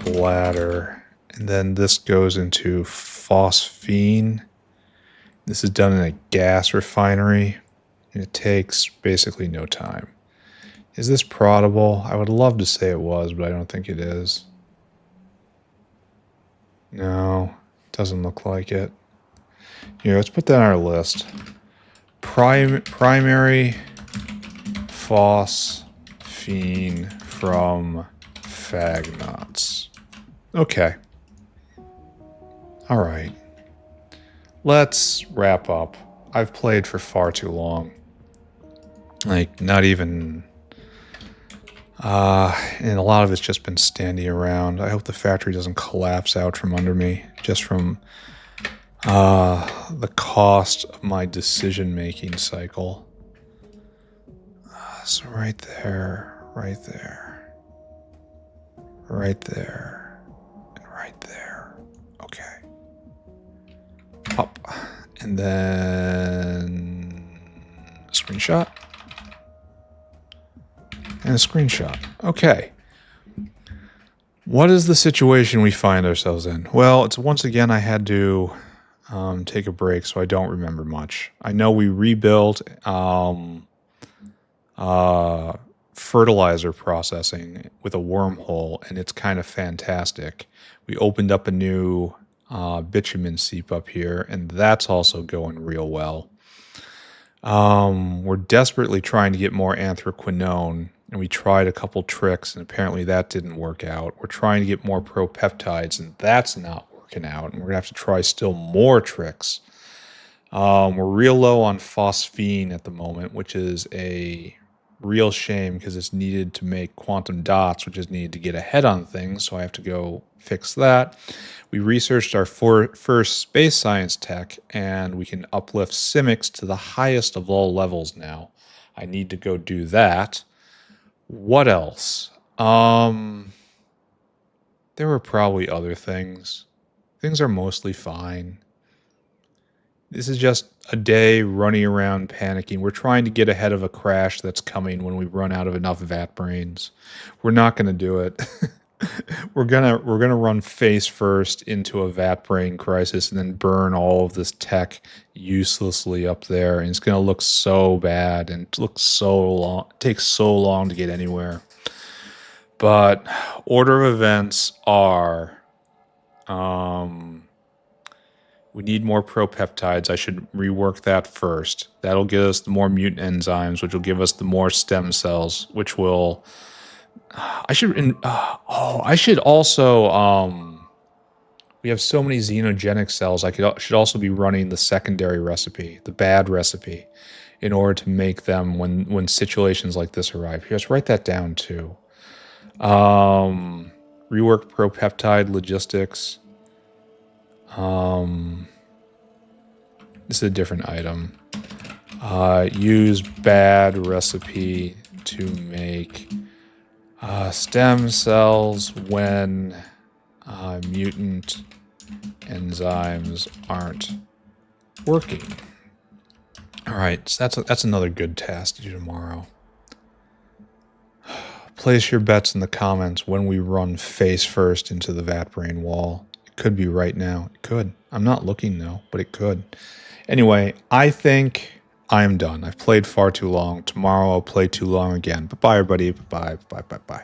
Bladder. And then this goes into phosphine. This is done in a gas refinery, and it takes basically no time. Is this proddable? I would love to say it was, but I don't think it is. No, doesn't look like it. Here, let's put that on our list. Primary phosphine from Fagnots. Okay. All right. Let's wrap up. I've played for far too long. Like, not even... and a lot of it's just been standing around. I hope the factory doesn't collapse out from under me, just from the cost of my decision-making cycle. So right there, right there, right there, and right there. Okay. Up. And then a screenshot. And a screenshot. Okay. What is the situation we find ourselves in? Well, it's once again I had to take a break, so I don't remember much. I know we rebuilt fertilizer processing with a wormhole, and it's kind of fantastic. We opened up a new bitumen seep up here, and that's also going real well. We're desperately trying to get more anthraquinone, and we tried a couple tricks, and apparently that didn't work out. We're trying to get more propeptides, and that's not working out, and we're going to have to try still more tricks. We're real low on phosphine at the moment, which is a real shame because it's needed to make quantum dots, which is needed to get ahead on things, so I have to go fix that. We researched our first space science tech, and we can uplift Simics to the highest of all levels now. I need to go do that. What else? There were probably other things. Things are mostly fine. This is just a day running around panicking. We're trying to get ahead of a crash that's coming when we run out of enough vat brains. We're not going to do it. We're gonna run face first into a vat brain crisis and then burn all of this tech uselessly up there, and it's gonna look so bad and look so long. It takes so long to get anywhere. But order of events are, we need more propeptides. I should rework that first. That'll get us the more mutant enzymes, which will give us the more stem cells, which will. I should also, we have so many xenogenic cells, should also be running the secondary recipe, the bad recipe, in order to make them when situations like this arrive. Here, let's write that down too. Rework propeptide logistics. This is a different item. Use bad recipe to make stem cells when mutant enzymes aren't working. All right, so that's another good task to do tomorrow. Place your bets in the comments when we run face first into the vat brain wall. It could be right now. It could. I'm not looking though, but it could. Anyway, I think I'm done. I've played far too long. Tomorrow I'll play too long again. Bye-bye, everybody. Bye-bye. Bye-bye.